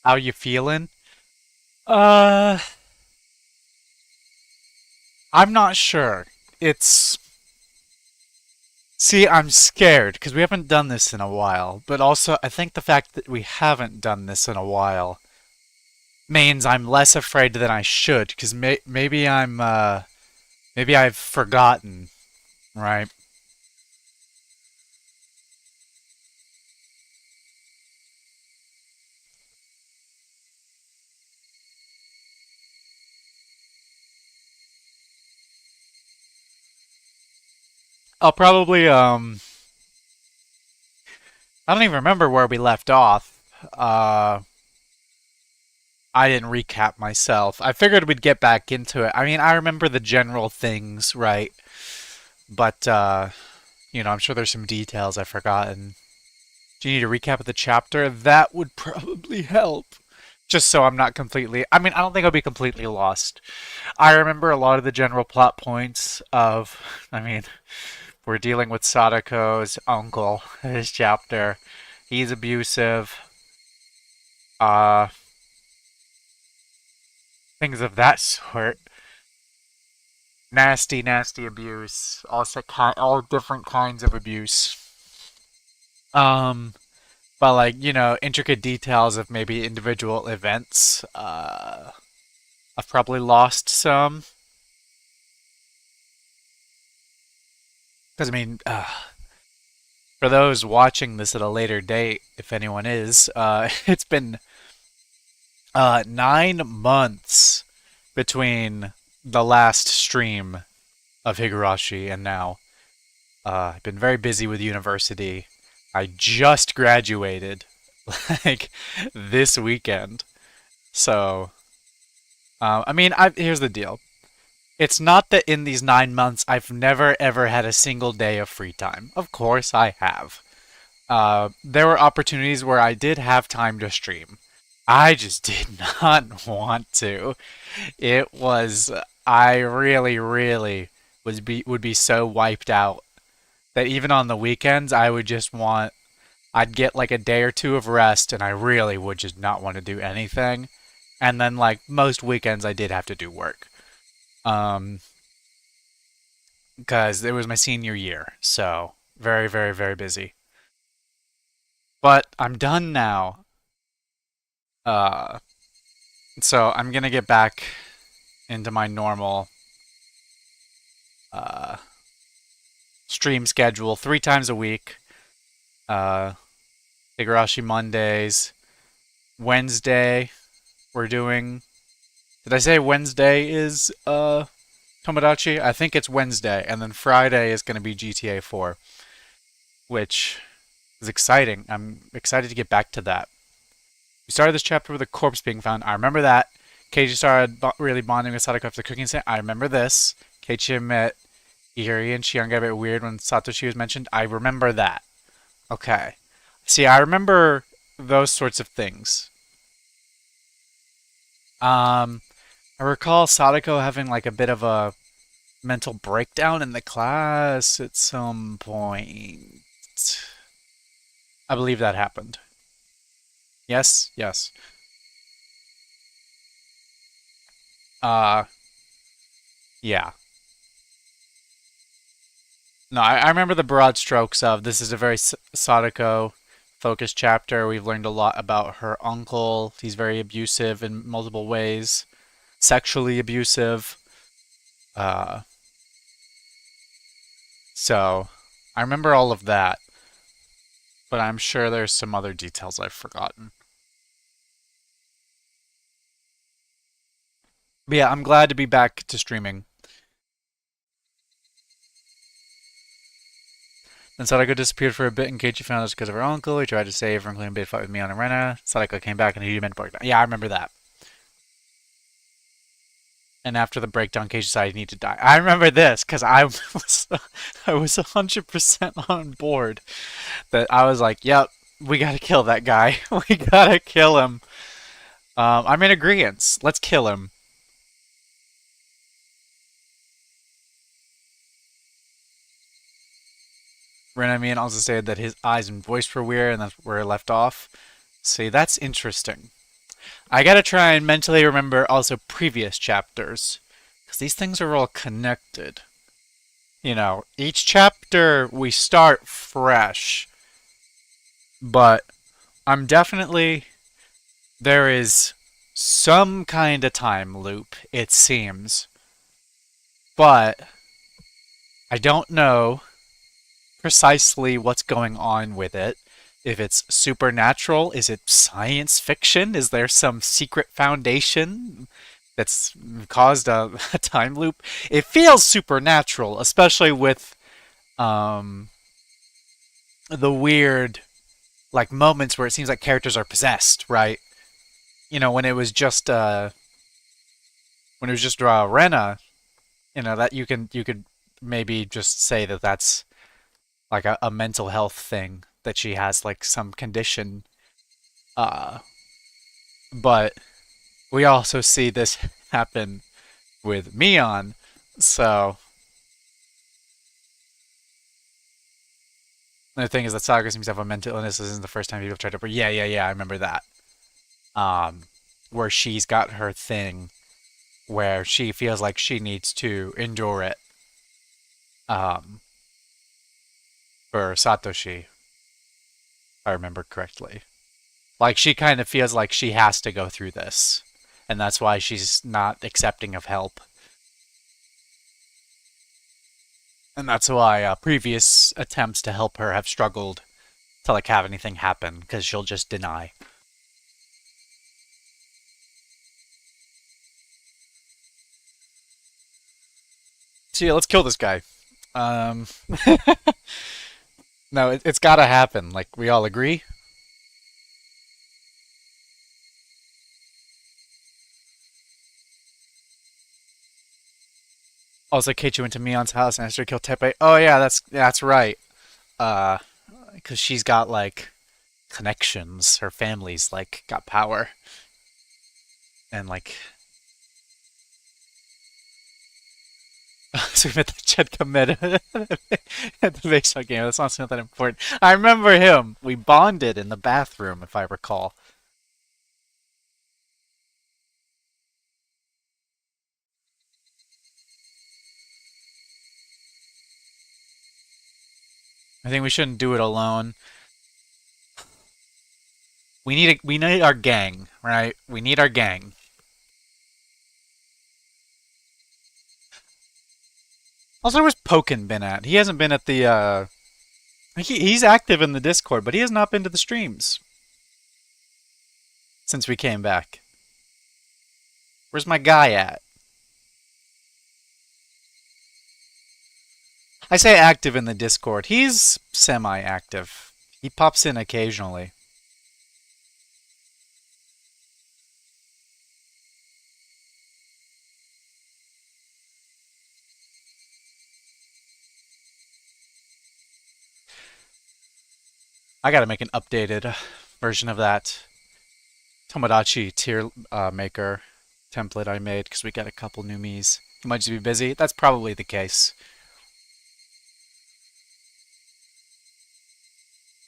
How you feeling? Uh, I'm not sure. It's See, I'm scared because we haven't done this in a while, but also I think the fact that we haven't done this in a while means I'm less afraid than I should because maybe maybe I've forgotten, right? I'll probably I don't even remember where we left off. Uh I didn't recap myself. I figured we'd get back into it. I mean, I remember the general things, right? But I'm sure there's some details I've forgotten. Do you need a recap of the chapter? That would probably help. Just so I'm not completely. I mean, I don't think I'll be completely lost. I remember a lot of the general plot points of. I mean, we're dealing with Sadako's uncle in this chapter. He's abusive. Uh, things of that sort. Nasty, nasty abuse. All different kinds of abuse. Um, but intricate details of maybe individual events. I've probably lost some because for those watching this at a later date, if anyone is, it's been 9 months between the last stream of Higurashi and now. I've been very busy with university. I just graduated like this weekend, so here's the deal. It's not that in these 9 months I've never ever had a single day of free time. Of course I have. There were opportunities where I did have time to stream. I just did not want to. It was I really, really would be so wiped out that even on the weekends I would just want I'd get like a day or two of rest and I really would just not want to do anything. And then like most weekends I did have to do work. Um because it was my senior year. So very, very, very busy. But I'm done now. Uh, so I'm gonna get back into my normal uh, stream schedule 3 times a week. Uh, Higurashi Mondays. Wednesday, we're doing. Did I say Wednesday is Tomodachi? I think it's Wednesday, and then Friday is gonna be GTA 4, which is exciting. I'm excited to get back to that. We started this chapter with a corpse being found. I remember that. Keiji started really bonding with Sadako after the cooking incident. I remember this. Keiichi met Iri and Shion got a bit weird when Satoshi was mentioned. I remember that. Okay. See, I remember those sorts of things. Um, I recall Sadako having like a bit of a mental breakdown in the class at some point. I believe that happened. Yes, yes. Uh, yeah. No, I remember the broad strokes of this is a very Sadako focused chapter. We've learned a lot about her uncle. He's very abusive in multiple ways, sexually abusive. Uh, so I remember all of that, but I'm sure there's some other details I've forgotten. But yeah, I'm glad to be back to streaming. Then Sadako disappeared for a bit and Keiichi found us because of her uncle. He tried to save her, including a big fight with me on Arena. Sadako came back and he meant breakdown. Yeah, I remember that. And after the breakdown, Keiichi decided he needed to die. I remember this because I was 100% on board. That I was like, "Yep, we gotta kill that guy. We gotta kill him." I'm in agreement. Let's kill him. Renamian also said that his eyes and voice were weird, and that's where it left off. See, that's interesting. I gotta try and mentally remember also previous chapters. Because these things are all connected. You know, each chapter we start fresh. But I'm definitely. There is some kind of time loop, it seems. But I don't know precisely what's going on with it. If it's supernatural, is it science fiction? Is there some secret foundation that's caused a time loop? It feels supernatural, especially with um, the weird like moments where it seems like characters are possessed, right? You know, when it was just Rena, you know that you could maybe just say that that's like a mental health thing that she has like some condition. Uh, but we also see this happen with Mion. So the thing is that Saga seems to have a mental illness. This isn't the first time people tried to. Yeah, yeah, yeah. I remember that. Um, where she's got her thing where she feels like she needs to endure it. Um, for Satoshi, if I remember correctly. Like she kind of feels like she has to go through this, and that's why she's not accepting of help. And that's why previous attempts to help her have struggled to like have anything happen because she'll just deny. So yeah, let's kill this guy. Um, no, it's got to happen. Like we all agree. Also, Keiichi went to Mion's house and asked her to kill Tepe. Oh yeah, that's right. Uh, because she's got like connections. Her family's like got power and like. So we met the Chet committed at the baseball game. That's not that important. I remember him. We bonded in the bathroom, if I recall. I think we shouldn't do it alone. We need our gang, right? We need our gang. Also, where's Pokin been at? He hasn't been at the. He's active in the Discord, but he has not been to the streams since we came back. Where's my guy at? I say active in the Discord. He's semi-active. He pops in occasionally. I gotta make an updated version of that Tomodachi tier maker template I made because we got a couple new Miis. He might just be busy. That's probably the case.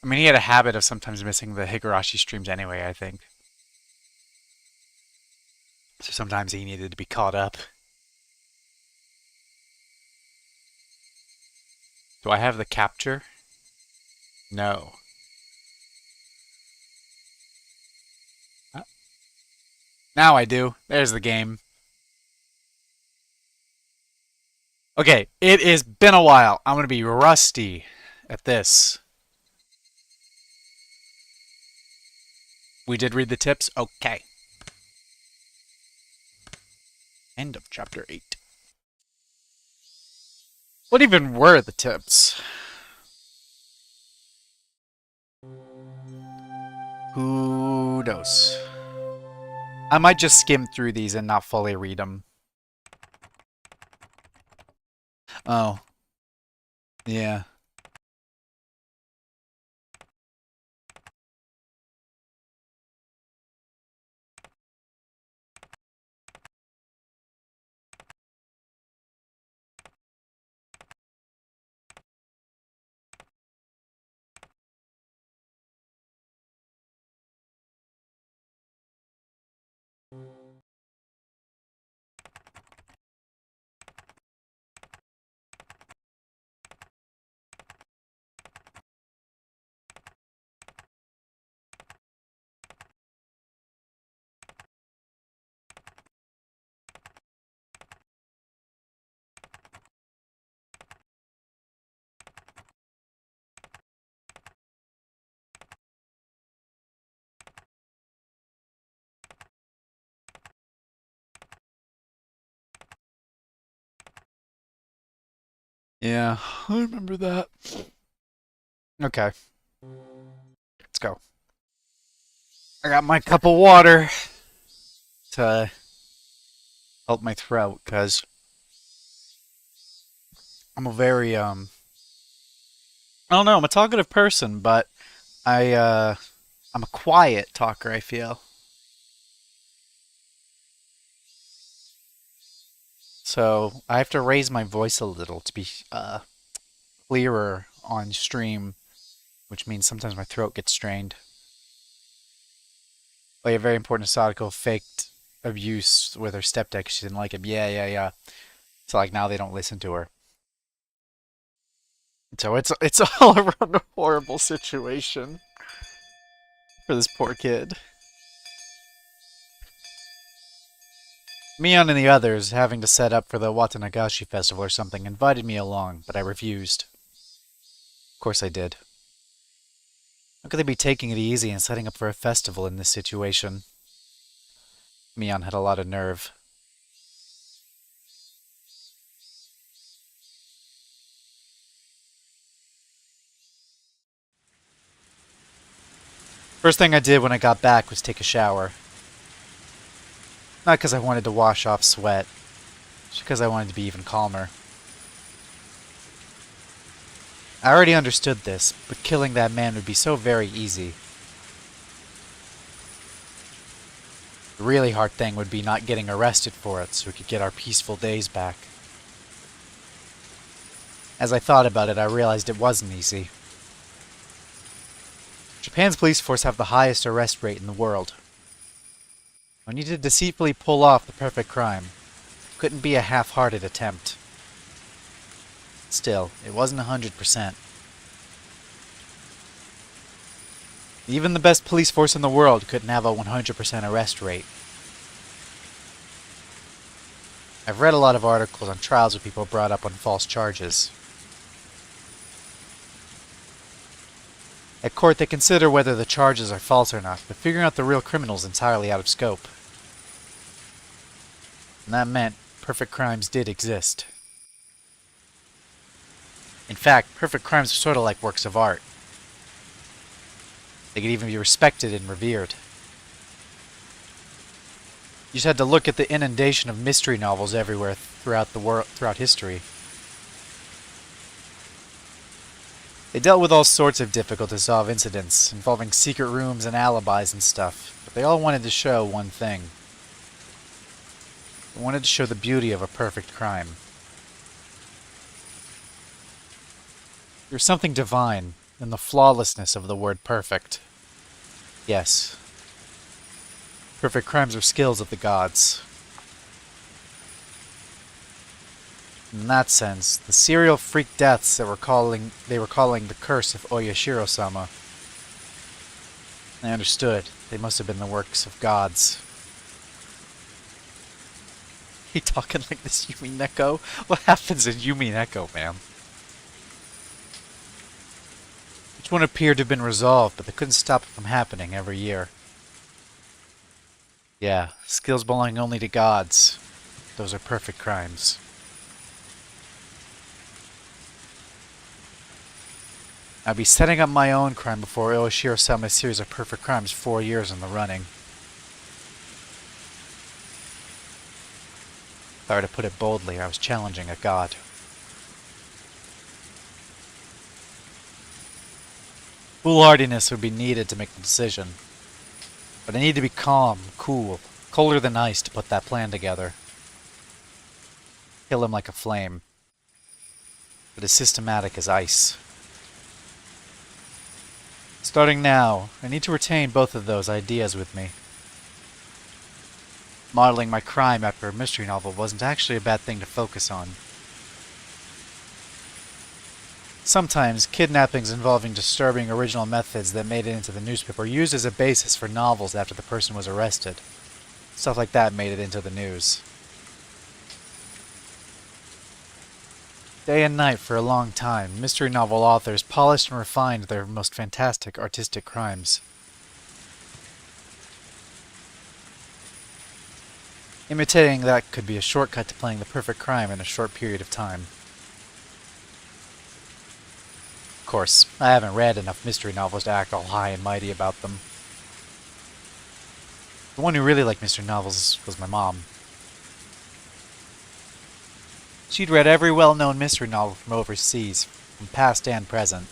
I mean, he had a habit of sometimes missing the Higurashi streams anyway, I think. So sometimes he needed to be caught up. Do I have the capture? No. Uh, Now I do. There's the game. Okay, it has been a while. I'm going to be rusty at this. We did read the tips? Okay. End of chapter 8. What even were the tips? Who knows? I might just skim through these and not fully read them. Oh, yeah. Yeah, I remember that. Okay, let's go. I got my cup of water to help my throat because I'm a very I don't know, I'm a talkative person, but I'm a quiet talker, I feel. So I have to raise my voice a little to be clearer on stream, which means sometimes my throat gets strained. Like a very important Sadako faked abuse with her stepdad 'cause she didn't like him. Yeah, yeah, yeah. So like now they don't listen to her. So it's all around a horrible situation for this poor kid. Mion and the others, having to set up for the Watanagashi festival or something, invited me along, but I refused. Of course I did. How could they be taking it easy and setting up for a festival in this situation? Mion had a lot of nerve. First thing I did when I got back was take a shower. Not because I wanted to wash off sweat, just because I wanted to be even calmer. I already understood this, but killing that man would be so very easy. The really hard thing would be not getting arrested for it so we could get our peaceful days back. As I thought about it, I realized it wasn't easy. Japan's police force have the highest arrest rate in the world. I need to deceitfully pull off the perfect crime. Couldn't be a half-hearted attempt. Still, it wasn't 100%. Even the best police force in the world couldn't have a 100% arrest rate. I've read a lot of articles on trials with people brought up on false charges. At court, they consider whether the charges are false or not, but figuring out the real criminal is entirely out of scope. And that meant perfect crimes did exist. In fact, perfect crimes are sort of like works of art. They could even be respected and revered. You just had to look at the inundation of mystery novels everywhere throughout history. They dealt with all sorts of difficult to solve incidents, involving secret rooms and alibis and stuff, but they all wanted to show one thing. They wanted to show the beauty of a perfect crime. There's something divine in the flawlessness of the word perfect. Yes. Perfect crimes are skills of the gods. In that sense, the serial freak deaths that they were calling the curse of Oyashiro-sama. I understood. They must have been the works of gods. He talking like this Yumi Neko? What happens in Yumi Neko, man? Each one appeared to have been resolved, but they couldn't stop it from happening every year. Yeah, skills belonging only to gods. Those are perfect crimes. I'd be setting up my own crime before Oyashiro-sama's series of perfect crimes 4 years in the running. If I were to put it boldly, I was challenging a god. Foolhardiness would be needed to make the decision. But I need to be calm, cool, colder than ice to put that plan together. Kill him like a flame. But as systematic as ice. Starting now, I need to retain both of those ideas with me. Modeling my crime after a mystery novel wasn't actually a bad thing to focus on. Sometimes, kidnappings involving disturbing original methods that made it into the newspaper were used as a basis for novels after the person was arrested. Stuff like that made it into the news. Day and night for a long time, mystery novel authors polished and refined their most fantastic artistic crimes. Imitating that could be a shortcut to playing the perfect crime in a short period of time. course, I haven't read enough mystery novels to act all high and mighty about them. The one who really liked mystery novels was my mom. She'd read every well-known mystery novel from overseas, from past and present.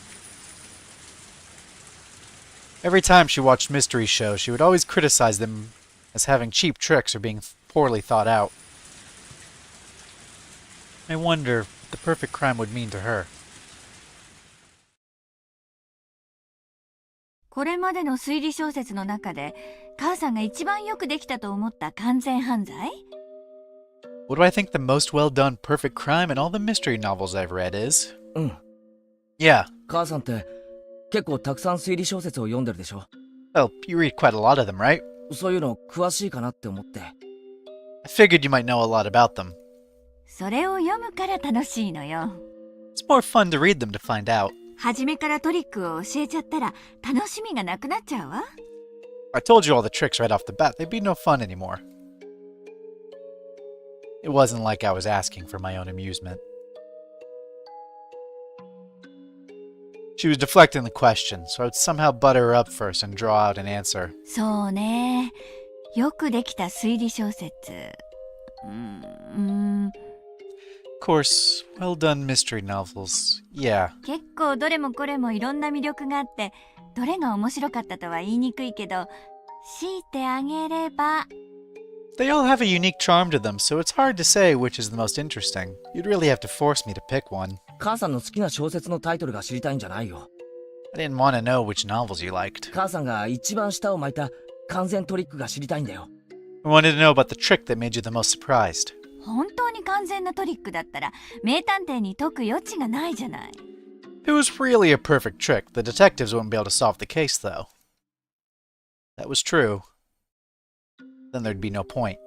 Every time she watched mystery shows, she would always criticize them as having cheap tricks or being poorly thought out. I wonder what the perfect crime would mean to her. これまでの推理小説の中で母さんが一番よくできたと思った完全犯罪 What do I think the most well-done perfect crime in all the mystery novels I've read is? うん。 Yeah. 母さんって結構たくさん推理小説を読んでるでしょ Well, you read quite a lot of them, right? そういうの詳しいかなって思って。I figured you might know a lot about them. それを読むから楽しいのよ。 It's more fun to read them to find out. 初めからトリックを教えちゃったら楽しみがなくなっちゃうわ。 I told you all the tricks right off the bat. They'd be no fun anymore. It wasn't like I was asking for my own amusement. She was deflecting the question, so I would somehow butter her up first and draw out an answer. そうね。よくできた推理小説。Of course, well-done mystery novels. Yeah. 結構どれもこれもいろんな魅力があって、どれが面白かったとは言いにくいけど、強いてあげれば。They all have a unique charm to them, so it's hard to say which is the most interesting. You'd really have to force me to pick one. 母さんの好きな小説のタイトルが知りたいんじゃないよ。I didn't want to know which novels you liked. 母さんが一番舌を巻いた完全トリックが知りたいんだよ。I wanted to know about the trick that made you the most surprised. 本当に完全なトリックだったら名探偵に解く余地がないじゃない。If it was really a perfect trick, the detectives wouldn't be able to solve the case, though. That was true. Then there'd be no point.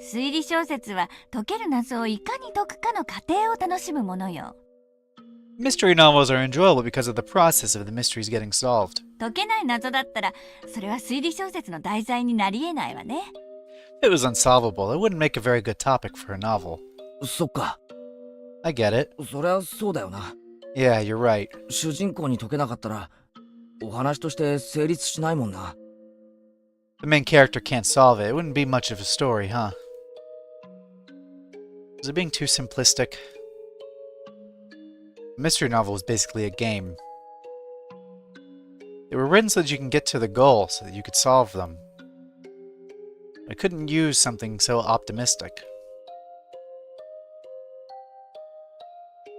推理小説は解ける謎をいかに解くかの過程を楽しむものよ。Mystery novels are enjoyable because of the process of the mysteries getting solved. 解けない謎だったらそれは推理小説の題材になり得ないわね。If it was unsolvable, it wouldn't make a very good topic for a novel. そっか。I get it. そりゃそうだよな。Yeah, you're right. 主人公に解けなかったらお話として成立しないもんな。The main character can't solve it. It wouldn't be much of a story, huh? Was it being too simplistic? A mystery novel was basically a game. They were written so that you can get to the goal, so that you could solve them. I couldn't use something so optimistic.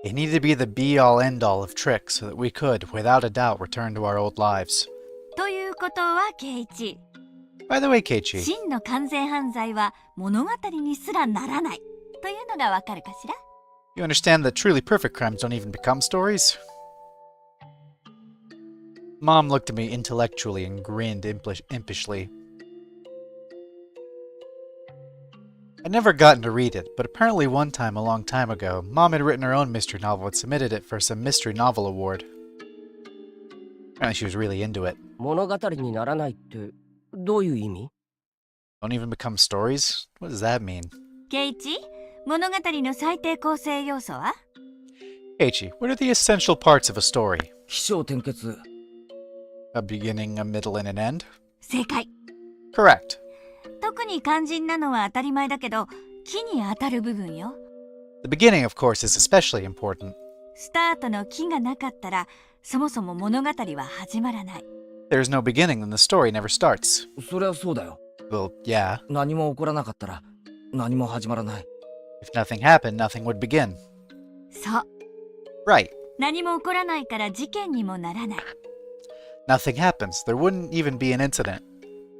It needed to be the be-all end-all of tricks so that we could, without a doubt, return to our old lives. ということはケイチ。 By the way, Keiichi, 真の完全犯罪は物語にすらならないというのがわかるかしら you understand that truly perfect crimes don't even become stories? Mom looked at me intellectually and grinned impishly. I'd never gotten to read it, but apparently one time a long time ago, Mom had written her own mystery novel and submitted it for some mystery novel award. Apparently she was really into it. 物語にならないってどういう意味 Don't even become stories? What does that mean? ケイチ、物語の最低構成要素は Keiichi, what are the essential parts of a story? 起承転結。A beginning, a middle, and an end? 正解。 Correct. 特に肝心なのは当たり前だけど、木に当たる部分よ。The beginning, of course, is especially important. スタートの木がなかったら、そもそも物語は始まらない。If there's no beginning, then the story never starts. そりゃそうだよ。Well, yeah. 何も起こらなかったら何も始まらない。If nothing happened, nothing would begin. そう。 Right. 何も起こらないから事件にもならない。Nothing happens. There wouldn't even be an incident.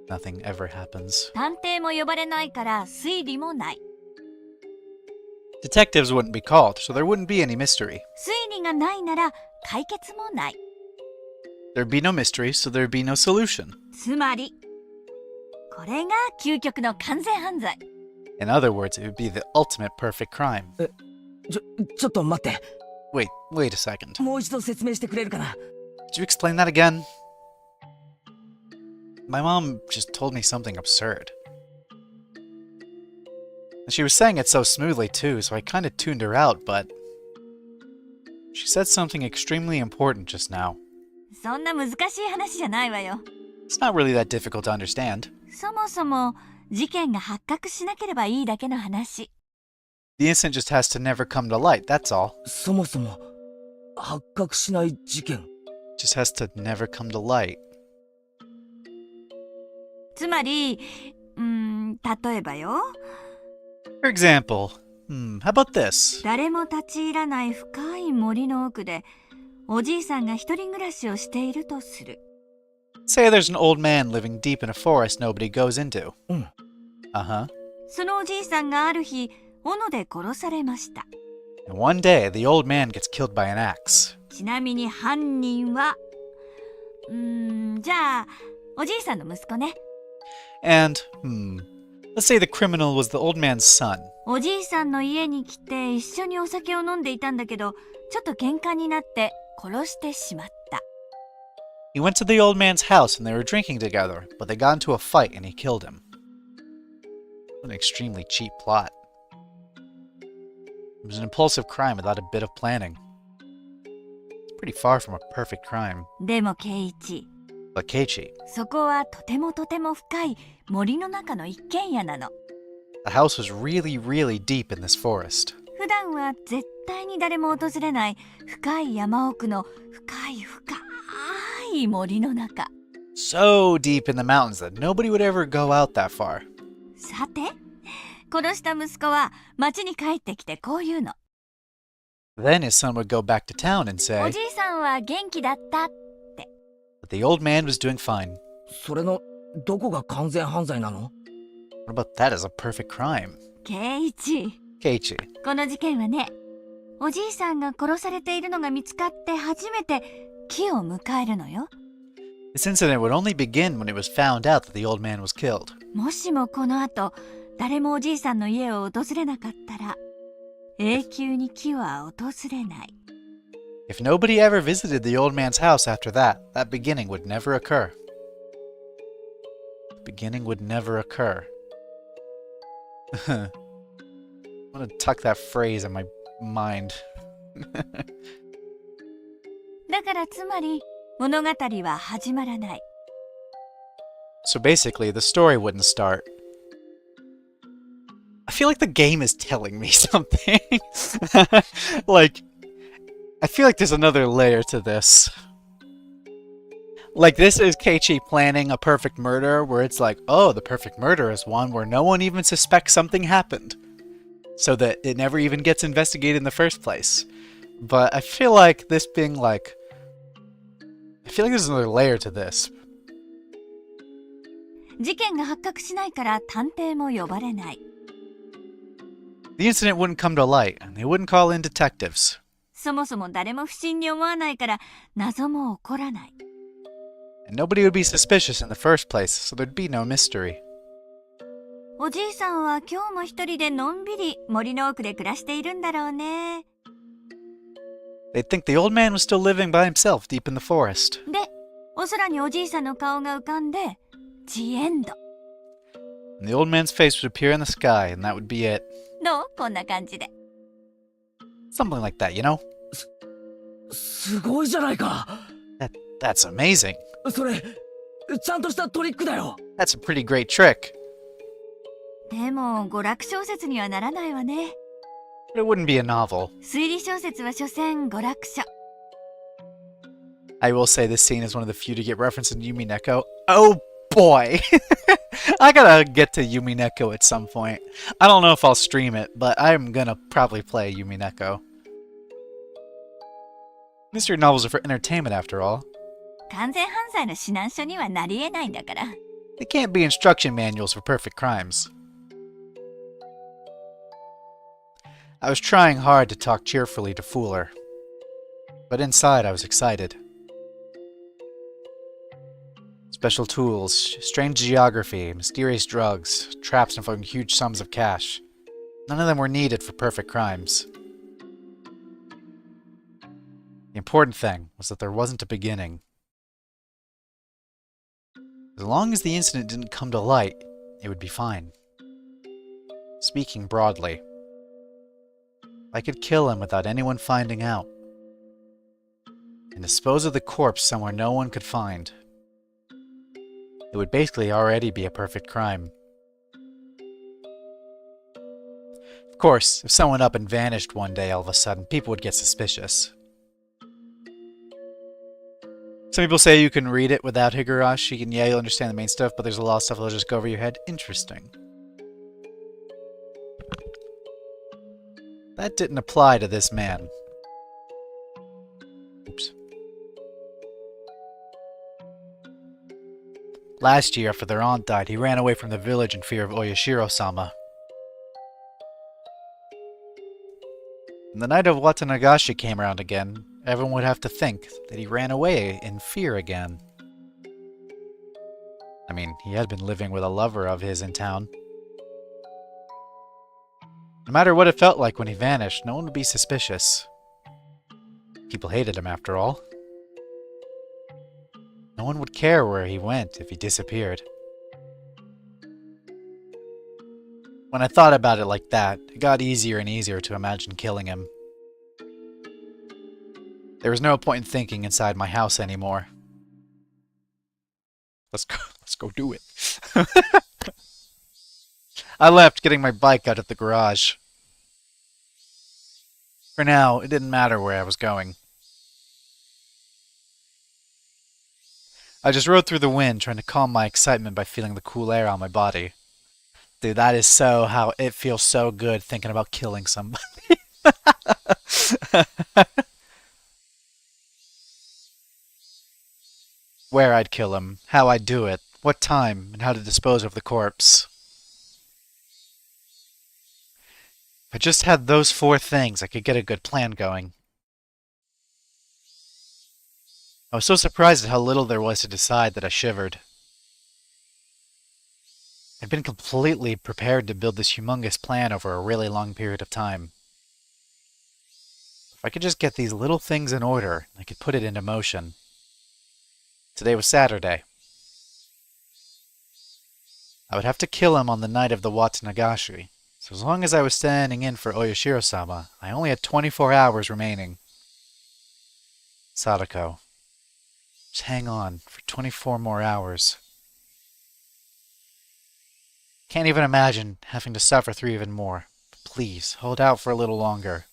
Nothing ever happens. 探偵も呼ばれないから推理もない。Detectives wouldn't be called, so there wouldn't be any mystery. 推理がないなら解決もない。There'd be no mystery, so there'd be no solution. つまり、これが究極の完全犯罪。In other words, it would be the ultimate perfect crime. ちょっと待って。Wait a second. もう一度説明してくれるかな Could you explain that again? My mom just told me something absurd. And she was saying it so smoothly too, so I kind of tuned her out, but She said something extremely important just now. そんな難しい話じゃないわよ。 It's not really that difficult to understand. そもそも事件が発覚しなければいいだけの話。 The incident just has to never come to light, that's all. そもそも発覚しない事件。 Just has to never come to light. つまり、例えばよ。 For example, how about this? 誰も立ち入らない深い森の奥で、おじいさんが一人暮らしをしているとする。 Say there's an old man living deep in a forest nobody goes into. うん。 Uh-huh. そのおじいさんがある日、斧で殺されました。 And one day, the old man gets killed by an axe. ちなみに犯人は、じゃあ、おじいさんの息子ね。 And, let's say the criminal was the old man's son. おじいさんの家に来て一緒にお酒を飲んでいたんだけど、ちょっと喧嘩になって殺してしまった。 He went to the old man's house and they were drinking together, but they got into a fight and he killed him. What an extremely cheap plot. It was an impulsive crime without a bit of planning. It's pretty far from a perfect crime. でも圭一、 But Keiichi, そこはとても深い森の中の一軒家なの。 the house was really, really deep in this forest. 普段は絶対に誰も訪れない深い山奥の深い森の中。 So deep in the mountains that nobody would ever go out that far. さて、殺した息子は町に帰ってきてこう言うの。 Then his son would go back to town and お say, じいさんは元気だった。 but the old man was doing fine. それのどこが完全犯罪なの？ What about that as a perfect crime? 圭一、 Keiichi, この事件はね、おじいさんが殺されているのが見つかって初めて機を迎えるのよ。 this incident would only begin when it was found out that the old man was killed. もしもこの後、誰もおじいさんの家を訪れなかったら、永久に機は訪れない。 If nobody ever visited the old man's house after that, that beginning would never occur. Beginning would never occur. I want to tuck that phrase in my mind. だからつまり、物語は始まらない。 So basically, the story wouldn't start. I feel like the game is telling me something. Like, I feel like there's another layer to this. Like, this is Keiichi planning a perfect murder where it's like, oh, the perfect murder is one where no one even suspects something happened. So that it never even gets investigated in the first place. But I feel like this being like... I feel like there's another layer to this. 事件が発覚しないから探偵も呼ばれない。 The incident wouldn't come to light, and they wouldn't call in detectives. そもそも誰も不審に思わないから謎も起こらない。 And nobody would be suspicious in the first place, so there'd be no mystery. おじいさんは今日も一人でのんびり森の奥で暮らしているんだろうね。 They'd think the old man was still living by himself deep in the forest. で、お空におじいさんの顔が浮かんで、ジエンド。 And the old man's face would appear in the sky, and that would be it. どう？こんな感じで。 Something like that, you know? すごいじゃないか。 That's amazing. それちゃんとしたトリックだよ。 That's a pretty great trick. でも娯楽小説にはならないわね。 But it wouldn't be a novel. 推理小説は所詮娯楽書。 I will say this scene is one of the few to get referenced in Yumi Neko. Oh boy! I gotta get to Yumi Neko at some point. I don't know if I'll stream it, but I'm gonna probably play Yumi Neko. Mystery novels are for entertainment after all. 完全犯罪の指南書にはなり得ないんだから。 They can't be instruction manuals for perfect crimes. I was trying hard to talk cheerfully to fool her. But inside I was excited. Special tools, strange geography, mysterious drugs, traps involving huge sums of cash. None of them were needed for perfect crimes. The important thing was that there wasn't a beginning. As long as the incident didn't come to light, it would be fine. Speaking broadly, I could kill him without anyone finding out. and dispose of the corpse somewhere no one could find. It would basically already be a perfect crime. Of course, if someone up and vanished one day all of a sudden, people would get suspicious. Some people say you can read it without Higurashi, and yeah, you'll understand the main stuff, but there's a lot of stuff that'll just go over your head. Interesting. That didn't apply to this man. Oops. Last year, after their aunt died, he ran away from the village in fear of Oyashiro-sama. When the night of Watanagashi came around again, everyone would have to think that he ran away in fear again. I mean, he had been living with a lover of his in town. No matter what it felt like when he vanished, no one would be suspicious. People hated him after all. No one would care where he went if he disappeared. When I thought about it like that, it got easier and easier to imagine killing him. There was no point in thinking inside my house anymore. Let's go do it. I left, getting my bike out of the garage. For now, it didn't matter where I was going. I just rode through the wind, trying to calm my excitement by feeling the cool air on my body. Dude, that is so how it feels so good thinking about killing somebody. Where I'd kill him, how I'd do it, what time, and how to dispose of the corpse. If I just had those 4 things, I could get a good plan going. I was so surprised at how little there was to decide that I shivered. I'd been completely prepared to build this humongous plan over a really long period of time. If I could just get these little things in order, I could put it into motion. Today was Saturday. I would have to kill him on the night of the Watanagashi, so as long as I was standing in for Oyashiro-sama, I only had 24 hours remaining. Sadako. Just hang on for 24 more hours. Can't even imagine having to suffer through even more. But please, hold out for a little longer.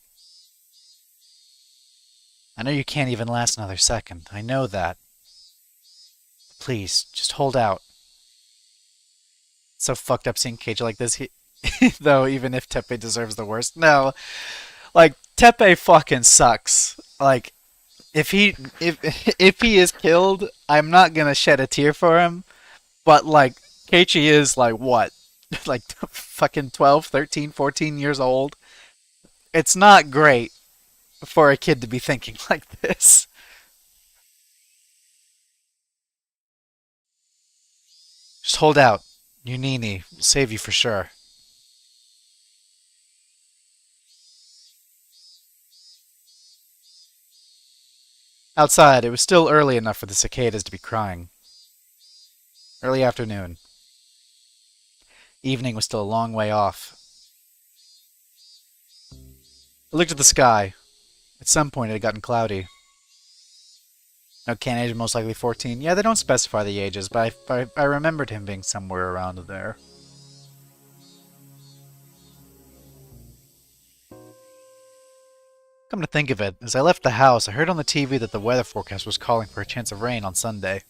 I know you can't even last another second. I know that. Please, just hold out. It's so fucked up seeing Keiichi like this. Though, even if Teppei deserves the worst. No. Like, Teppei fucking sucks. Like, if he is killed, I'm not gonna shed a tear for him. But, like, Keiichi is, like, what? Like, fucking 12, 13, 14 years old. It's not great for a kid to be thinking like this. Just hold out. Yunini will save you for sure. Outside, it was still early enough for the cicadas to be crying. Early afternoon. Evening was still a long way off. I looked at the sky. At some point it had gotten cloudy. Now, Ken age most likely 14. Yeah, they don't specify the ages, but I remembered him being somewhere around there. Come to think of it, as I left the house, I heard on the TV that the weather forecast was calling for a chance of rain on Sunday.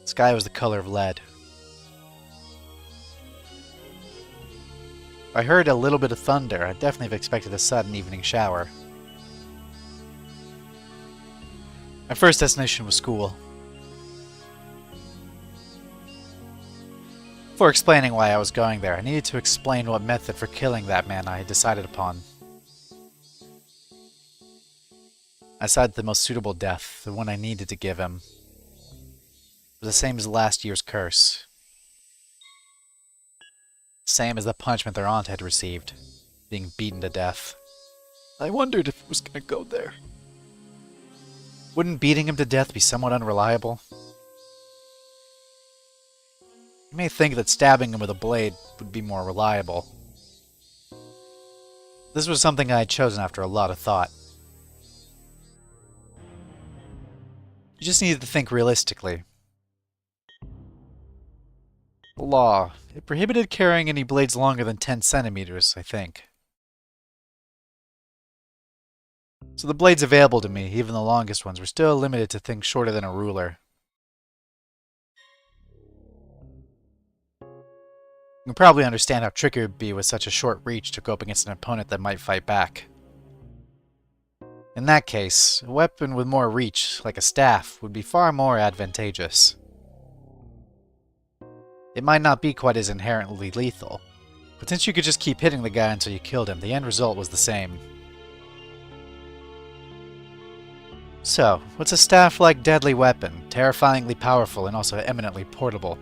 The sky was the color of lead. If I heard a little bit of thunder, I'd definitely have expected a sudden evening shower. My first destination was school. Before explaining why I was going there, I needed to explain what method for killing that man I had decided upon. I decided the most suitable death, the one I needed to give him, was the same as last year's curse. Same as the punishment their aunt had received, being beaten to death. I wondered if it was going to go there. Wouldn't beating him to death be somewhat unreliable? You may think that stabbing him with a blade would be more reliable. This was something I had chosen after a lot of thought. You just needed to think realistically. The law. It prohibited carrying any blades longer than 10 centimeters, I think. So the blades available to me, even the longest ones, were still limited to things shorter than a ruler. You can probably understand how tricky it would be with such a short reach to go up against an opponent that might fight back. In that case, a weapon with more reach, like a staff, would be far more advantageous. It might not be quite as inherently lethal, but since you could just keep hitting the guy until you killed him, the end result was the same. So, what's a staff-like deadly weapon, terrifyingly powerful and also eminently portable?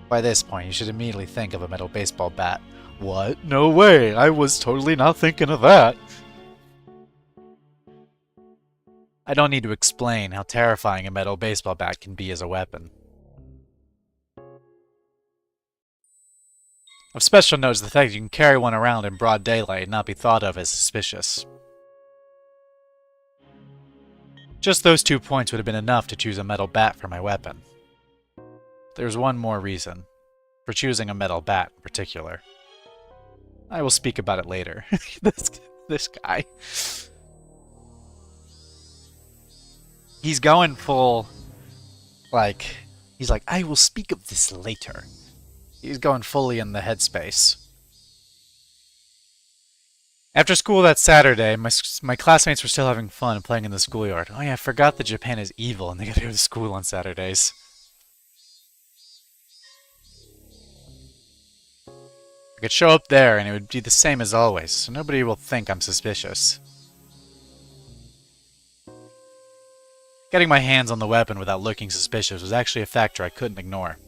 By this point, you should immediately think of a metal baseball bat. What? No way! I was totally not thinking of that! I don't need to explain how terrifying a metal baseball bat can be as a weapon. Of special note is the fact that you can carry one around in broad daylight and not be thought of as suspicious. Just those 2 points would have been enough to choose a metal bat for my weapon. There's one more reason, for choosing a metal bat in particular. I will speak about it later. This guy. He's going full, he's like, I will speak of this later. He's going fully in the headspace. After school that Saturday, my classmates were still having fun playing in the schoolyard. Oh yeah, I forgot that Japan is evil and they gotta go to school on Saturdays. I could show up there and it would be the same as always, so nobody will think I'm suspicious. Getting my hands on the weapon without looking suspicious was actually a factor I couldn't ignore.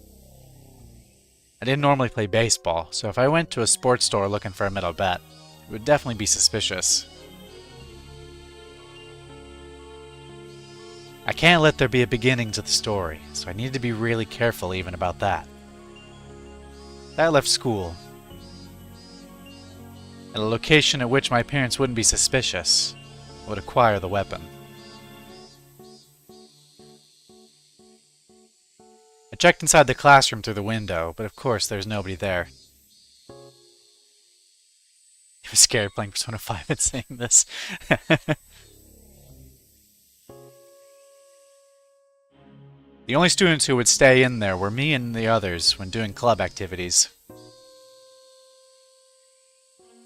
I didn't normally play baseball, so if I went to a sports store looking for a metal bat, it would definitely be suspicious. I can't let there be a beginning to the story, so I needed to be really careful even about that. I left school, at a location at which my parents wouldn't be suspicious, I would acquire the weapon. I checked inside the classroom through the window, but of course there's nobody there. I was scared playing Persona 5 and saying this. The only students who would stay in there were me and the others when doing club activities.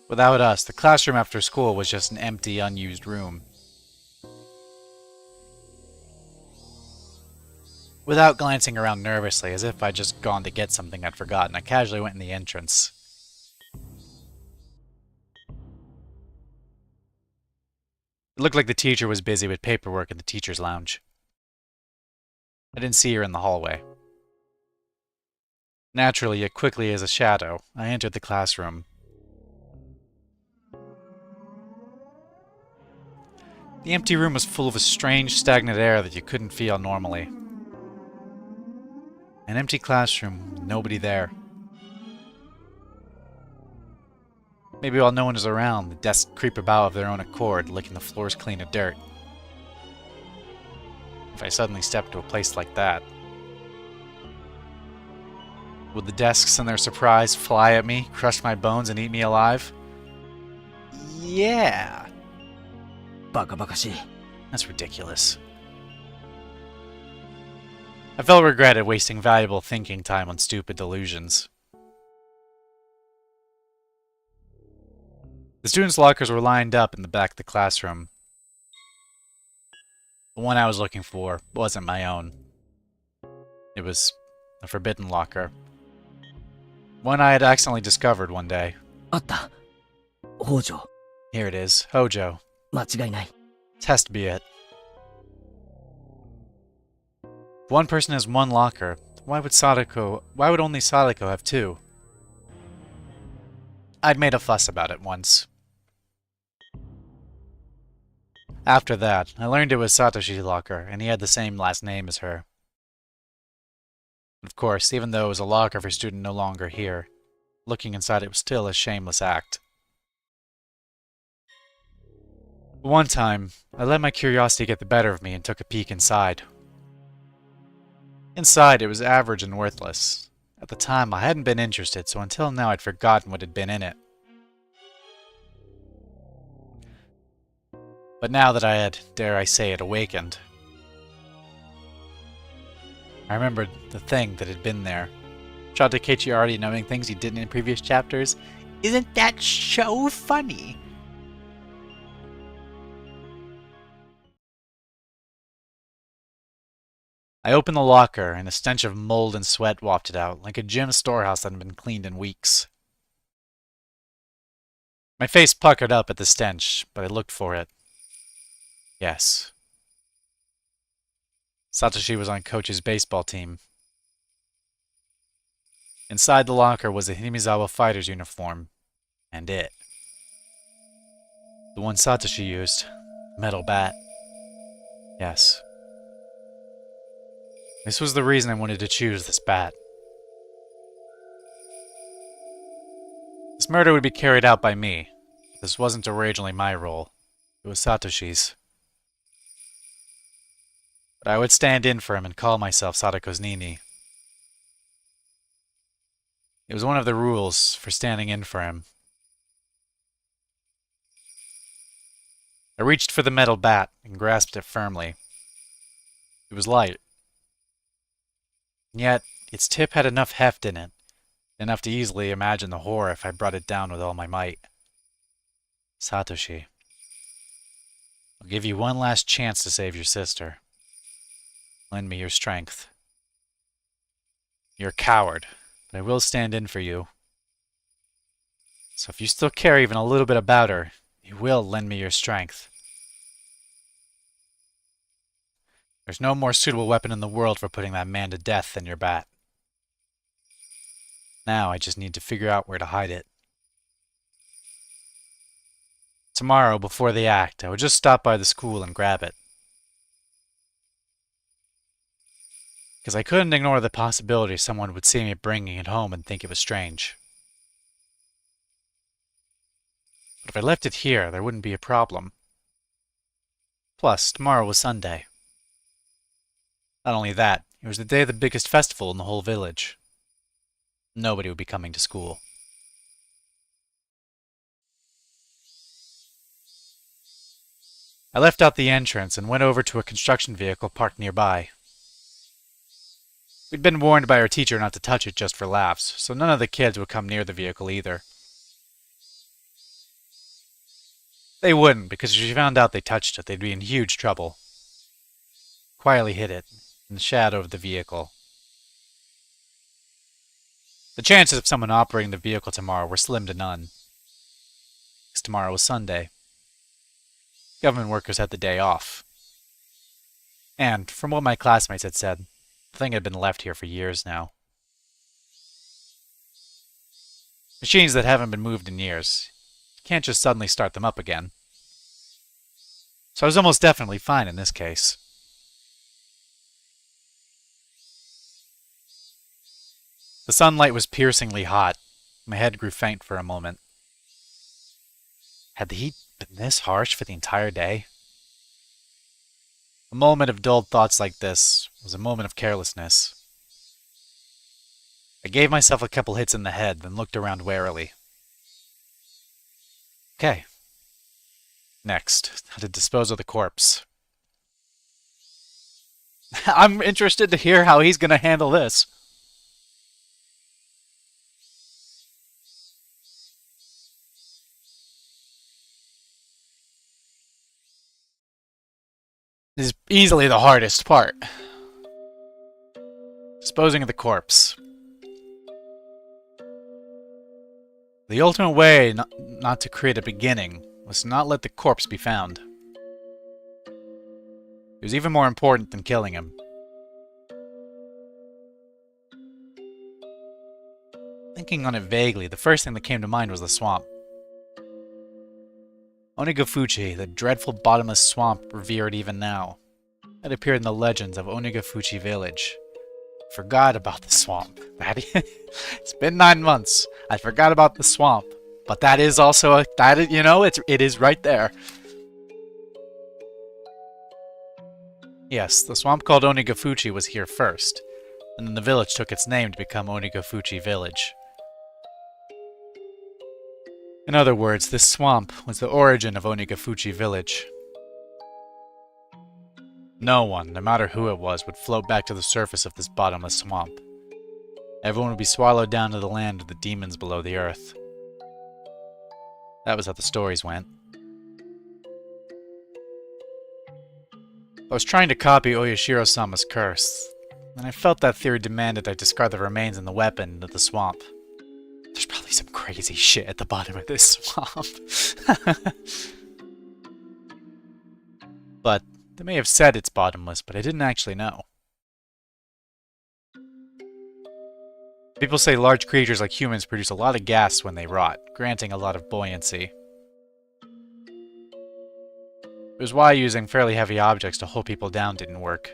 Without us, the classroom after school was just an empty, unused room. Without glancing around nervously, as if I'd just gone to get something I'd forgotten, I casually went in the entrance. It looked like the teacher was busy with paperwork in the teacher's lounge. I didn't see her in the hallway. Naturally, yet quickly as a shadow, I entered the classroom. The empty room was full of a strange, stagnant air that you couldn't feel normally. An empty classroom, nobody there. Maybe while no one is around, the desks creep about of their own accord, licking the floors clean of dirt. If I suddenly stepped to a place like that, would the desks in their surprise fly at me, crush my bones, and eat me alive? Yeah. バカバカしい。 That's ridiculous. I felt regret at wasting valuable thinking time on stupid delusions. The students' lockers were lined up in the back of the classroom. The one I was looking for wasn't my own. It was a forbidden locker. One I had accidentally discovered one day. あった。北条。 Here it is, Hojo. 間違いない。 Test be it. If one person has one locker, why would only Sadako have two? I'd made a fuss about it once. After that, I learned it was Satoshi's locker, and he had the same last name as her. Of course, even though it was a locker for a student no longer here, looking inside it was still a shameless act. One time, I let my curiosity get the better of me and took a peek inside. Inside, it was average and worthless. At the time, I hadn't been interested, so until now I'd forgotten what had been in it. But now that I had, dare I say it, awakened, I remembered the thing that had been there. Shot Takechi already knowing things he didn't in previous chapters. Isn't that so funny? I opened the locker, and a stench of mold and sweat wafted out, like a gym storehouse that hadn't been cleaned in weeks. My face puckered up at the stench, but I looked for it. Yes. Satoshi was on Coach's baseball team. Inside the locker was a Himizawa fighter's uniform, and it. The one Satoshi used. Metal bat. Yes. This was the reason I wanted to choose this bat. This murder would be carried out by me. This wasn't originally my role. It was Satoshi's. But I would stand in for him and call myself Sadako's Nini. It was one of the rules for standing in for him. I reached for the metal bat and grasped it firmly. It was light. And yet, its tip had enough heft in it, enough to easily imagine the horror if I brought it down with all my might. Satoshi, I'll give you one last chance to save your sister. Lend me your strength. You're a coward, but I will stand in for you. So if you still care even a little bit about her, you will lend me your strength. There's no more suitable weapon in the world for putting that man to death than your bat. Now I just need to figure out where to hide it. Tomorrow, before the act, I would just stop by the school and grab it. Because I couldn't ignore the possibility someone would see me bringing it home and think it was strange. But if I left it here, there wouldn't be a problem. Plus, tomorrow was Sunday. Not only that, it was the day of the biggest festival in the whole village. Nobody would be coming to school. I left out the entrance and went over to a construction vehicle parked nearby. We'd been warned by our teacher not to touch it just for laughs, so none of the kids would come near the vehicle either. They wouldn't, because if she found out they touched it, they'd be in huge trouble. Quietly hid it in the shadow of the vehicle. The chances of someone operating the vehicle tomorrow were slim to none, because tomorrow was Sunday. Government workers had the day off. And, from what my classmates had said, the thing had been left here for years now. Machines that haven't been moved in years. You can't just suddenly start them up again. So I was almost definitely fine in this case. The sunlight was piercingly hot. My head grew faint for a moment. Had the heat been this harsh for the entire day? A moment of dulled thoughts like this was a moment of carelessness. I gave myself a couple hits in the head, then looked around warily. Okay. Next, how to dispose of the corpse. I'm interested to hear how he's gonna handle this. This is easily the hardest part. Disposing of the corpse. The ultimate way not to create a beginning was to not let the corpse be found. It was even more important than killing him. Thinking on it vaguely, the first thing that came to mind was the swamp. Onigafuchi, the dreadful bottomless swamp revered even now, had appeared in the legends of Onigafuchi village. I forgot about the swamp. It's been 9 months. I forgot about the swamp, but that is also it is right there. Yes, the swamp called Onigafuchi was here first, and then the village took its name to become Onigafuchi Village. In other words, this swamp was the origin of Onigafuchi Village. No one, no matter who it was, would float back to the surface of this bottomless swamp. Everyone would be swallowed down to the land of the demons below the earth. That was how the stories went. I was trying to copy Oyashiro-sama's curse, and I felt that theory demanded I discard the remains and the weapon into the swamp. There's probably some crazy shit at the bottom of this swamp. But they may have said it's bottomless, but I didn't actually know. People say large creatures like humans produce a lot of gas when they rot, granting a lot of buoyancy. It was why using fairly heavy objects to hold people down didn't work.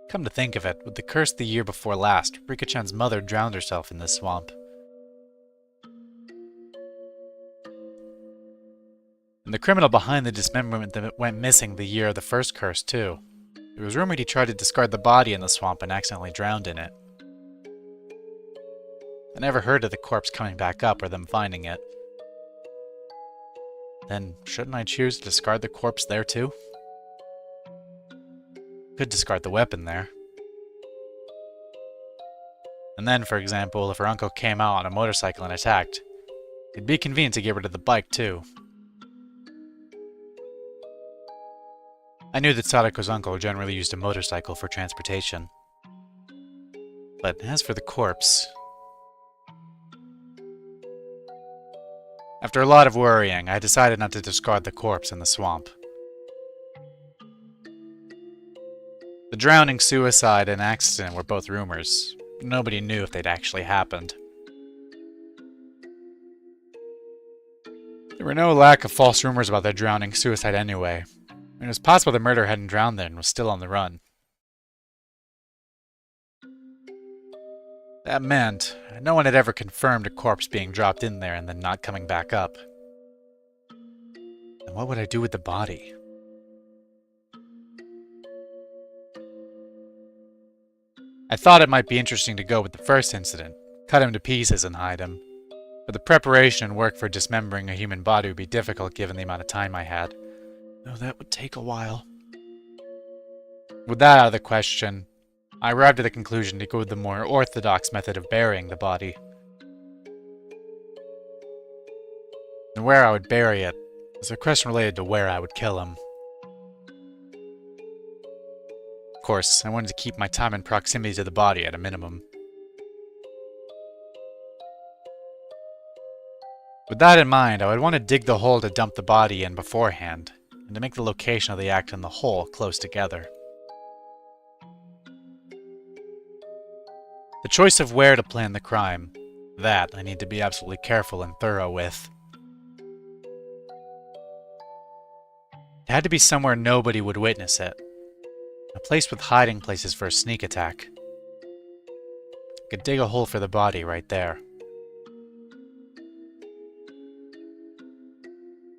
Come to think of it, with the curse the year before last, Rika-chan's mother drowned herself in this swamp. And the criminal behind the dismemberment that went missing the year of the first curse, too. It was rumored he tried to discard the body in the swamp and accidentally drowned in it. I never heard of the corpse coming back up or them finding it. Then, shouldn't I choose to discard the corpse there too? Could discard the weapon there. And then, for example, if her uncle came out on a motorcycle and attacked, it'd be convenient to get rid of the bike too. I knew that Sadako's uncle generally used a motorcycle for transportation. But as for the corpse... After a lot of worrying, I decided not to discard the corpse in the swamp. The drowning, suicide, and accident were both rumors. Nobody knew if they'd actually happened. There were no lack of false rumors about their drowning suicide anyway. It was possible the murderer hadn't drowned then and was still on the run. That meant no one had ever confirmed a corpse being dropped in there and then not coming back up. Then what would I do with the body? I thought it might be interesting to go with the first incident, cut him to pieces and hide him. But the preparation and work for dismembering a human body would be difficult given the amount of time I had. Though that would take a while. With that out of the question, I arrived at the conclusion to go with the more orthodox method of burying the body. And where I would bury it was a question related to where I would kill him. Of course, I wanted to keep my time and proximity to the body at a minimum. With that in mind, I would want to dig the hole to dump the body in beforehand, and to make the location of the act and the hole close together. The choice of where to plan the crime, that I need to be absolutely careful and thorough with. It had to be somewhere nobody would witness it. A place with hiding places for a sneak attack. I could dig a hole for the body right there.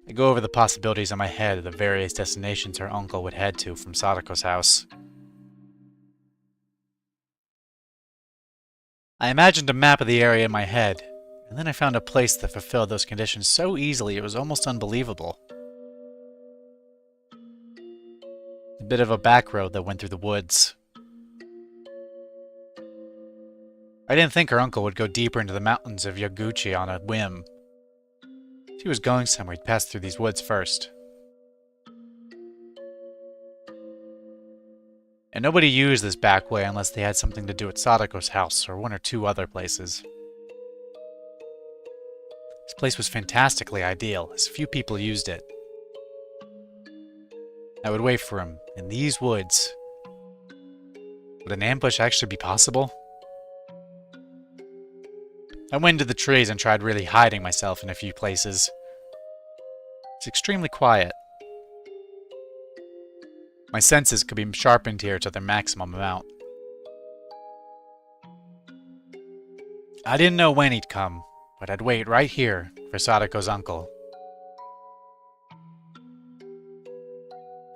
I go over the possibilities in my head of the various destinations her uncle would head to from Sadako's house. I imagined a map of the area in my head, and then I found a place that fulfilled those conditions so easily it was almost unbelievable. A bit of a back road that went through the woods. I didn't think her uncle would go deeper into the mountains of Yaguchi on a whim. If he was going somewhere, he'd pass through these woods first. And nobody used this back way unless they had something to do at Sadako's house or one or two other places. This place was fantastically ideal, as few people used it. I would wait for him in these woods. Would an ambush actually be possible? I went into the trees and tried really hiding myself in a few places. It's extremely quiet. My senses could be sharpened here to their maximum amount. I didn't know when he'd come, but I'd wait right here for Sadako's uncle.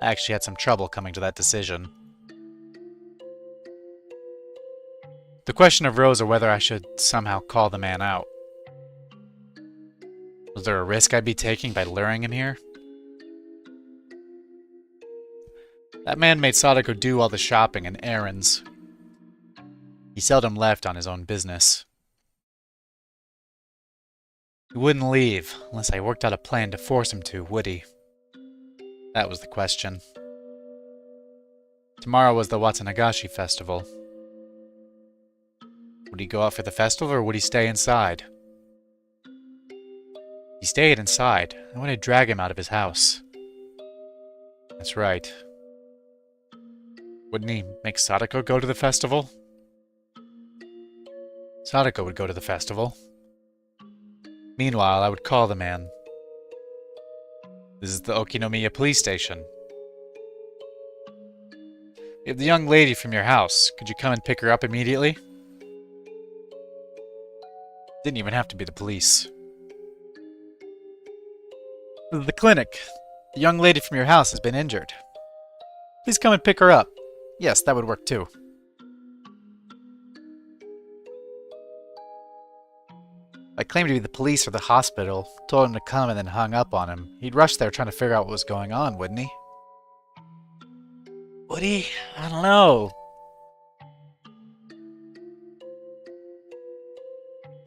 I actually had some trouble coming to that decision. The question arose of whether I should somehow call the man out. Was there a risk I'd be taking by luring him here? That man made Sadako do all the shopping and errands. He seldom left on his own business. He wouldn't leave unless I worked out a plan to force him to, would he? That was the question. Tomorrow was the Watanagashi festival. Would he go out for the festival or would he stay inside? He stayed inside. I want to drag him out of his house. That's right. Wouldn't he make Sadako go to the festival? Sadako would go to the festival. Meanwhile, I would call the man. This is the Okinomiya police station. We have the young lady from your house. Could you come and pick her up immediately? Didn't even have to be the police. This is the clinic. The young lady from your house has been injured. Please come and pick her up. Yes, that would work too. I claimed to be the police or the hospital, told him to come and then hung up on him. He'd rush there trying to figure out what was going on, wouldn't he? Would he? I don't know.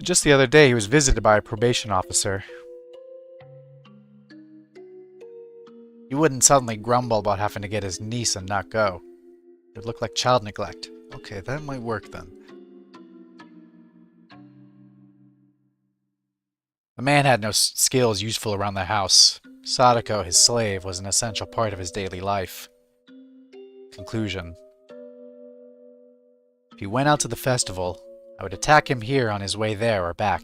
Just the other day, he was visited by a probation officer. He wouldn't suddenly grumble about having to get his niece and not go. It would look like child neglect. Okay, that might work then. The man had no skills useful around the house. Sadako, his slave, was an essential part of his daily life. Conclusion. If he went out to the festival, I would attack him here on his way there or back.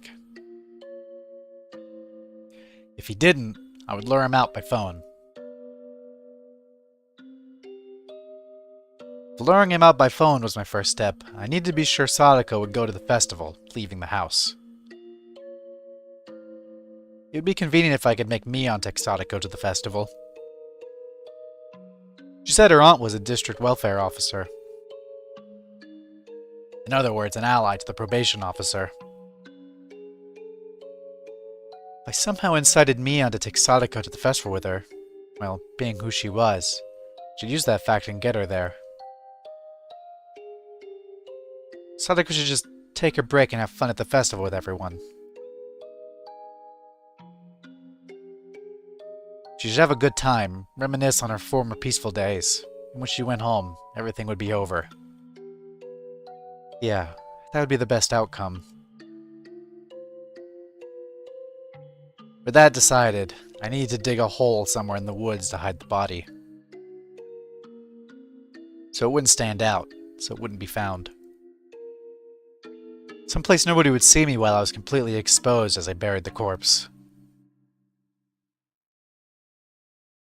If he didn't, I would lure him out by phone. Luring him out by phone was my first step. I needed to be sure Sadako would go to the festival, leaving the house. It would be convenient if I could make Mion take Sadako to the festival. She said her aunt was a district welfare officer. In other words, an ally to the probation officer. If I somehow incited Mion to take Sadako to the festival with her, well, being who she was, she'd use that fact and get her there. Sadako should just take a break and have fun at the festival with everyone. She should have a good time, reminisce on her former peaceful days, and when she went home, everything would be over. Yeah, that would be the best outcome. With that decided, I needed to dig a hole somewhere in the woods to hide the body. So it wouldn't stand out, so it wouldn't be found. Someplace nobody would see me while I was completely exposed as I buried the corpse.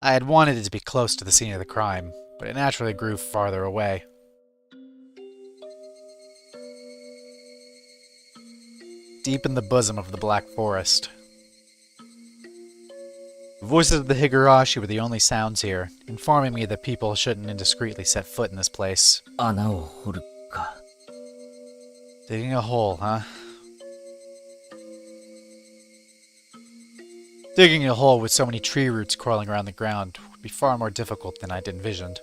I had wanted it to be close to the scene of the crime, but it naturally grew farther away. Deep in the bosom of the Black Forest. The voices of the Higurashi were the only sounds here, informing me that people shouldn't indiscreetly set foot in this place. 穴を掘るか。 Digging a hole, huh? Digging a hole with so many tree roots crawling around the ground would be far more difficult than I'd envisioned.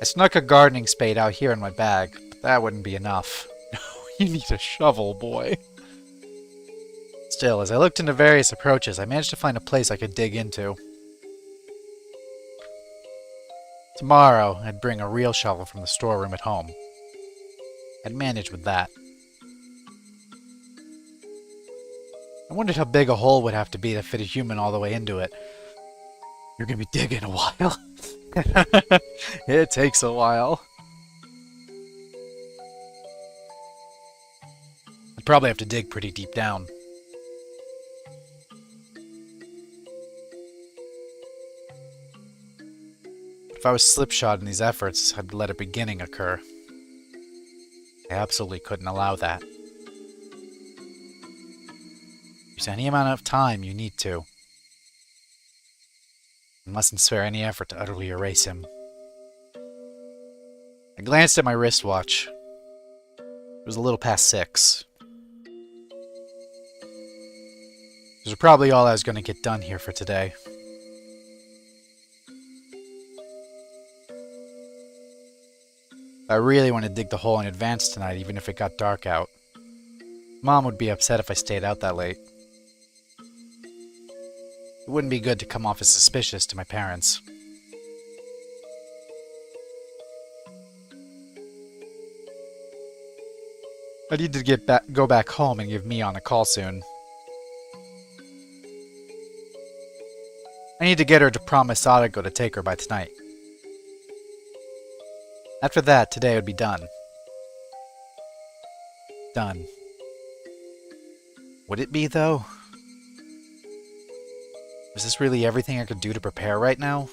I snuck a gardening spade out here in my bag, but that wouldn't be enough. You need a shovel, boy. Still, as I looked into various approaches, I managed to find a place I could dig into. Tomorrow, I'd bring a real shovel from the storeroom at home. I'd manage with that. I wondered how big a hole would have to be to fit a human all the way into it. You're gonna be digging a while. It takes a while. I'd probably have to dig pretty deep down. If I was slipshod in these efforts, I'd let a beginning occur. I absolutely couldn't allow that. Use any amount of time you need to. I mustn't spare any effort to utterly erase him. I glanced at my wristwatch. It was a little past 6. This was probably all I was going to get done here for today. I really want to dig the hole in advance tonight, even if it got dark out. Mom would be upset if I stayed out that late. It wouldn't be good to come off as suspicious to my parents. I need to go back home and give Mion a call soon. I need to get her to promise Sadako to take her by tonight. After that, today would be done. Done. Would it be, though? Was this really everything I could do to prepare right now?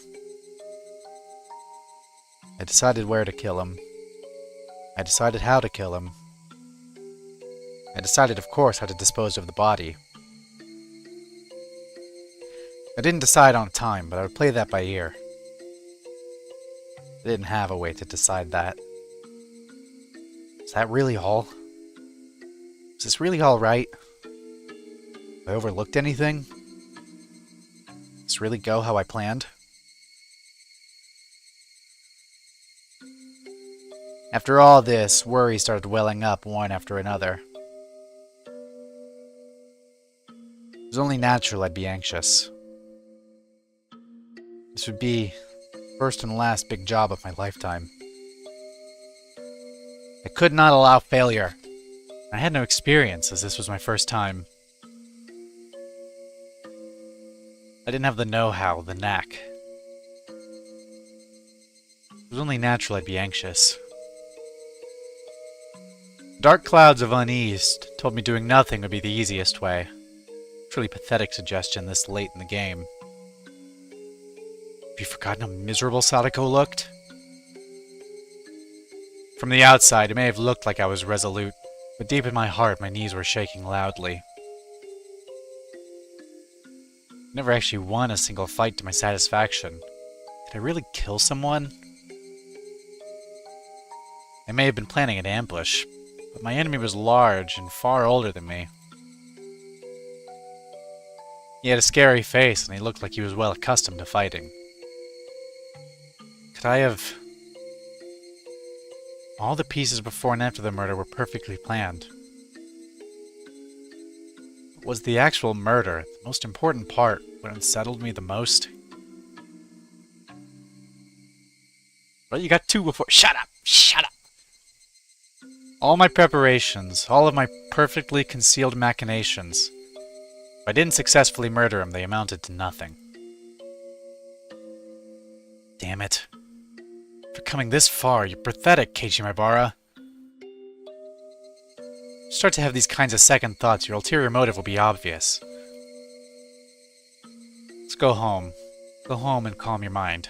I decided where to kill him. I decided how to kill him. I decided, of course, how to dispose of the body. I didn't decide on time, but I would play that by ear. I didn't have a way to decide that. Is that really all? Is this really all right? Have I overlooked anything? Did this really go how I planned? After all this, worry started welling up one after another. It was only natural I'd be anxious. This would be the first and last big job of my lifetime. I could not allow failure. I had no experience, as this was my first time. I didn't have the know-how, the knack. It was only natural I'd be anxious. Dark clouds of unease told me doing nothing would be the easiest way. Truly pathetic suggestion this late in the game. Have you forgotten how miserable Sadako looked? From the outside, it may have looked like I was resolute, but deep in my heart, my knees were shaking loudly. I never actually won a single fight to my satisfaction. Did I really kill someone? I may have been planning an ambush, but my enemy was large and far older than me. He had a scary face, and he looked like he was well accustomed to fighting. Could I have... All the pieces before and after the murder were perfectly planned. But was the actual murder the most important part, what unsettled me the most? Well, you got 2 before... Shut up! Shut up! All my preparations, all of my perfectly concealed machinations... If I didn't successfully murder him, they amounted to nothing. Damn it. For coming this far, you're pathetic, Keiichi Maibara. Start to have these kinds of second thoughts, your ulterior motive will be obvious. Let's go home. Go home and calm your mind.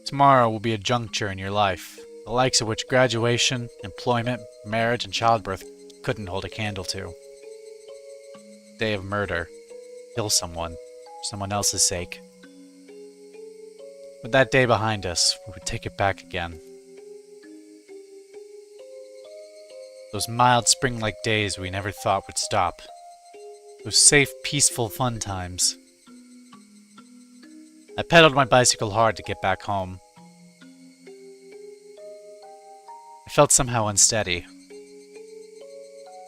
Tomorrow will be a juncture in your life, the likes of which graduation, employment, marriage, and childbirth couldn't hold a candle to. Day of murder. Kill someone. For someone else's sake. With that day behind us, we would take it back again. Those mild spring-like days we never thought would stop. Those safe, peaceful fun times. I pedaled my bicycle hard to get back home. I felt somehow unsteady.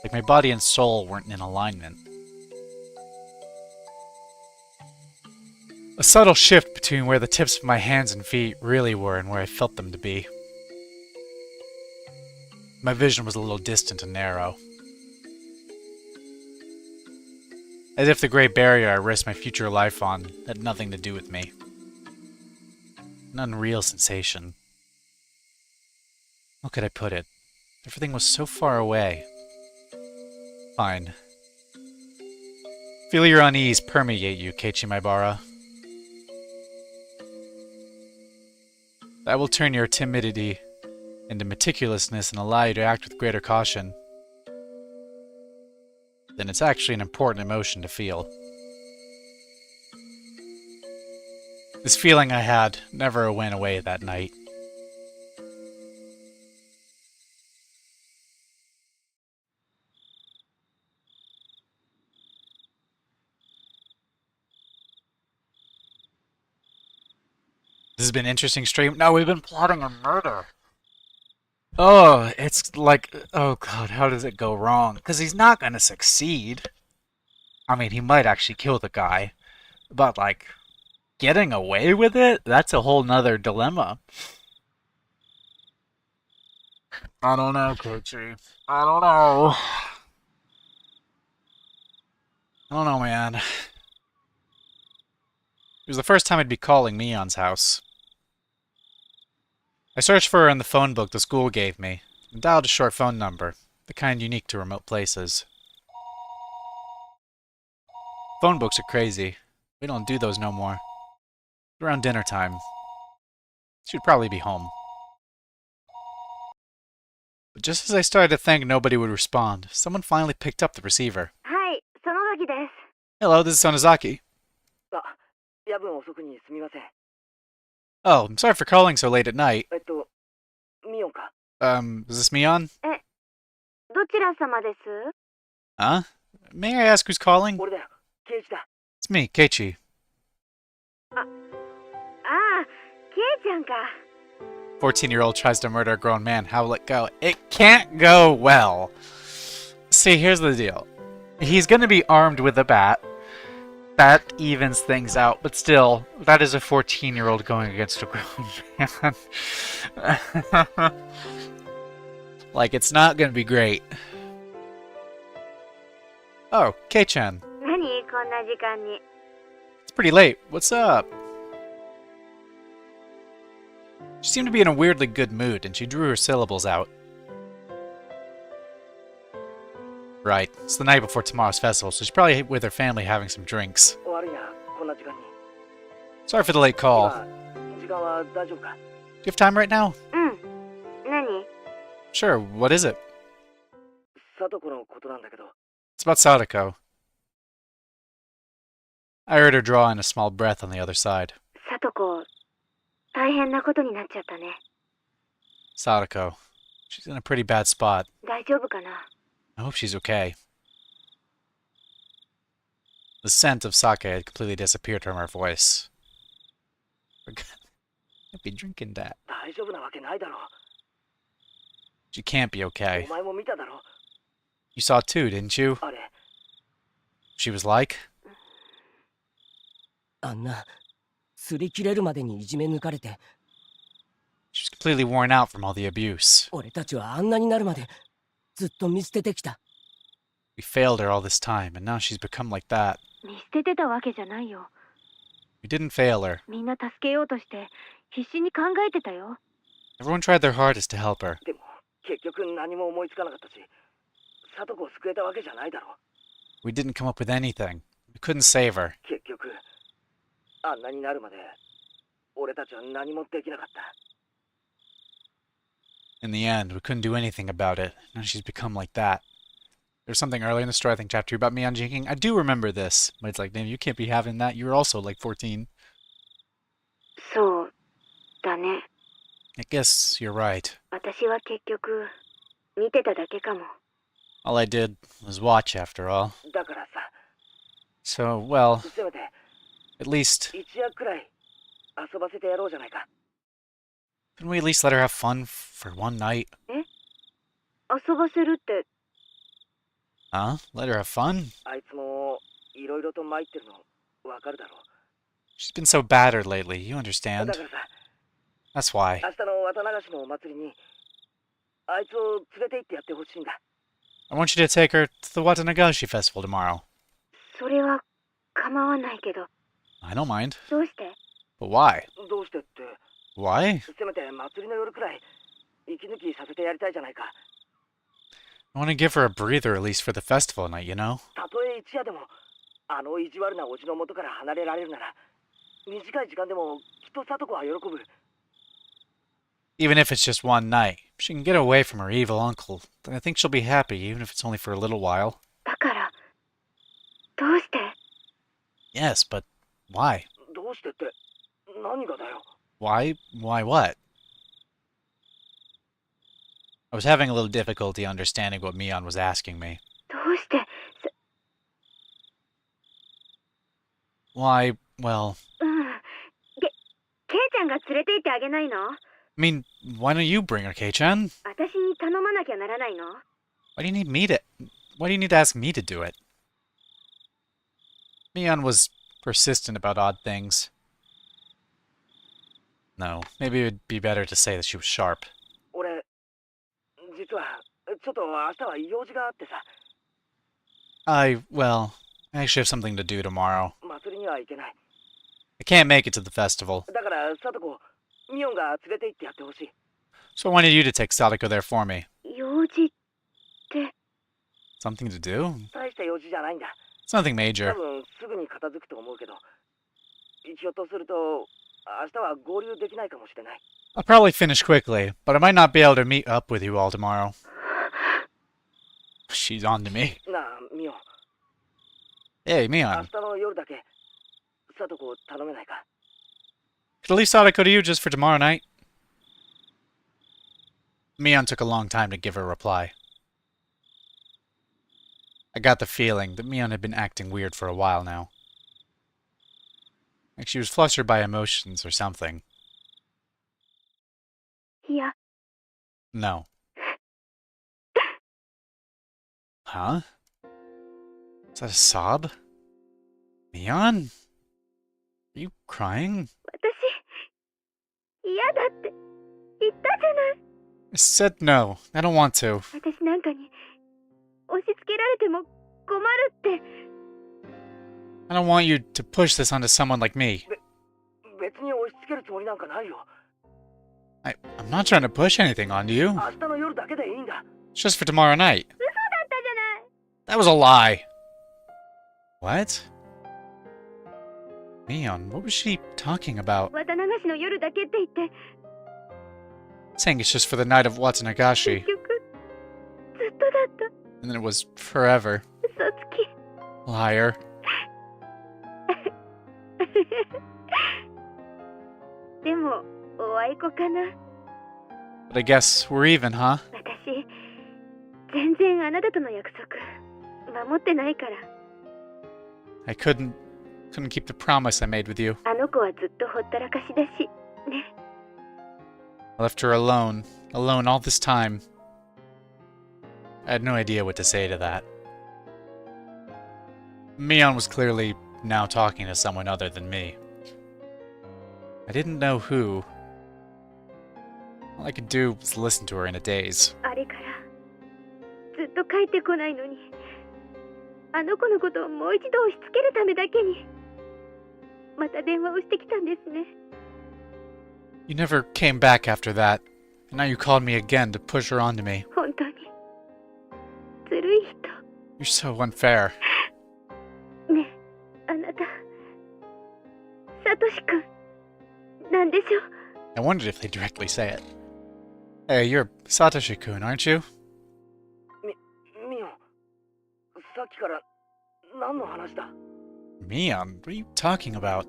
Like my body and soul weren't in alignment. A subtle shift between where the tips of my hands and feet really were and where I felt them to be. My vision was a little distant and narrow. As if the great barrier I risked my future life on had nothing to do with me. An unreal sensation. How could I put it? Everything was so far away. Fine. Feel your unease permeate you, Keiichi Maibara. That will turn your timidity into meticulousness and allow you to act with greater caution. Then it's actually an important emotion to feel. This feeling I had never went away that night. This has been an interesting stream. No, we've been plotting a murder. Oh, it's like, oh god, how does it go wrong? Because he's not going to succeed. I mean, he might actually kill the guy. But, like, getting away with it? That's a whole nother dilemma. I don't know, Koichi. I don't know. I don't know, man. It was the first time I'd be calling Mion's house. I searched for her in the phone book the school gave me, and dialed a short phone number, the kind unique to remote places. Phone books are crazy. We don't do those no more. It's around dinner time. She'd probably be home. But just as I started to think nobody would respond, someone finally picked up the receiver. はい、園崎です。 Hello, this is Sonozaki. あ、夜分遅くにすみません。 Oh, I'm sorry for calling so late at night. ミオンか。Is this Mion? どちら様です？ Huh? May I ask who's calling? 俺だよ、ケイチだ。 It's me, Keiichi. ああ、ケイちゃんか。 14-year-old tries to murder a grown man. How will it go? It can't go well. See, here's the deal. He's going to be armed with a bat. That evens things out, but still, that is a 14-year-old going against a grown man. Like, it's not going to be great. Oh, Kei-chan. 何こんな時間に。 It's pretty late. What's up? She seemed to be in a weirdly good mood, and she drew her syllables out. Right. It's the night before tomorrow's festival, so she's probably with her family having some drinks. 悪いな、こんな時間に。 Sorry for the late call. 時間は大丈夫か？ Do you have time right now? うん。何？ Sure. What is it? サトコのことなんだけど。 It's about Sadako. I heard her draw in a small breath on the other side. さとこ、大変なことになっちゃったね。 Sadako. She's in a pretty bad spot. 大丈夫かな？ I hope she's okay. The scent of sake had completely disappeared from her voice. For God, can't be drinking that. 大丈夫なわけないだろ。 She can't be お okay. 前も見ただろ。 You saw it too, didn't you? あれ。 She was like? あんな、擦り切れるまでにいじめ抜かれて、 She was completely worn out from all the abuse. 俺たちはあんなになるまでずっと見捨ててきた。 We failed her all this time, and now she's become like that. 見捨ててたわけじゃないよ。 We didn't fail her. みんな助けようとして必死に考えてたよ。 Everyone tried their hardest to help her. でも結局何も思いつかなかったし、サトコを救えたわけじゃないだろ。 We didn't come up with anything. We couldn't save her. 結局、あんなになるまで俺たちは何もできなかった。 In the end, we couldn't do anything about it. Now she's become like that. There's something earlier in the story, I think chapter 2, about Mion drinking. I do remember this. But it's like, damn, you can't be having that. You were also like 14. そうだね。 I guess you're right. 私は結局見てただけかも。 All I did was watch, after all. だからさ、 So, well, せめて at least, 一夜くらい遊ばせてやろうじゃないか。 couldn't we at least let her have fun for one night? 遊ばせるって。 Huh? Let her have fun? あいつもいろいろと参ってるのわかるだろう。 She's been so battered lately, you だ understand. からさ、 That's why. 明日の綿流しのお祭りにあいつを連れて行ってやってほしいんだ。 I want you to take her to the Watanagashi festival tomorrow. それは構わないけど。 I don't mind. どうして？ But why? どうしてって、 Why? せめて祭りの夜くらい息抜きさせてやりたいじゃないか。 I want to give her a breather at least for the festival night, you know? たとえ一夜でもあの意地悪なおじの元から離れられるなら、短い時間でもきっとサトコは喜ぶ。 Even if it's just one night. She can get away from her evil uncle. Then I think she'll be happy, even if it's only for a little while. だからどうして？ Yes, but why? どうしてって何がだよ。 Why? Why what? I was having a little difficulty understanding what Mion was asking me. どうして、Why, well, ケイちゃんが連れて行ってあげないの？ I mean, why don't you bring her, Kei-chan? 私に頼まなきゃならないの？ Why do you need me to... Why do you need to ask me to do it? Mion was persistent about odd things. No, maybe it would be better to say that she was sharp. 俺、実は、ちょっと明日は用事があってさ、 Well, I actually have something to do tomorrow. 祭りには行けない。 I can't make it to the festival. だから、さとこ、ミオンが連れて行ってやってほしい。 So I wanted you to take Sadako there for me. 用事って、 Something to do? 大した用事じゃないんだ。 It's nothing 多 major. 分、すぐに片付くと思うけど、ひょっとすると、明日は合流できないかもしれない。 I'll probably finish quickly, but I might not be able to meet up with you all tomorrow. She's on to me. なあ、ミオン、 Hey, 明 Mion. 日の夜だけ、さとこ頼めないか。 Could I leave Sadako to you just for tomorrow night? Mion took a long time to give her a reply. I got the feeling that Mion had been acting weird for a while now. Like she was flustered by emotions or something. いや、 No. Huh? Is that a sob? Mion? Are you crying? 私、嫌だって言ったじゃない。 I said no. I don't want to. 私なんかに押し付けられても困るって。 I don't want you to push this onto someone like me. 別に押し付けるつもりなんかないよ。 I'm not trying to push anything onto you. 明日の夜だけでいいんだ。 It's just for tomorrow night. 嘘だったじゃない。 That was a lie. What? Mion, what was she talking about? 綿流しの夜だけって言って、 Saying it's just for the night of 結 Watsunagashi, 局ずっとだった。 and then it was forever. 嘘つき。 Liar. でもおあいこかな。 But I guess we're even, huh? 私全然あなたとの約束守ってないから。 I couldn't keep the promise I made with you. あの子はずっとほったらかしだしね。 I left her alone all this time. I had no idea what to say to that. Mion was clearly now talking to someone other than me. I didn't know who. All I could do was listen to her in a daze. あれからずっと帰ってこないのに、あの子のことをもう一度押し付けるためだけにまた電話をしてきたんですね。 You never came back after that, and now you called me again to push her onto me. 本当にずるい人 You're so unfair. ね。あなたサトシ君なんでしょう。 I wondered if they'd directly say it. Hey, you're Satoshi-kun, aren't you? ミオン、さっきから何の話だ？ Mion, what are you talking about?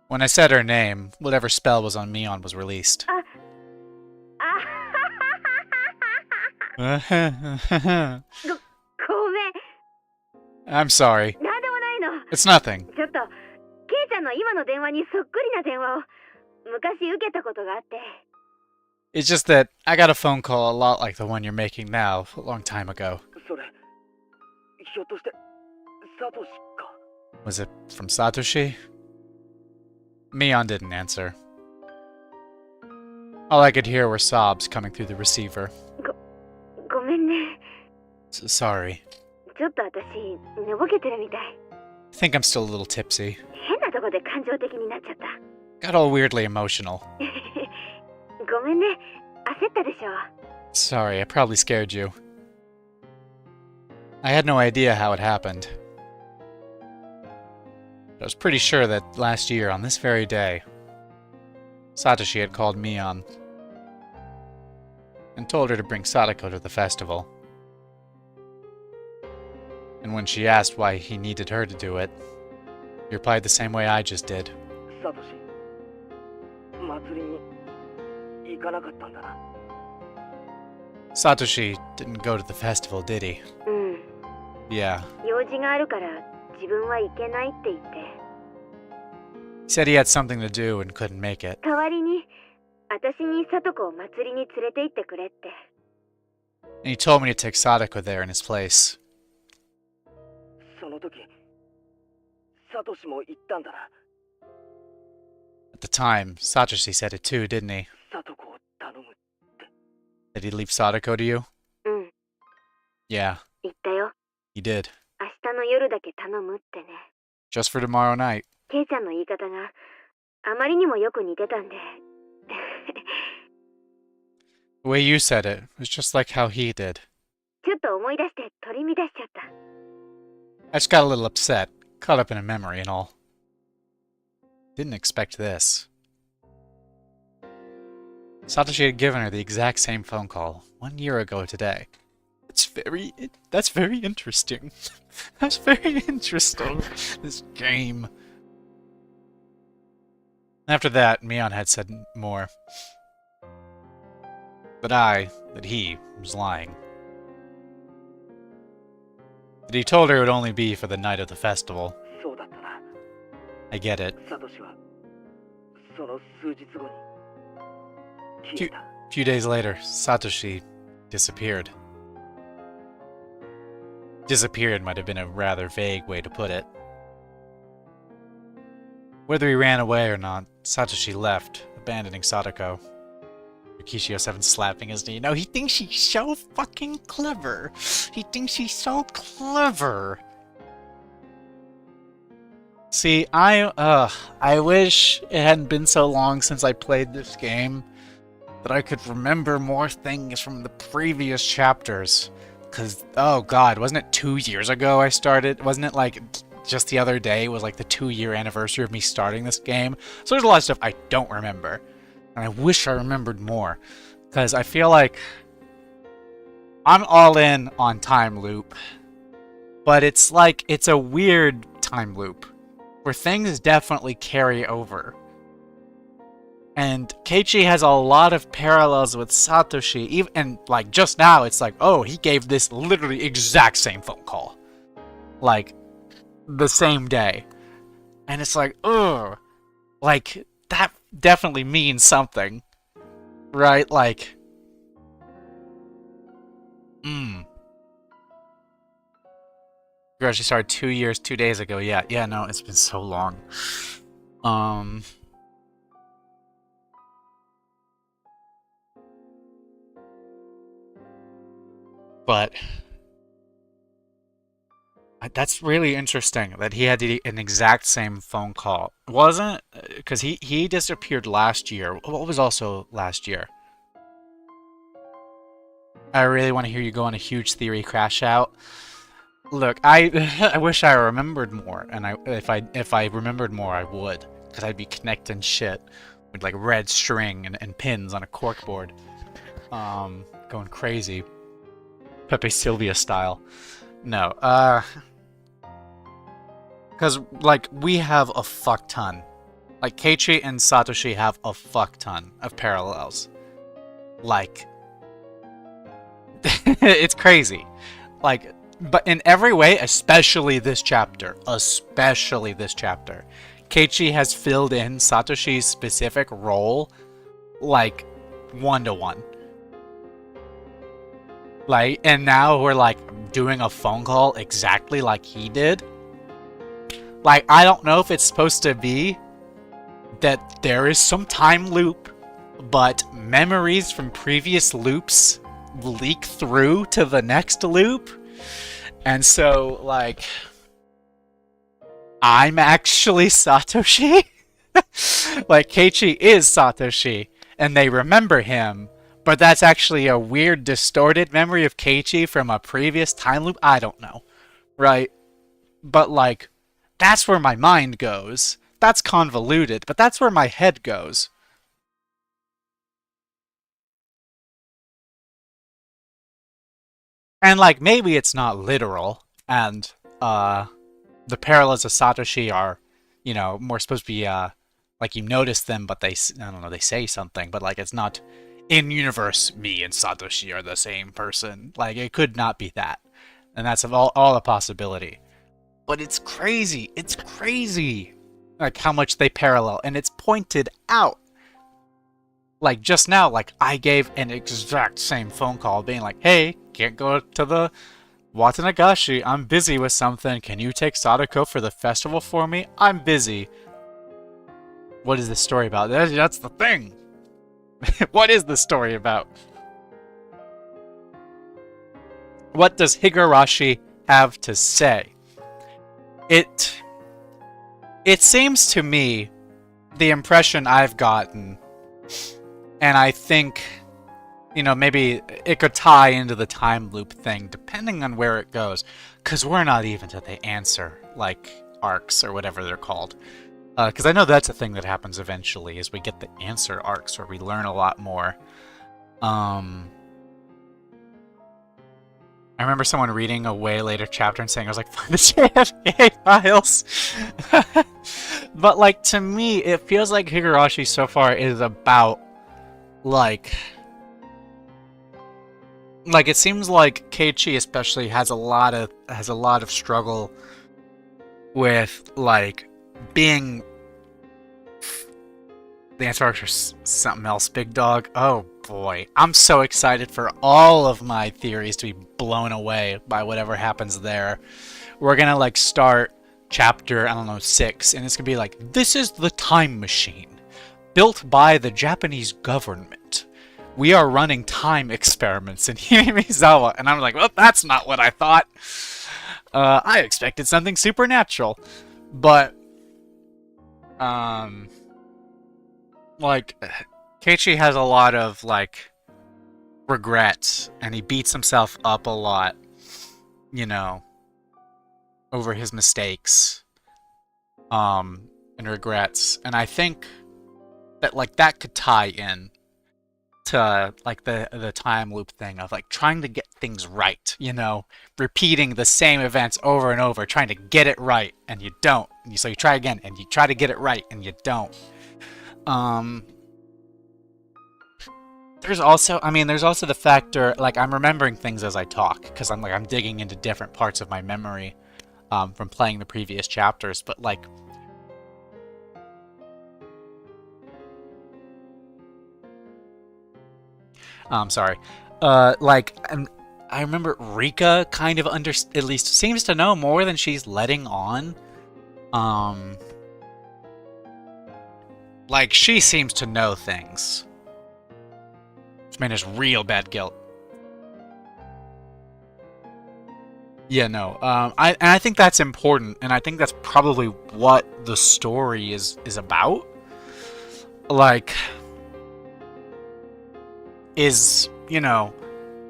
When I said her name, whatever spell was on Mion was released. あは ごめん。 I'm sorry. なんでもないの。 It's nothing. ちょっとケイちゃんの今の電話にそっくりな電話を昔受けたことがあって。 It's just that I got a phone call a lot like the one you're making now a long time ago. それ、ひょっとしてサトシか？ Was it from Satoshi? Mion didn't answer. All I could hear were sobs coming through the receiver. ごめんね。 Sorry. ちょっと私寝ぼけてるみたい。 I think I'm still a little tipsy. 変なとこで感情的になっちゃった。 Got all weirdly emotional. ごめんね。焦ったでしょ。 Sorry, I probably scared you. I had no idea how it happened. But I was pretty sure that last year, on this very day, Satoshi had called Mion and told her to bring Sadako to the festival. And when she asked why he needed her to do it, You replied the same way I just did. サトシ、祭りに行かなかったんだな。 Satoshi didn't go to the festival, did he? うん。 Yeah. 用事があるから自分は行けないって言って。 He said he had something to do and couldn't make it. 代わりに私に聡子を祭りに連れて行ってくれって。 And he told me to take Sadako there in his place. その時、サトシも言ったんだな。 At the time, Satoshi said it too, didn't he? サトコを頼む。 Did he leave Sadako to you? うん。 Yeah, 言ったよ。 he did. 明日の夜だけ頼むってね。 Just for tomorrow night. ケイちゃんの言い方があまりにもよく似てたんで。 The way you said it was just like how he did. ちょっと思い出して取り乱しちゃった。 I just got a little upset, caught up in a memory and all. Didn't expect this. Satoshi had given her the exact same phone call 1 year ago today. That's very interesting. That's very interesting. This game. After that, Mion had said more. That he was lying. That he told her it would only be for the night of the festival. そうだったな。 I get it. サトシはその数日後に消えた。 A few days later, Satoshi disappeared. Disappeared might have been a rather vague way to put it. Whether he ran away or not, Satoshi left, abandoning Sadako. Yukishio-7 slapping his knee. No, he thinks he's so fucking clever. He thinks he's so clever. See, I wish it hadn't been so long since I played this game that I could remember more things from the previous chapters. Cause, oh god, wasn't it 2 years ago I started? Wasn't it like just the other day was like the 2-year anniversary of me starting this game? So there's a lot of stuff I don't remember. And I wish I remembered more. Cause I feel like I'm all in on time loop. But it's like, it's a weird time loop. Where things definitely carry over. And Keiichi has a lot of parallels with Satoshi, even and like just now it's like, oh, he gave this literally exact same phone call. Like the same day. And it's like, ugh. Like that definitely means something. Right? Like Higurashi started 2 years, 2 days ago. Yeah, no, it's been so long. But that's really interesting that he had an exact same phone call. Wasn't because he disappeared last year. What was also last year? I really want to hear you go on a huge theory crash out. Look, I wish I remembered more, and if I remembered more, I would, because I'd be connecting shit with like red string and pins on a corkboard, going crazy, Pepe Sylvia style. No, because like we have a fuck ton, like Keiichi and Satoshi have a fuck ton of parallels, like it's crazy, like. But in every way, especially this chapter, Keiichi has filled in Satoshi's specific role, like, 1-to-1. Like, and now we're, like, doing a phone call exactly like he did. Like, I don't know if it's supposed to be that there is some time loop, but memories from previous loops leak through to the next loop. And so, like, I'm actually Satoshi? Like, Keiichi is Satoshi, and they remember him, but that's actually a weird, distorted memory of Keiichi from a previous time loop? I don't know. Right? But, like, that's where my mind goes. That's convoluted, but that's where my head goes. And, like, maybe it's not literal, and, the parallels of Satoshi are you know, more supposed to be like you notice them, but I don't know, they say something, but like it's not in universe. Me and Satoshi are the same person. Like it could not be that, and that's all a possibility. But it's crazy. It's crazy, like how much they parallel, and it's pointed out. Like just now, like I gave an exact same phone call, being like, "Hey, can't go to the Watanagashi. I'm busy with something. Can you take Sadako for the festival for me? I'm busy." What is this story about? That's the thing. What is the story about? What does Higurashi have to say? It seems to me, the impression I've gotten, and I think, you know, maybe it could tie into the time loop thing, depending on where it goes, because we're not even to the answer, like, arcs, or whatever they're called. Because I know that's a thing that happens eventually, is we get the answer arcs, where we learn a lot more. I remember someone reading a way later chapter and saying, I was like, find the JFK files! But, like, to me, it feels like Higurashi so far is about, like, it seems like Keiichi especially has a lot of struggle with, like, being the answer for something else, big dog. Oh boy, I'm so excited for all of my theories to be blown away by whatever happens there. We're gonna like start chapter, I don't know, 6, and it's gonna be like, this is the time machine built by the Japanese government. We are running time experiments in Hinamizawa, and I'm like, well, that's not what I thought. I expected something supernatural, but like, Keiichi has a lot of, like, regrets, and he beats himself up a lot, you know, over his mistakes, and regrets, and I think that, like, that could tie in to, like, the time loop thing of, like, trying to get things right, you know, repeating the same events over and over, trying to get it right, and you don't, and so you try again, and you try to get it right, and you don't. There's also the factor, like, I'm remembering things as I talk, because I'm digging into different parts of my memory, from playing the previous chapters, but, like, sorry, I remember Rika kind of at least seems to know more than she's letting on, like, she seems to know things. This man has real bad guilt. Yeah, no. I think that's important, and I think that's probably what the story is about. Like, is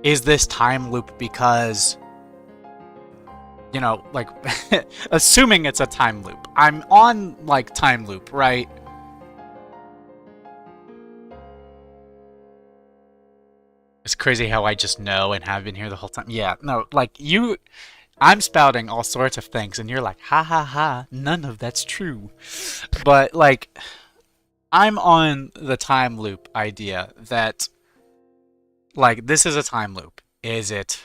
this time loop because, you know, like, assuming it's a time loop. I'm on, like, time loop, right? It's crazy how I just know and have been here the whole time. Yeah, no, like, I'm spouting all sorts of things, and you're like, ha ha ha, none of that's true. But, like, I'm on the time loop idea that, like, this is a time loop. Is it,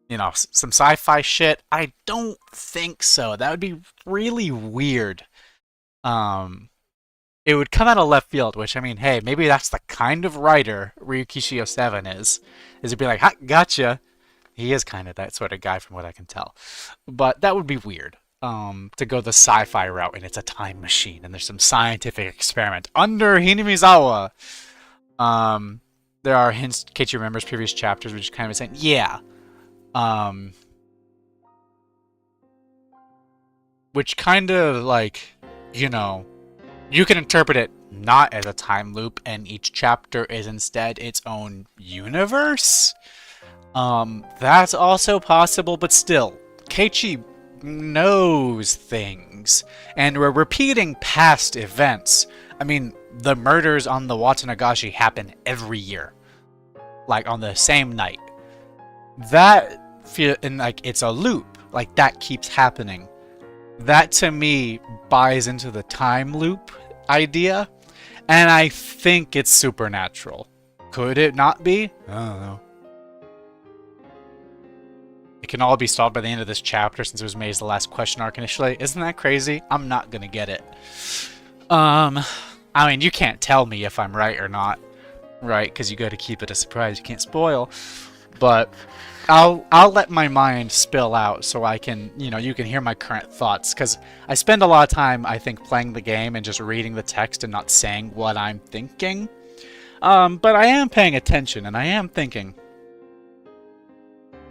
you know, some sci-fi shit? I don't think so. That would be really weird. It would come out of left field, which, I mean, hey, maybe that's the kind of writer Ryukishio 7 is. Is it'd be like, ha, gotcha. He is kind of that sort of guy from what I can tell. But that would be weird, to go the sci-fi route, and it's a time machine, and there's some scientific experiment under Hinamizawa. There are hints, Keiichi remembers previous chapters, which kind of saying, yeah. Which kind of, like, you know, you can interpret it not as a time loop, and each chapter is instead its own universe. That's also possible, but still, Keiichi knows things, and we're repeating past events. I mean, the murders on the Watanagashi happen every year, like on the same night. That feel, and like, it's a loop, like that keeps happening. that to me buys into the time loop idea, and I think it's supernatural. Could it not be? I don't know. It can all be solved by the end of this chapter since it was made as the last question arc initially. Isn't that crazy? I'm not gonna get it. I mean, you can't tell me if I'm right or not, right? Because you got to keep it a surprise. You can't spoil. But I'll let my mind spill out so I can, you can hear my current thoughts. Because I spend a lot of time, I think, playing the game and just reading the text and not saying what I'm thinking. But I am paying attention and I am thinking.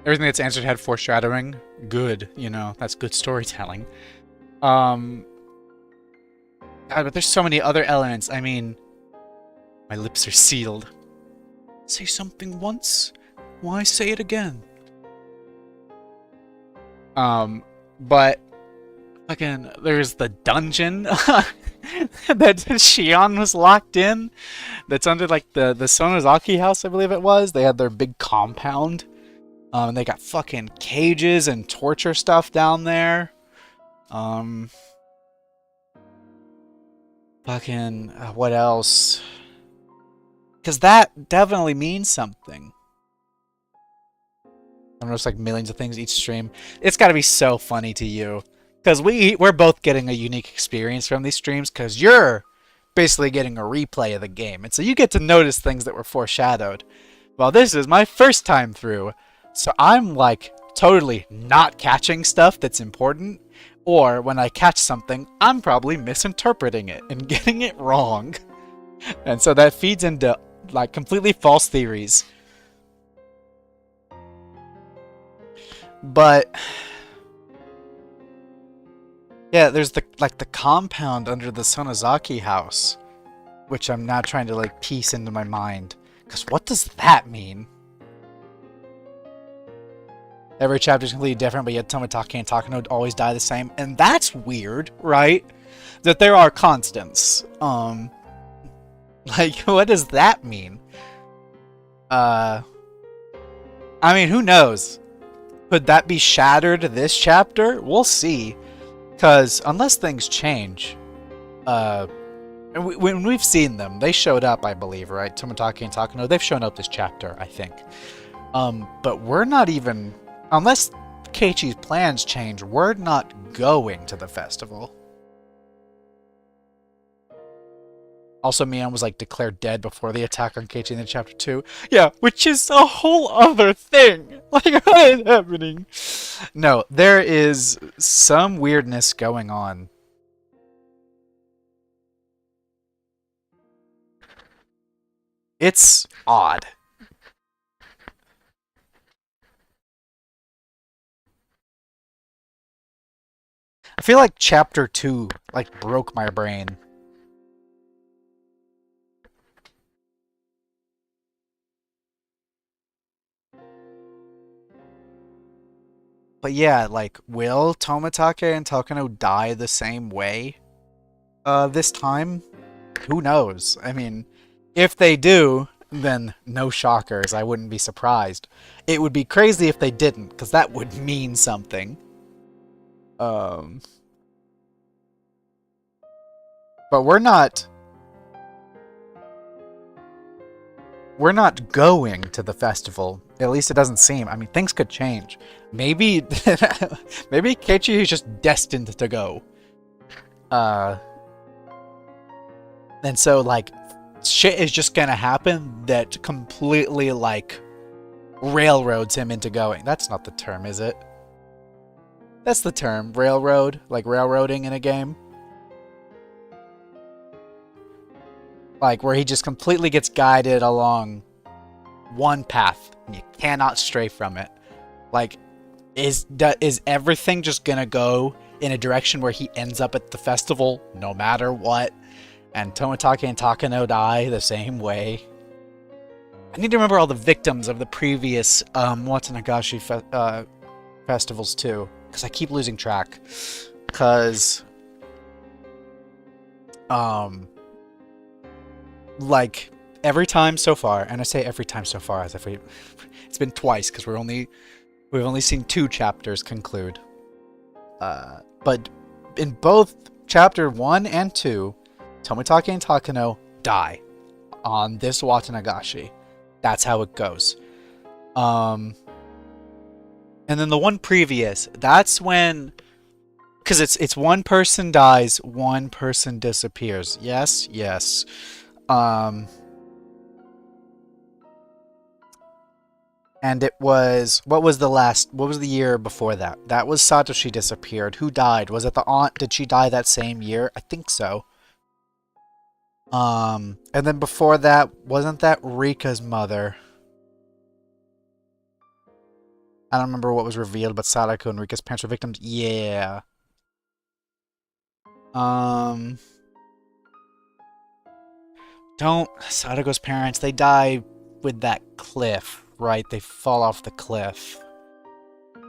Everything that's answered had foreshadowing. Good, that's good storytelling. God, but there's so many other elements. I mean, my lips are sealed. Say something once, why say it again? But again, there's the dungeon that Shion was locked in. That's under like the Sonozaki house, I believe it was. They had their big compound. And they got fucking cages and torture stuff down there. Fucking, what else? Because that definitely means something. I'm just like millions of things each stream. It's got to be so funny to you. Because we're both getting a unique experience from these streams. Because you're basically getting a replay of the game. And so you get to notice things that were foreshadowed. Well, this is my first time through. So I'm like totally not catching stuff that's important. Or when I catch something, I'm probably misinterpreting it and getting it wrong. And so that feeds into like completely false theories. But yeah, there's the compound under the Sonozaki house, which I'm now trying to like piece into my mind. Because what does that mean? Every chapter is completely different, but yet Tomotaki and Takano always die the same. And that's weird, right? That there are constants. Like, what does that mean? I mean, who knows? Could that be shattered this chapter? We'll see. Because unless things change, when we've seen them, they showed up, I believe, right? Tomotaki and Takano, they've shown up this chapter, I think. But we're not even... Unless Keiichi's plans change, we're not going to the festival. Also, Mion was like declared dead before the attack on Keiichi in chapter 2. Yeah, which is a whole other thing. Like, what is happening? No, there is some weirdness going on. It's odd. I feel like chapter 2 like broke my brain. But yeah, like, will Tomotage and Takano die the same way this time? Who knows? I mean, if they do, then no shockers. I wouldn't be surprised. It would be crazy if they didn't, because that would mean something. But we're not going to the festival. At least it doesn't seem. I mean, things could change. Maybe maybe Keiichi is just destined to go. And so like shit is just gonna happen that completely like railroads him into going. That's not the term, is it? That's the term. Railroad, like railroading in a game. Like, where he just completely gets guided along one path, and you cannot stray from it. Like, is everything just gonna go in a direction where he ends up at the festival, no matter what? And Tomotage and Takano die the same way? I need to remember all the victims of the previous Watanagashi festivals, too. Because I keep losing track. Because... like every time so far, and I say every time so far as if it's been twice because we've only seen 2 chapters conclude. But in both chapter 1 and 2, Tomitake and Takano die on this Watanagashi. That's how it goes. And then the one previous, that's when, because it's one person dies, one person disappears. Yes, yes. And it was, what was the year before that? That was Satoshi disappeared. Who died? Was it the aunt? Did she die that same year? I think so. And then before that, wasn't that Rika's mother? I don't remember what was revealed, but Sadako and Rika's parents were victims. Yeah. Sadako's parents, they die with that cliff, right? They fall off the cliff.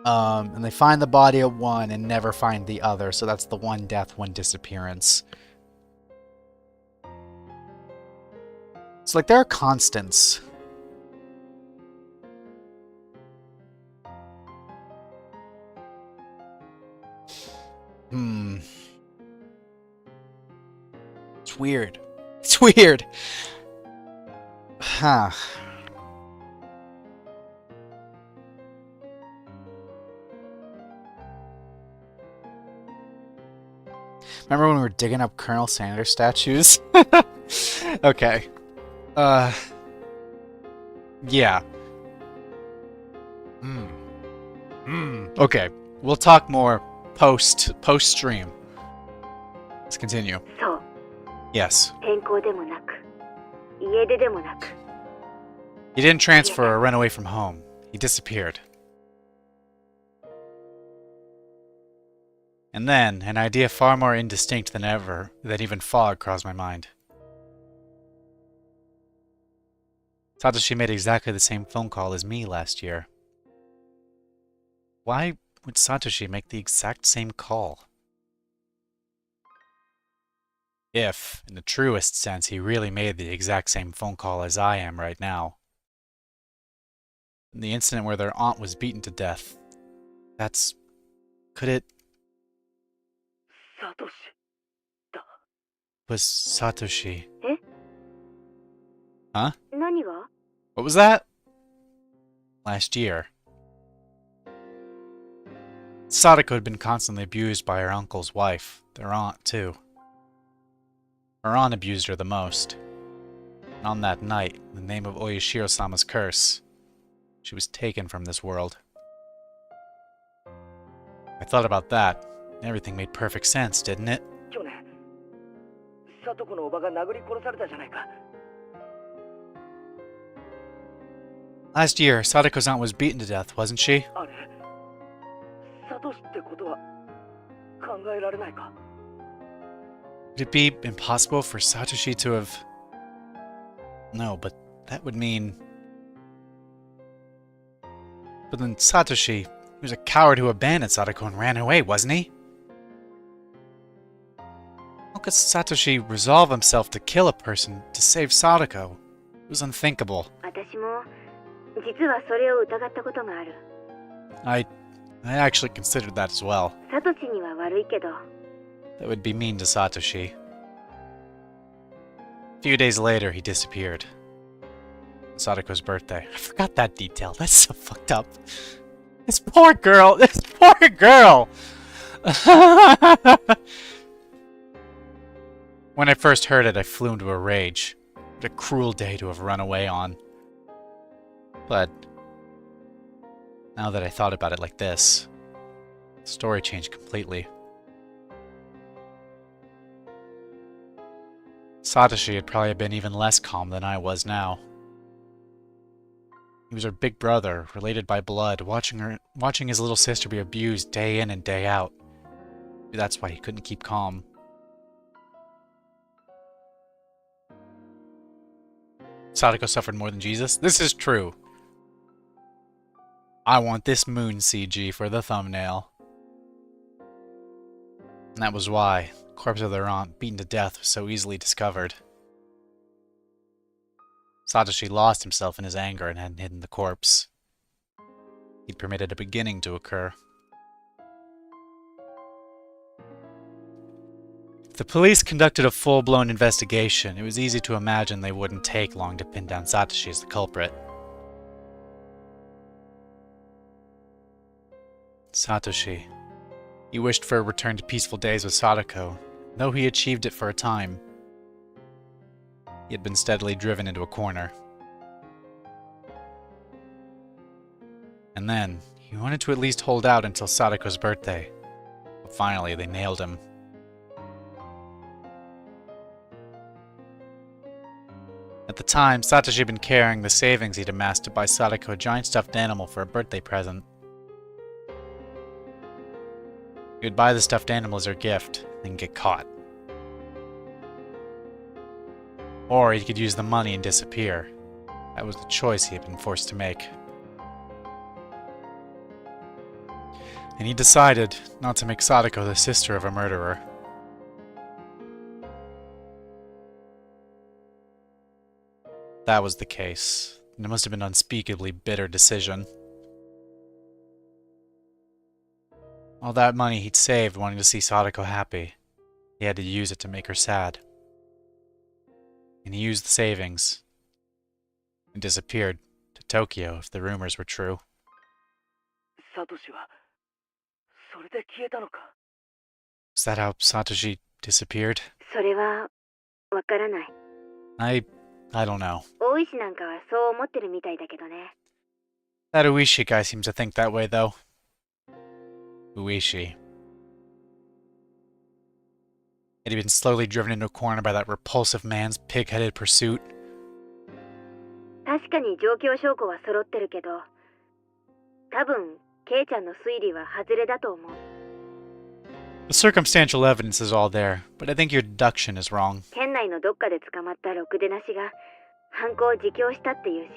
And they find the body of one and never find the other, so that's the one death, one disappearance. It's like there are constants. It's weird. It's weird. Huh. Remember when we were digging up Colonel Sanders statues? Okay. Yeah. Okay. We'll talk more post-stream. Let's continue. そう Yes. 転校でもなく家出でもなく He didn't transfer or run away from home. He disappeared. And then, an idea far more indistinct than even fog crossed my mind. Satoshi made exactly the same phone call as me last year. Why would Satoshi make the exact same call? If, in the truest sense, he really made the exact same phone call as I am right now. In the incident where their aunt was beaten to death. Could it... サトシだ。 was Satoshi. え Huh? 何が What was that? Last year. Sadako had been constantly abused by her uncle's wife, their aunt too. Her aunt abused her the most. And on that night, in the name of Oyashiro-sama's curse, she was taken from this world. I thought about that, and everything made perfect sense, didn't it? 去年、サトコのおばが殴り殺されたじゃないか。 Last year, Sadako's aunt was beaten to death, wasn't she? あれ、サトシってことは考えられないか。 Would it be impossible for Satoshi to have... No, but that would mean... But then Satoshi, he was a coward who abandoned Sadako and ran away, wasn't he? How could Satoshi resolve himself to kill a person to save Sadako? It was unthinkable. 私も実はそれを疑ったことがある I actually considered that as well. サトシには悪いけど That would be mean to Satoshi. A few days later, he disappeared. Sadako's birthday. I forgot that detail. That's so fucked up. This poor girl! This poor girl! When I first heard it, I flew into a rage. What a cruel day to have run away on. But now that I thought about it like this, the story changed completely. Satoshi had probably been even less calm than I was now. He was her big brother, related by blood, watching his little sister be abused day in and day out. Maybe that's why he couldn't keep calm. Sadako suffered more than Jesus? This is true. I want this moon CG for the thumbnail. And that was why the corpse of their aunt, beaten to death, was so easily discovered. Satoshi lost himself in his anger and hadn't hidden the corpse. He'd permitted a beginning to occur. If the police conducted a full-blown investigation, it was easy to imagine they wouldn't take long to pin down Satoshi as the culprit. Satoshi. He wished for a return to peaceful days with Sadako, though he achieved it for a time. He had been steadily driven into a corner. And then, he wanted to at least hold out until Sadako's birthday. But finally, they nailed him. At the time, Satoshi had been carrying the savings he'd amassed to buy Sadako a giant stuffed animal for a birthday present. He would buy the stuffed animal as her gift, then get caught. Or he could use the money and disappear. That was the choice he had been forced to make. And he decided not to make Sadako the sister of a murderer. If that was the case, then it must have been an unspeakably bitter decision. All that money he'd saved wanting to see Sadako happy, he had to use it to make her sad. And he used the savings and disappeared to Tokyo if the rumors were true. サトシはそれで消えたのか。 Is that how Satoshi disappeared? それはわからない。 I don't know. 大石なんかはそう思ってるみたいだけどね。 That Uishi guy seems to think that way, though. Uishi. Had he been slowly driven into a corner by that repulsive man's pig-headed pursuit? 確かに状況証拠は揃ってるけど、多分ケイちゃんの推理は外れだと思う。 The circumstantial evidence is all there, but I think your deduction is wrong. 県内のどっかで捕まったろくでなしが犯行を自供したっていうし。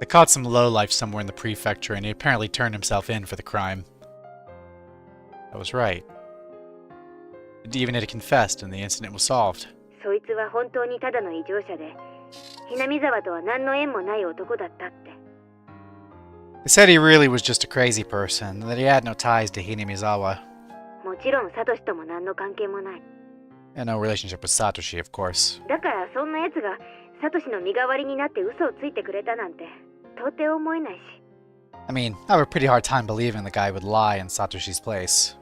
They caught some lowlife somewhere in the prefecture, and he apparently turned himself in for the crime. That was right. And even had confessed, and the incident was solved. そいつは本当にただの異常者で、南沢とは何の縁もない男だったって。 They said he really was just a crazy person, and that he had no ties to Hinamizawa. もちろんサトシとも何の関係もない。 And no relationship with Satoshi, of course. だからそんな奴がサトシの身代わりになって嘘をついてくれたなんて到底思えないし。 I mean, I have a pretty hard time believing the guy would lie in Satoshi's place.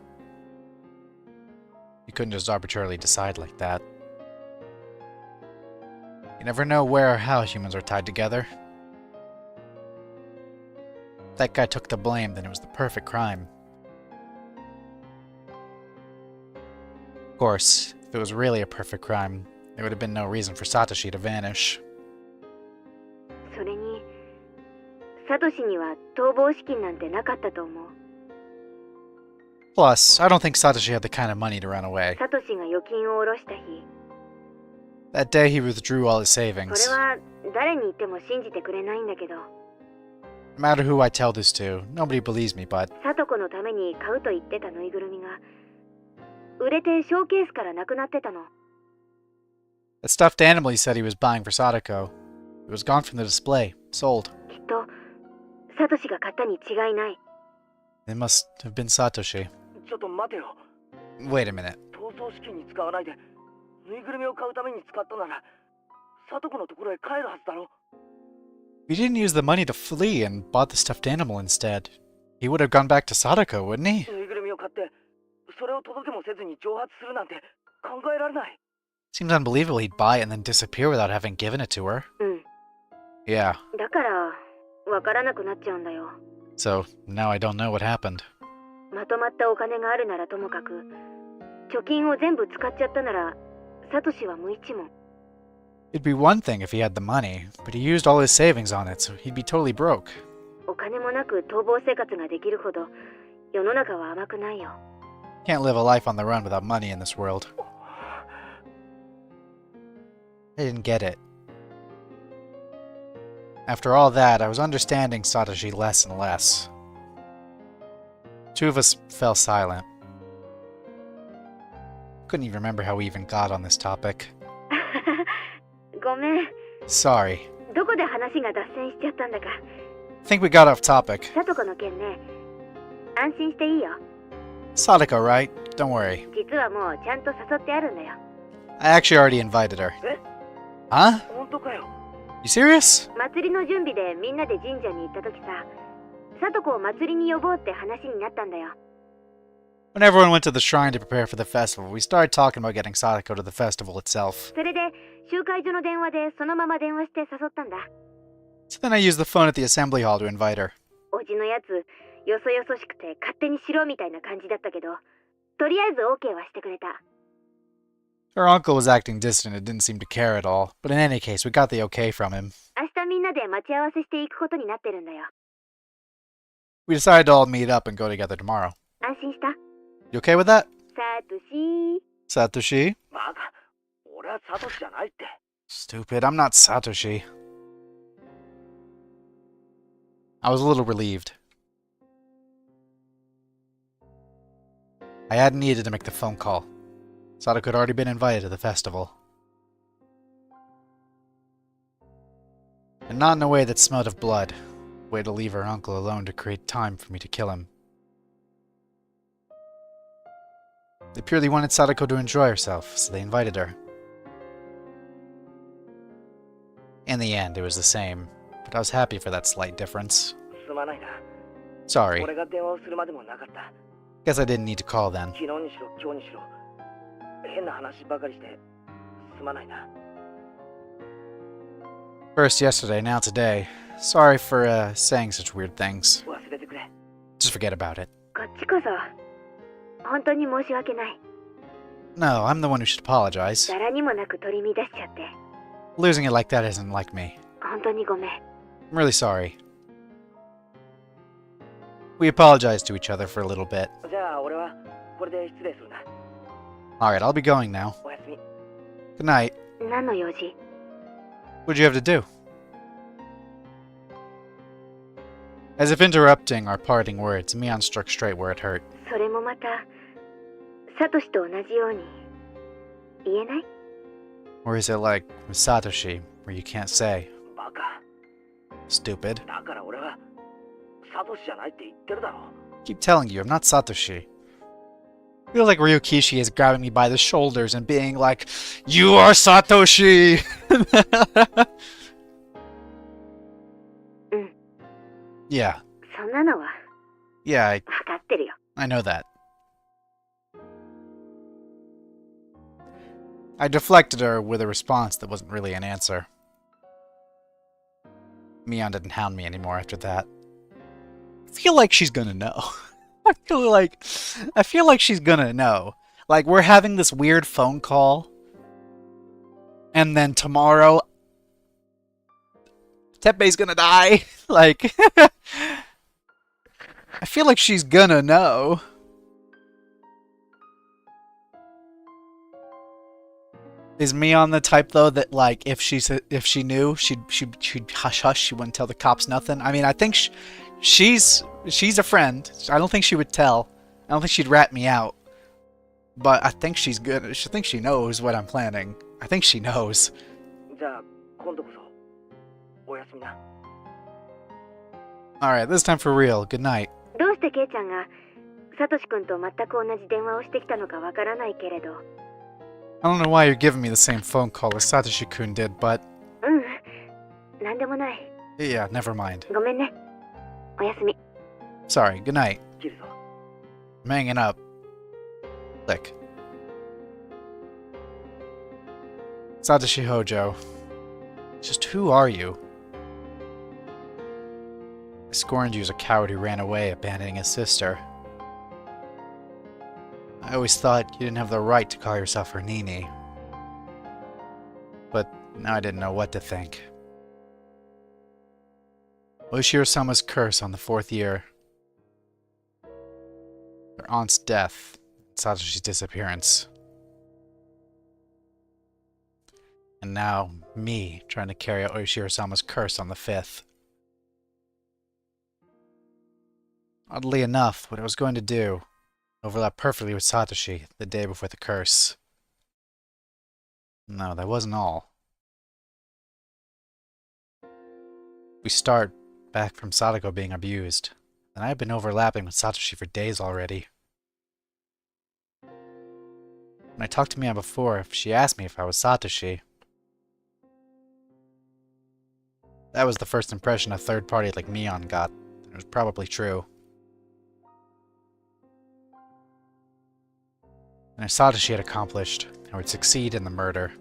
You couldn't just arbitrarily decide like that. You never know where or how humans are tied together. If that guy took the blame, then it was the perfect crime. Of course, if it was really a perfect crime, there would have been no reason for Satoshi to vanish. それにサトシには逃亡資金なんてなかったと思う。 Plus, I don't think Satoshi had the kind of money to run away. サトシが預金を下ろした日、 That day he withdrew all his こ savings. れは誰に言っても信じてくれないんだけど、 No matter who I tell this to, nobody believes me, but サトコのために買うと言ってたぬいぐるみが売れてショーケースからなくなってたの。 that stuffed animal he said he was buying for Sadako, it was gone from the display, sold. きっとサトシが買ったに違いない。 It must have been Satoshi. ちょっと待てよ。 Wait a minute. 逃走資金に使わないでぬいぐるみを買うために使ったならサトコのところへ帰るはずだろ。 If he didn't use the money to flee and bought the stuffed animal instead, he would have gone back to Sadako, wouldn't he? ぬいぐるみを買ってそれを届けもせずに蒸発するなんて考えられない。 Seems unbelievable he'd buy it and then disappear without having given it to her. うん。 Yeah, だからわからなくなっちゃうんだよ。 so now I don't know what happened. まとまったお金があるならともかく、貯金を全部使っちゃったならサトシは無一文。 It'd be one thing if he had the money, but he used all his savings on it, so he'd be totally broke. お金もなく逃亡生活ができるほど世の中は甘くないよ。 Can't live a life on the run without money in this world. I didn't get it. After all that, I was understanding Satoshi less and less. Two of us fell silent. Couldn't even remember how we even got on this topic. ごめん。 Sorry. どこで話が脱線しちゃったんだか。 I think we got off topic. サトコの件ね。安心していいよ。 Sadako, right? don't worry. 実はもうちゃんと誘ってあるんだよ。 I actually already invited her. え Huh? 本当かよ。 You serious? 祭りの準備でみんなで神社に行った時さ、さとこを祭りに呼ぼうって話になったんだよ。 When everyone went to the shrine to prepare for the festival, we started talking about getting Sadako to the festival itself. それで集会所の電話でそのまま電話して誘ったんだ。 So then I used the phone at the assembly hall to invite her. おじのやつよそよそしくて勝手にしろみたいな感じだったけど、とりあえず OK はしてくれた。 Her uncle was acting distant and didn't seem to care at all, but in any case, we got the okay from him. 明日みんなで待ち合わせしていくことになってるんだよ。 We decided to all meet up and go together tomorrow. 安心した？ You okay with that? サトシ。 Satoshi? バカ。俺はサトシじゃないって。 Stupid, I'm not Satoshi. I was a little relieved. I hadn't needed to make the phone call. Sadako had already been invited to the festival. And not in a way that smelled of blood. A way to leave her uncle alone to create time for me to kill him. They purely wanted Sadako to enjoy herself, so they invited her. In the end, it was the same, but I was happy for that slight difference. すまないな。 Sorry, 俺が電話をするまでもなかった。 guess I didn't need to call then. 昨日にしろ今日にしろ変な話ばかりしてすまないな。 First yesterday, now today. Sorry for, saying such weird things. 忘れてくれ。 Just forget about it. こっちこそ本当に申し訳ない。 No, I'm the one who should apologize. 誰にもなく取り乱しちゃって、 Losing it like that isn't like me. 本当にごめん。 I'm really sorry. We apologized to each other for a little bit. じゃあ俺はこれで失礼するな。 Alright, I'll be going now. おやすみ。 Good night. 何の用事？ What'd you have to do? As if interrupting our parting words, Mion struck straight where it hurt. それもまたサトシと同じように言えない？ Or is it like with Satoshi, where you can't say, バカ。 stupid? だから俺はサトシじゃないって言ってるだろ。 Keep telling you, I'm not Satoshi. I feel like Ryukishi is grabbing me by the shoulders and being like, You are Satoshi! うん。 Yeah, そんなのは yeah, 分かってるよ。 I know that. I deflected her with a response that wasn't really an answer. Mion didn't hound me anymore after that. I feel like she's gonna know. I feel like she's gonna know. Like, we're having this weird phone call, and then tomorrow, Teppei's gonna die. Like, I feel like she's gonna know. Is Mion the type though that like if she knew she'd hush hush, she wouldn't tell the cops nothing? I mean, I think she's a friend. I don't think she would tell. I don't think she'd rat me out. But I think she's good. I think she knows what I'm planning. I think she knows. じゃあ今度こそおやすみな。 Alright, this time for real. Good night. どうしてケイちゃんがサトシ君と全く同じ電話をしてきたのかわからないけれど、 I don't know why you're giving me the same phone call as Satoshi-kun did, but うん、なんでもない。 yeah, never mind. ごめんね。おやすみ。 Sorry, good night. 切るぞ。 I'm hanging up. Click. Satoshi Hojo. Just who are you? I scorned you as a coward who ran away, abandoning his sister. I always thought you didn't have the right to call yourself her Nini. But now I didn't know what to think. Oshiro-sama's curse on the 4th year. Her aunt's death. Satoshi's disappearance. And now, me trying to carry out Oshiro-sama's curse on the 5th. Oddly enough, what I was going to do overlapped perfectly with Satoshi the day before the curse. No, that wasn't all. We start back from Sadako being abused, and I've been overlapping with Satoshi for days already. When I talked to Mia before, she asked me if I was Satoshi. That was the first impression a third party like Mion got. It was probably true. And if Satoshi had accomplished, I would succeed in the murder.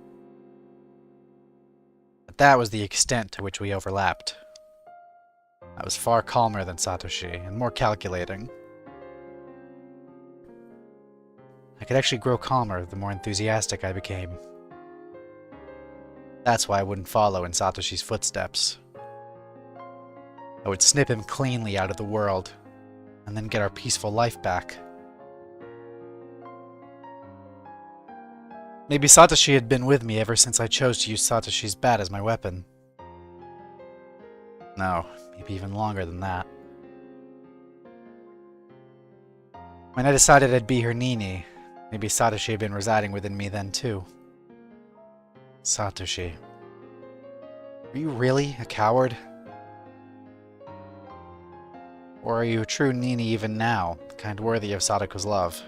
But that was the extent to which we overlapped. I was far calmer than Satoshi, and more calculating. I could actually grow calmer the more enthusiastic I became. That's why I wouldn't follow in Satoshi's footsteps. I would snip him cleanly out of the world, and then get our peaceful life back. Maybe Satoshi had been with me ever since I chose to use Satoshi's bat as my weapon. No, maybe even longer than that. When I decided I'd be her Nini, maybe Satoshi had been residing within me then too. Satoshi. Are you really a coward? Or are you a true Nini even now, the kind worthy of Sadako's love?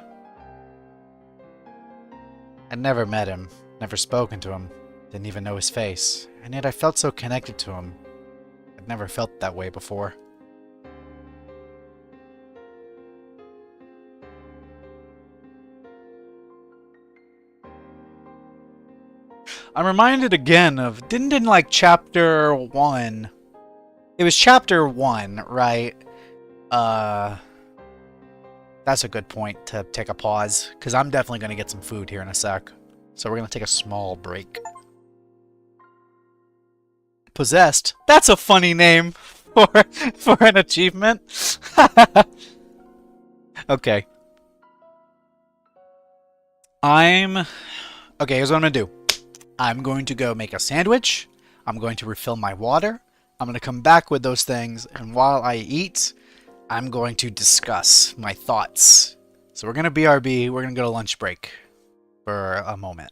I'd never met him, never spoken to him, didn't even know his face, and yet I felt so connected to him. I'd never felt that way before. I'm reminded again of, didn't in like chapter 1, it was chapter 1, right? That's a good point to take a pause, because I'm definitely going to get some food here in a sec. So we're going to take a small break. Possessed? That's a funny name for an achievement. Okay. Okay, here's what I'm going to do. I'm going to go make a sandwich. I'm going to refill my water. I'm going to come back with those things, and while I eat, I'm going to discuss my thoughts. So we're going to BRB, we're going to go to lunch break for a moment.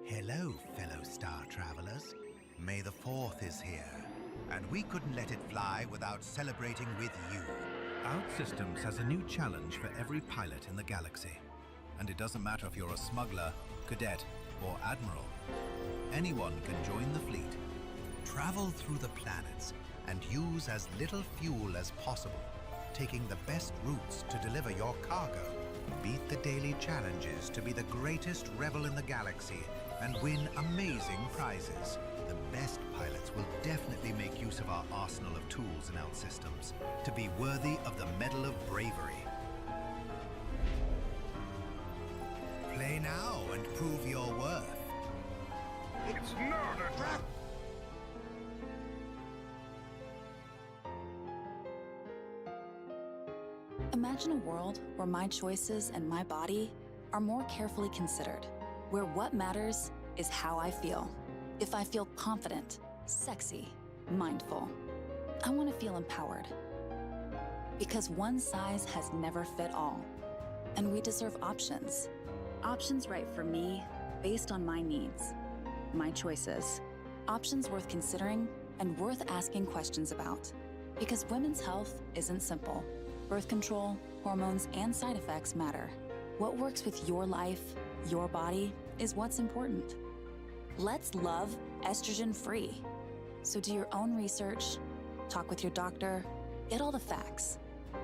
Hello, fellow star travelers. May the 4th is here, and we couldn't let it fly without celebrating with you. OutSystems has a new challenge for every pilot in the galaxy. And it doesn't matter if you're a smuggler, cadet, or admiral. Anyone can join the fleet. Travel through the planets and use as little fuel as possible, taking the best routes to deliver your cargo. Beat the daily challenges to be the greatest rebel in the galaxy and win amazing prizes. The best pilots will definitely make use of our arsenal of tools and OutSystems to be worthy of the Medal of Bravery. Play now and prove your worth. It's not a trap! Imagine a world where my choices and my body are more carefully considered, where what matters is how I feel. If I feel confident, sexy, mindful, I want to feel empowered. Because one size has never fit all, and we deserve options. Options right for me, based on my needs, my choices. Options worth considering and worth asking questions about. Because women's health isn't simple. Birth control, hormones, and side effects matter. What works with your life, your body, is what's important. Let's love estrogen-free. So do your own research, talk with your doctor, get all the facts.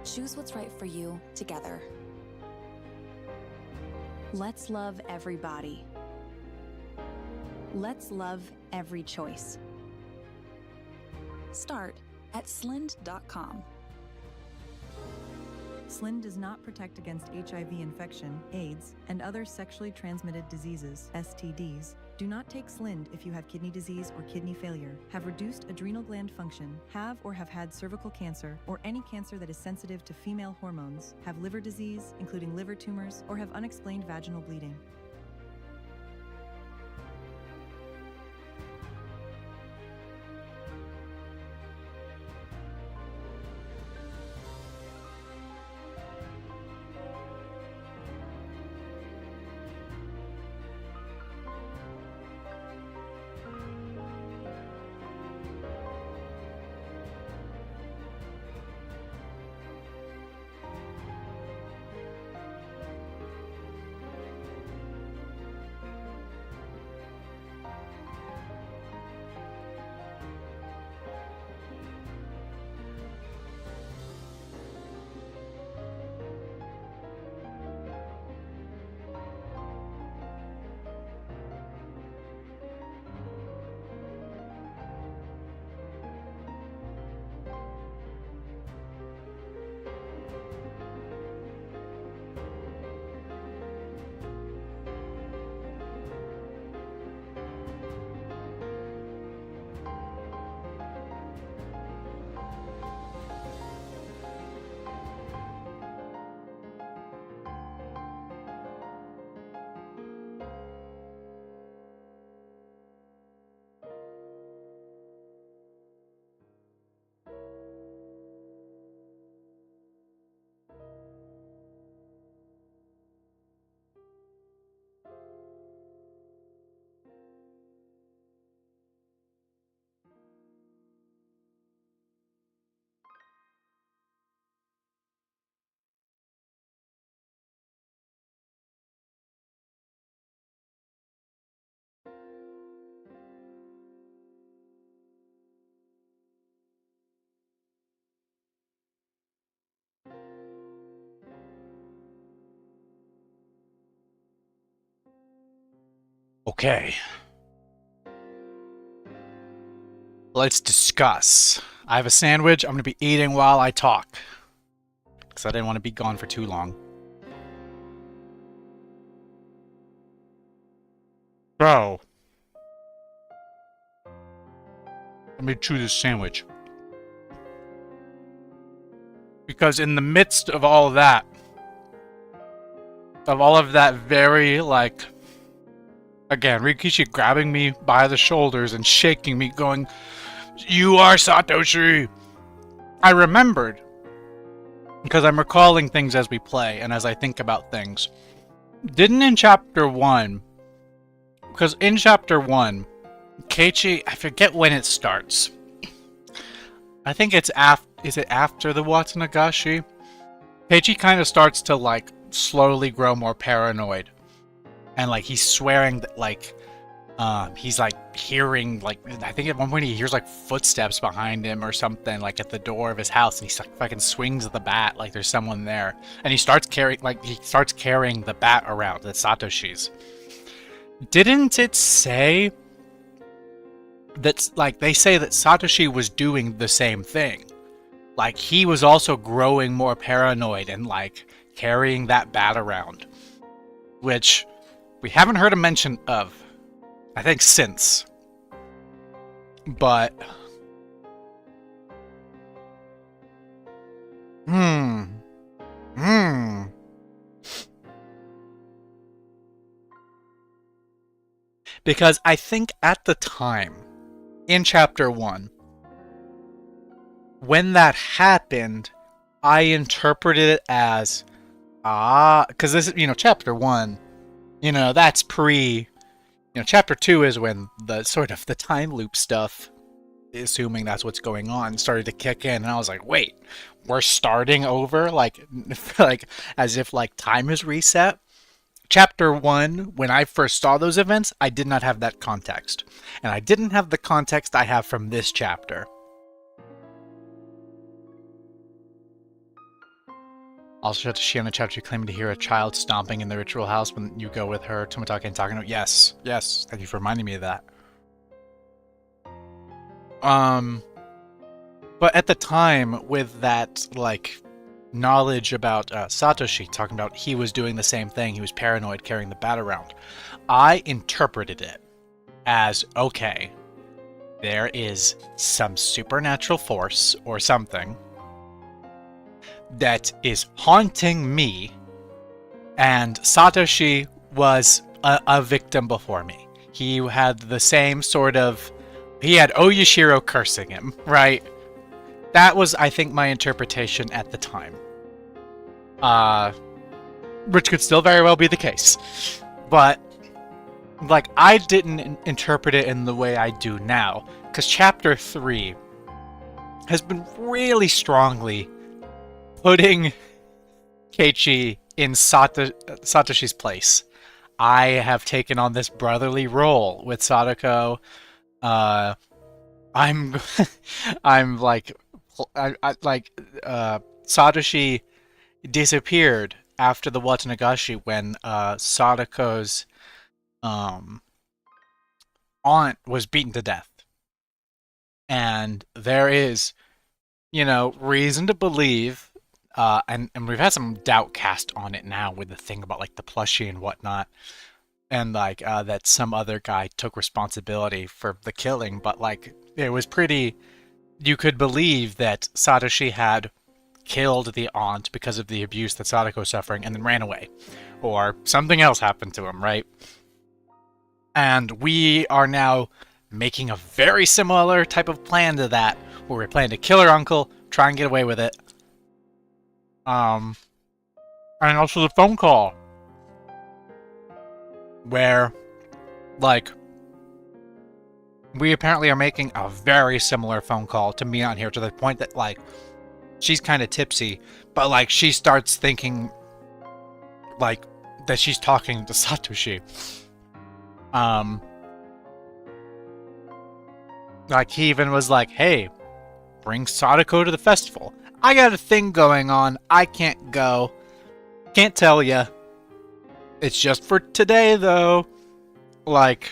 Choose what's right for you together. Let's love every body. Let's love every choice. Start at slind.com. Slind does not protect against HIV infection, AIDS, and other sexually transmitted diseases, STDs. Do not take Slind if you have kidney disease or kidney failure, have reduced adrenal gland function, have or have had cervical cancer, or any cancer that is sensitive to female hormones, have liver disease, including liver tumors, or have unexplained vaginal bleeding. Okay. Let's discuss. I have a sandwich I'm going to be eating while I talk. Because I didn't want to be gone for too long. So. Let me chew this sandwich. Because in the midst of all of that, very, like, again, Rikishi grabbing me by the shoulders and shaking me, going, "You are Satoshi!" I remembered, because I'm recalling things as we play and as I think about things. Didn't in Chapter 1, because in Chapter 1, Keiichi, I forget when it starts. I think it's is it after the Watanagashi? Keiichi kind of starts to, like, slowly grow more paranoid. And, like, he's swearing that, like, he's, like, hearing, like, I think at one point he hears, like, footsteps behind him or something, like, at the door of his house, and he, like, fucking swings the bat like there's someone there. And he starts carrying the bat around, the Satoshi's. Didn't it say that, like, they say that Satoshi was doing the same thing? Like, he was also growing more paranoid and, like, carrying that bat around. Which we haven't heard a mention of, I think, since. But... Hmm. Because I think at the time, in Chapter 1, when that happened, I interpreted it as, because this is, Chapter 1, that's pre, Chapter 2 is when the sort of the time loop stuff, assuming that's what's going on, started to kick in, and I was like, wait, we're starting over? Like, like, as if, like, time is reset? Chapter 1, when I first saw those events, I did not have that context. And I didn't have the context I have from this chapter. Also, Shiona chapter 2 claiming to hear a child stomping in the ritual house when you go with her, Tomotage and Takano. Yes, thank you for reminding me of that. But at the time, with that, like, knowledge about Satoshi, talking about he was doing the same thing, he was paranoid carrying the bat around, I interpreted it as, okay, there is some supernatural force or something that is haunting me, and Satoshi was a victim before me. He had the same sort of... He had Oyashiro cursing him, right? That was, I think, my interpretation at the time. Which could still very well be the case. But, like, I didn't interpret it in the way I do now, because Chapter 3 has been really strongly putting Keiichi in Satoshi's place. I have taken on this brotherly role with Sadako. I'm like Satoshi disappeared after the Watanagashi when Sadako's aunt was beaten to death. And there is, reason to believe, and we've had some doubt cast on it now with the thing about, like, the plushie and whatnot, and, like, that some other guy took responsibility for the killing, but, like, it was pretty... You could believe that Satoshi had killed the aunt because of the abuse that Sadako was suffering and then ran away. Or something else happened to him, right? And we are now making a very similar type of plan to that, where we're planning to kill her uncle, try and get away with it. And also the phone call, where, like, we apparently are making a very similar phone call to Mion here, to the point that, like, she's kind of tipsy, but, like, she starts thinking, like, that she's talking to Satoshi. Like, he even was like, hey, bring Sadako to the festival. I got a thing going on. I can't go. Can't tell ya. It's just for today, though. Like,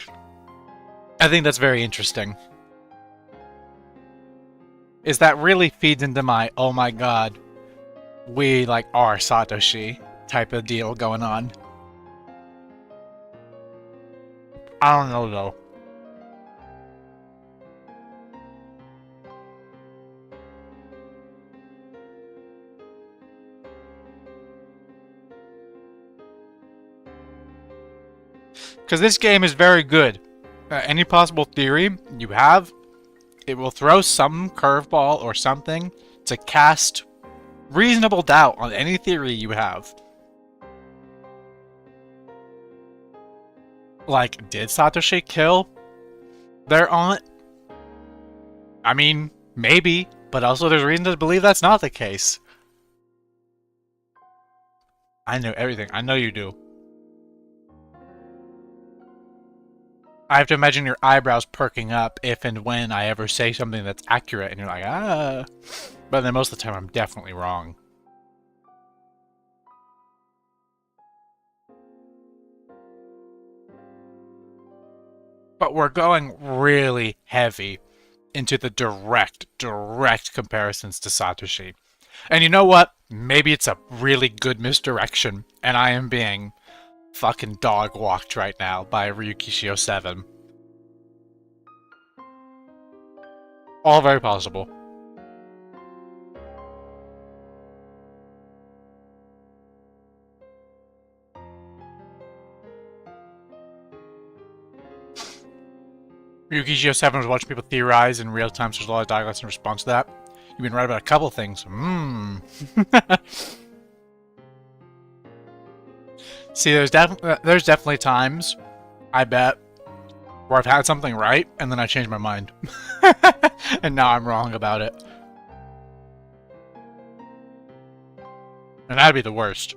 I think that's very interesting. Is that really feeds into my, oh my god, we, like, are Satoshi type of deal going on. I don't know, though. Because this game is very good. Any possible theory you have, it will throw some curveball or something to cast reasonable doubt on any theory you have. Like, did Satoshi kill their aunt? I mean, maybe, but also there's reason to believe that's not the case. I know everything. I know you do. I have to imagine your eyebrows perking up if and when I ever say something that's accurate, and you're like, ah. But then most of the time, I'm definitely wrong. But we're going really heavy into the direct comparisons to Satoshi. And you know what? Maybe it's a really good misdirection, and I am being fucking dog walked right now by Ryukishio 7. All very possible. Ryukishio 7 was watching people theorize in real time, so there's a lot of dialects in response to that. You've been right about a couple things. See, there's definitely times, I bet, where I've had something right, and then I change my mind. And now I'm wrong about it. And that'd be the worst.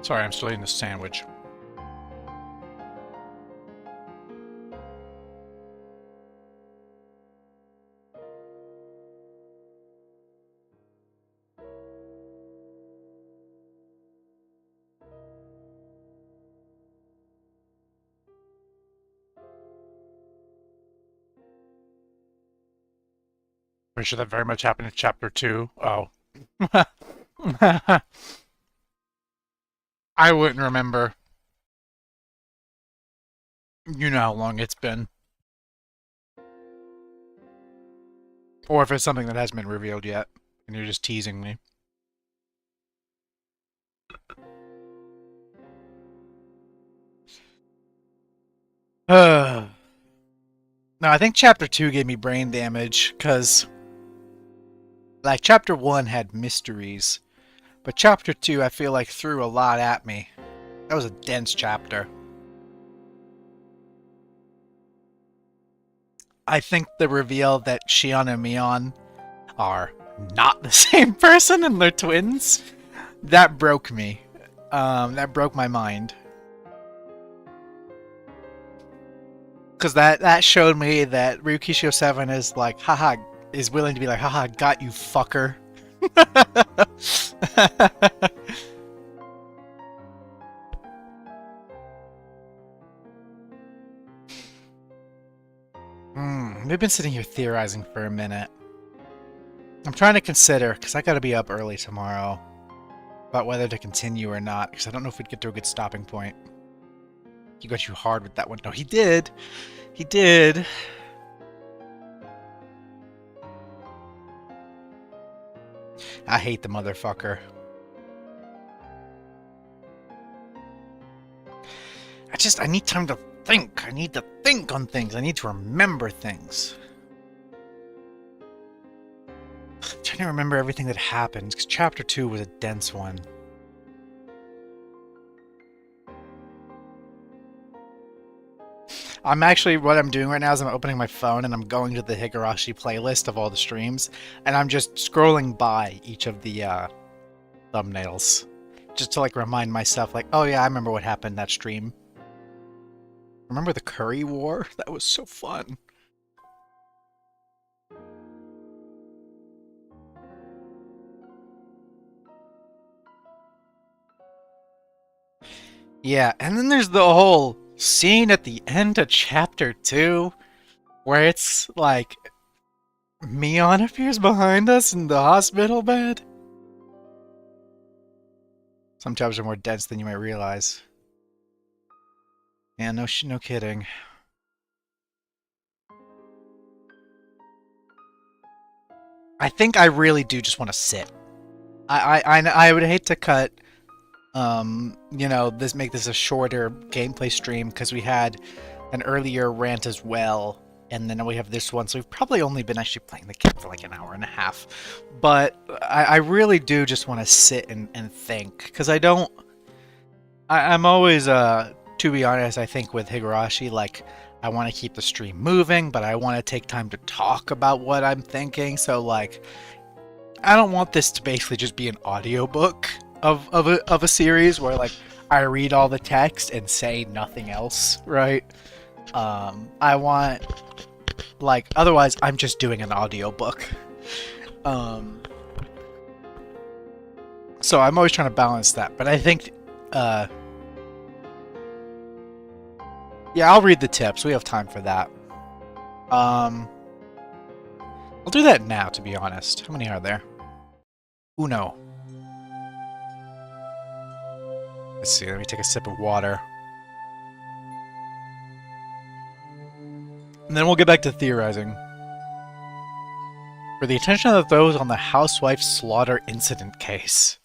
Sorry, I'm still eating this sandwich. Pretty sure that very much happened in chapter 2. Oh. I wouldn't remember. You know how long it's been. Or if it's something that hasn't been revealed yet, and you're just teasing me. No, I think chapter 2 gave me brain damage, because like chapter 1 had mysteries, but chapter 2 I feel like threw a lot at me. That was a dense chapter. I think the reveal that Shion and Mion are not the same person and they're twins, that broke me. That broke my mind. Because that showed me that Ryukishio 7 is like, haha, is willing to be like, haha, got you, fucker. We've been sitting here theorizing for a minute. I'm trying to consider, because I gotta be up early tomorrow, about whether to continue or not, because I don't know if we'd get to a good stopping point. He got you hard with that one. No, he did. He did. I hate the motherfucker. I need time to think. I need to think on things. I need to remember things. I'm trying to remember everything that happened, because chapter 2 was a dense one. What I'm doing right now is I'm opening my phone and I'm going to the Higurashi playlist of all the streams, and I'm just scrolling by each of the thumbnails, just to like remind myself, like, oh yeah, I remember what happened in that stream. Remember the curry war? That was so fun. Yeah, and then there's the whole scene at the end of chapter 2 where it's like Mion appears behind us in the hospital bed. Some chapters are more dense than you might realize. Yeah, no kidding. I think I really do just want to sit. I would hate to cut, make this a shorter gameplay stream, because we had an earlier rant as well, and then we have this one, so we've probably only been actually playing the game for like an hour and a half. But I really do just want to sit and think, because I'm always, to be honest, I think with Higurashi, like, I want to keep the stream moving, but I want to take time to talk about what I'm thinking, so like, I don't want this to basically just be an audiobook of a series where like I read all the text and say nothing else, right? I want, like, otherwise I'm just doing an audiobook. So I'm always trying to balance that, but I think yeah, I'll read the tips. We have time for that. I'll do that now, to be honest. How many are there? Uno. Let's see, let me take a sip of water. And then we'll get back to theorizing. For the attention of those on the housewife slaughter incident case.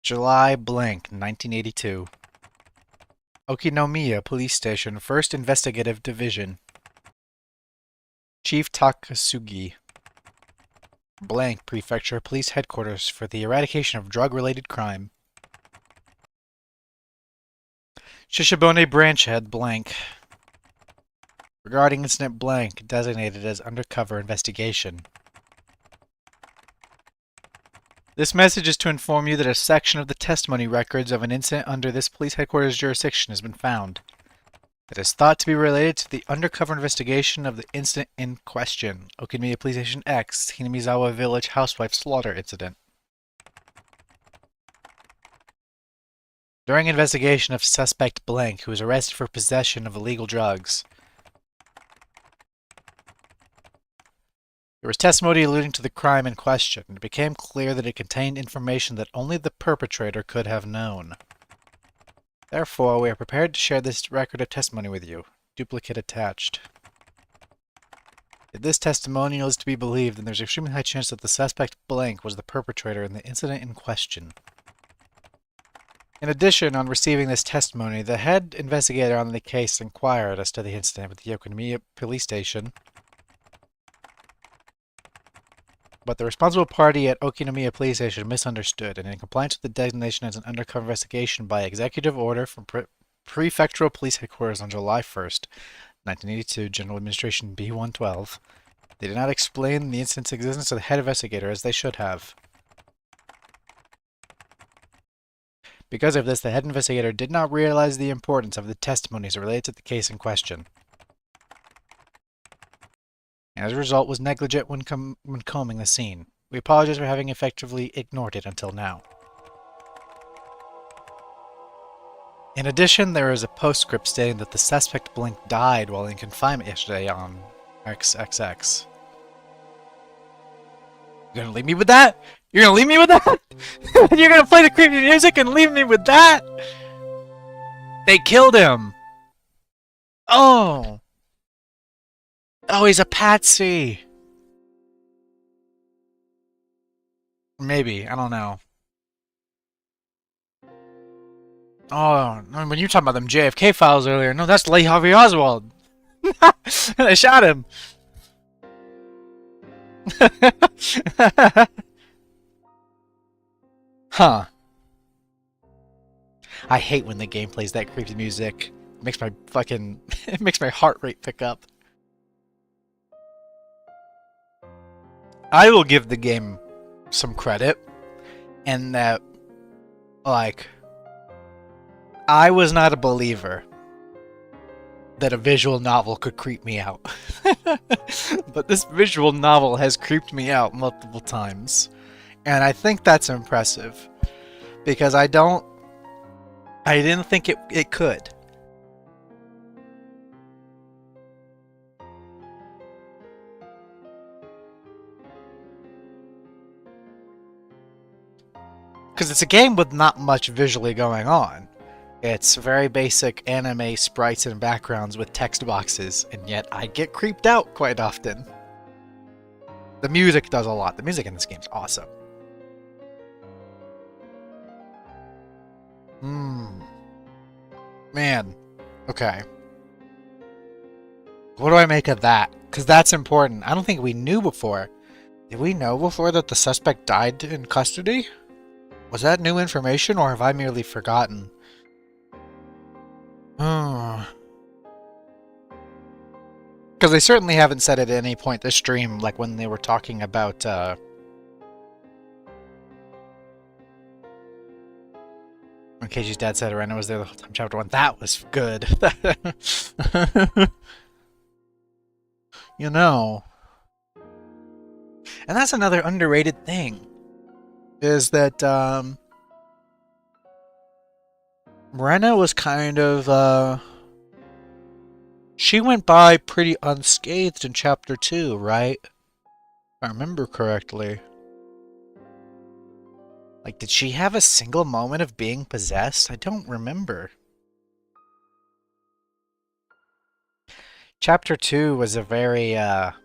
July blank, 1982. Okinomiya Police Station, 1st Investigative Division. Chief Takasugi. Blank Prefecture Police Headquarters for the eradication of drug-related crime. Shishibone Branch Head blank. Regarding incident blank, designated as undercover investigation. This message is to inform you that a section of the testimony records of an incident under this police headquarters jurisdiction has been found. It is thought to be related to the undercover investigation of the incident in question, Okinawa Police Station X, Hinamizawa Village housewife slaughter incident. During investigation of suspect blank, who was arrested for possession of illegal drugs, there was testimony alluding to the crime in question, and it became clear that it contained information that only the perpetrator could have known. Therefore, we are prepared to share this record of testimony with you. Duplicate attached. If this testimonial is to be believed, then there's an extremely high chance that the suspect blank was the perpetrator in the incident in question. In addition, on receiving this testimony, the head investigator on the case inquired as to the incident with the Yokonomiya Police Station, but the responsible party at Okinomiya Police Station misunderstood, and in compliance with the designation as an undercover investigation by executive order from Prefectural Police Headquarters on July 1st, 1982, General Administration B-112, they did not explain the incident's existence to the head investigator as they should have. Because of this, the head investigator did not realize the importance of the testimonies related to the case in question, and as a result was negligent when combing the scene. We apologize for having effectively ignored it until now. In addition, there is a postscript stating that the suspect Blink died while in confinement yesterday on XXX. You're gonna leave me with that? You're gonna leave me with that? You're gonna play the creepy music and leave me with that? They killed him! Oh! Oh, he's a patsy! Maybe, I don't know. Oh, when you were talking about them JFK files earlier, no, that's Lee Harvey Oswald! They shot him! Huh. I hate when the game plays that creepy music. It makes my fucking... it makes my heart rate pick up. I will give the game some credit, and that, like, I was not a believer that a visual novel could creep me out. But this visual novel has creeped me out multiple times. And I think that's impressive. Because I didn't think it could. Because it's a game with not much visually going on. It's very basic anime sprites and backgrounds with text boxes, and yet I get creeped out quite often. The music does a lot. The music in this game is awesome. Man. Okay. What do I make of that? Because that's important. I don't think we knew before. Did we know before that the suspect died in custody? Was that new information, or have I merely forgotten? Because they certainly haven't said it at any point this stream, like when they were talking about, when Keiji's dad said Rena was there the whole time, chapter 1. That was good. You know. And that's another underrated thing. Is that, Rena was kind of, she went by pretty unscathed in chapter 2, right? If I remember correctly. Like, did she have a single moment of being possessed? I don't remember. Chapter 2 was a very, felt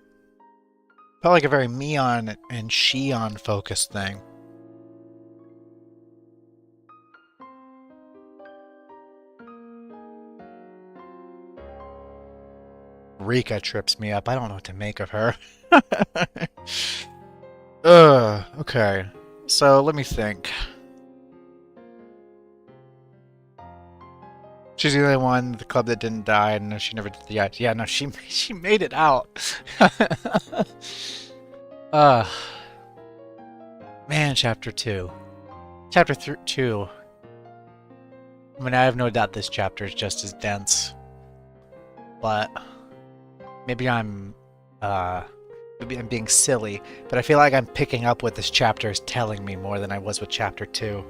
like a very Mion and Shion focused thing. Rika trips me up. I don't know what to make of her. Okay. So let me think. She's the only one in the club that didn't die, and no, she never did the ice. Yeah, no, she made it out. uh Man, chapter 2. Chapter 2. I mean, I have no doubt this chapter is just as dense. But maybe I'm being silly, but I feel like I'm picking up what this chapter is telling me more than I was with chapter 2.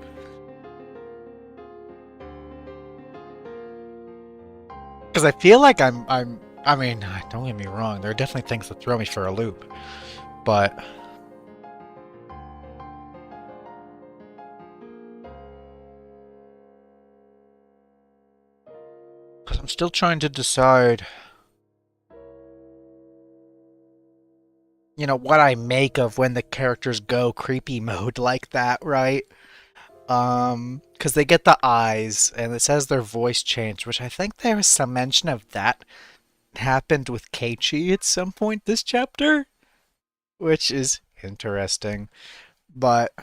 Because I feel like I mean, don't get me wrong, there are definitely things that throw me for a loop, but because I'm still trying to decide, you know, what I make of when the characters go creepy mode like that, right? Because they get the eyes, and it says their voice changed, which I think there was some mention of that happened with Keiichi at some point this chapter, which is interesting, but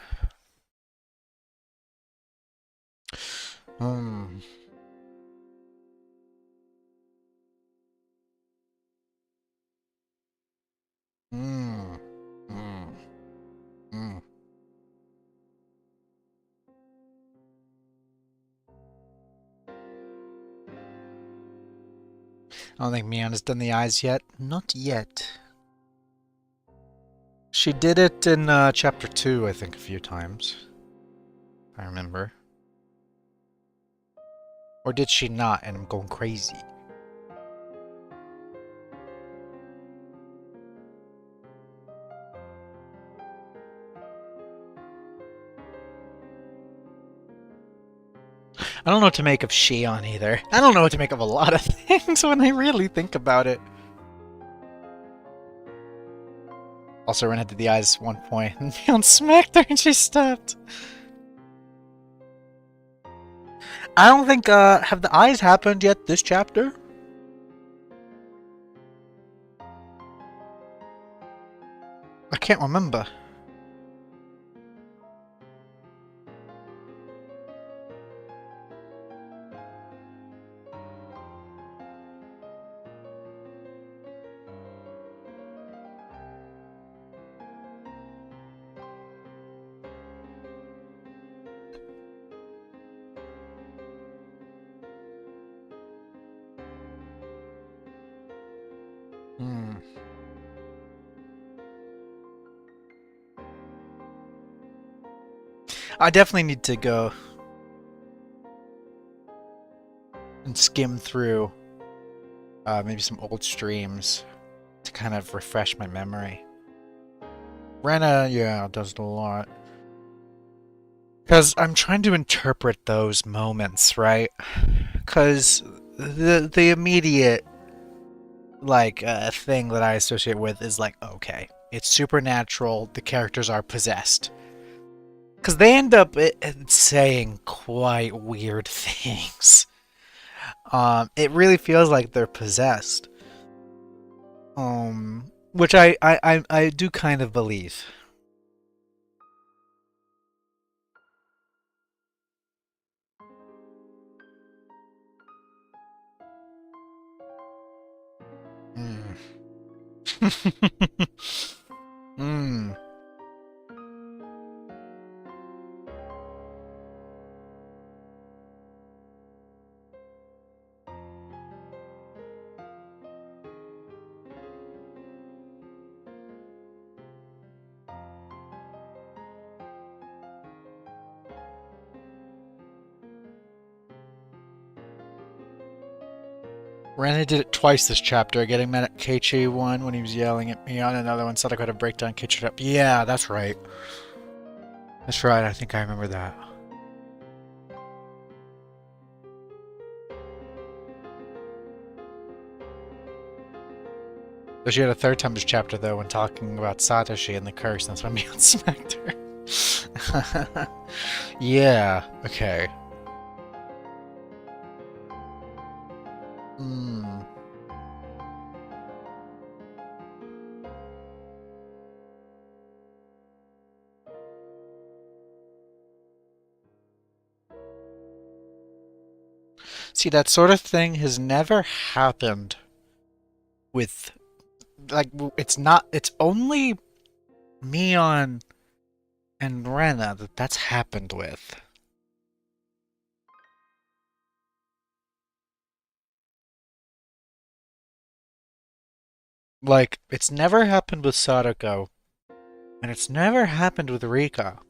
hmm. Hmm. Hmm. Hmm. I don't think Miana's done the eyes yet. Not yet. She did it in chapter 2, I think, a few times. I remember. Or did she not, and I'm going crazy? I don't know what to make of Shion either. I don't know what to make of a lot of things when I really think about it. Also ran into the eyes at one point and Mion smacked her and she stopped. I don't think, have the eyes happened yet this chapter? I can't remember. Hmm. I definitely need to go and skim through maybe some old streams to kind of refresh my memory. Rena, yeah, does it a lot. Because I'm trying to interpret those moments, right? Because the immediate like thing that I associate with is like, okay, it's supernatural. The characters are possessed. Because they end up saying quite weird things. It really feels like they're possessed. Which I do kind of believe. Hmm. Hmm. Rena did it twice this chapter, getting mad at Keiichi one when he was yelling at me on another one, said I could have breakdown Keiichi up. Yeah, that's right. That's right, I think I remember that. So she had a third time this chapter, though, when talking about Satoshi and the curse. That's when Mion smacked her. Yeah, okay. Hmm. See, that sort of thing has never happened with, like, it's only Mion and Rena that's happened with. Like, it's never happened with Sadako, and it's never happened with Rika.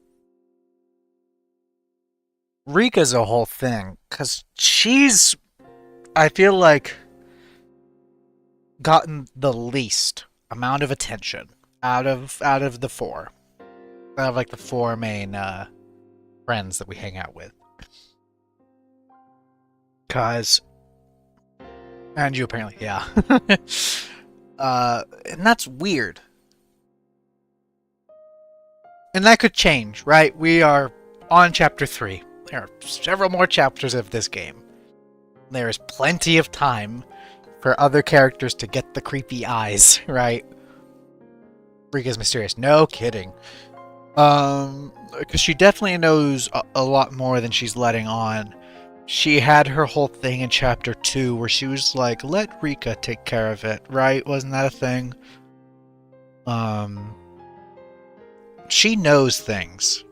Rika's a whole thing, because she's, I feel like, gotten the least amount of attention out of the four. Out of, like, the four main friends that we hang out with. Cause, and you apparently, yeah. And that's weird. And that could change, right? We are on chapter 3. There are several more chapters of this game. There is plenty of time for other characters to get the creepy eyes, right? Rika's mysterious. No kidding. Because she definitely knows a lot more than she's letting on. She had her whole thing in chapter 2 where she was like, let Rika take care of it, right? Wasn't that a thing? She knows things.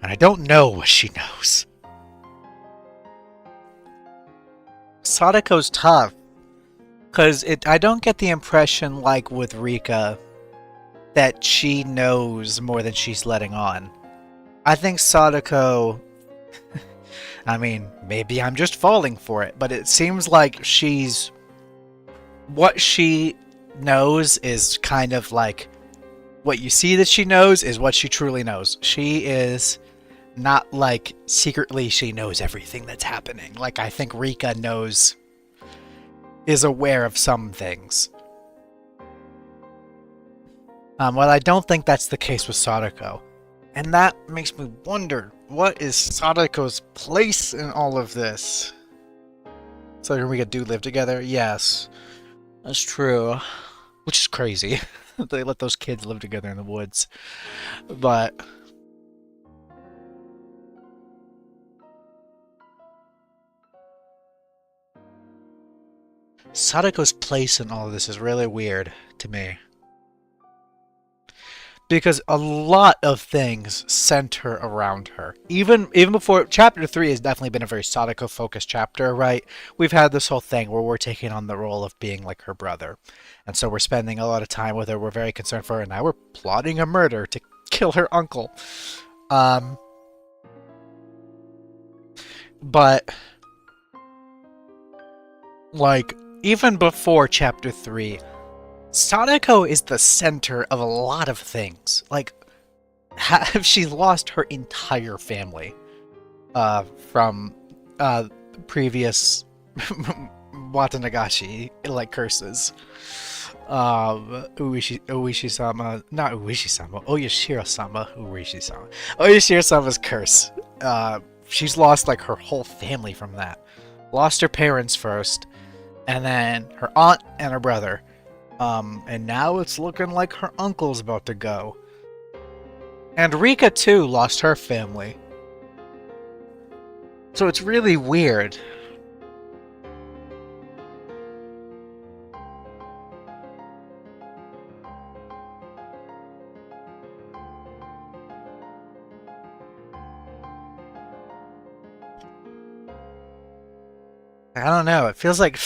And I don't know what she knows. Sadako's tough. Because I don't get the impression, like with Rika, that she knows more than she's letting on. I think Sadako... I mean, maybe I'm just falling for it, but it seems like she's... What she knows is kind of like... What you see that she knows is what she truly knows. She is not like secretly she knows everything that's happening. Like I think Rika knows... is aware of some things. Well, I don't think that's the case with Sadako. And that makes me wonder, what is Sadako's place in all of this? So and Rika do live together? Yes. That's true. Which is crazy. They let those kids live together in the woods. But... Sadako's place in all of this is really weird to me. Because a lot of things center around her. Even before... Chapter 3 has definitely been a very Sadako-focused chapter, right? We've had this whole thing where we're taking on the role of being like her brother. And so we're spending a lot of time with her. We're very concerned for her. And now we're plotting a murder to kill her uncle. But... like, even before Chapter 3... Sadako is the center of a lot of things. Like, she lost her entire family from previous Watanagashi, like, curses. Uishi-sama, not Uishi-sama, Oyashiro-sama, Uishi-sama. Oyashiro-sama's curse. She's lost, like, her whole family from that. Lost her parents first, and then her aunt and her brother. And now it's looking like her uncle's about to go. And Rika, too, lost her family. So it's really weird. I don't know, it feels like...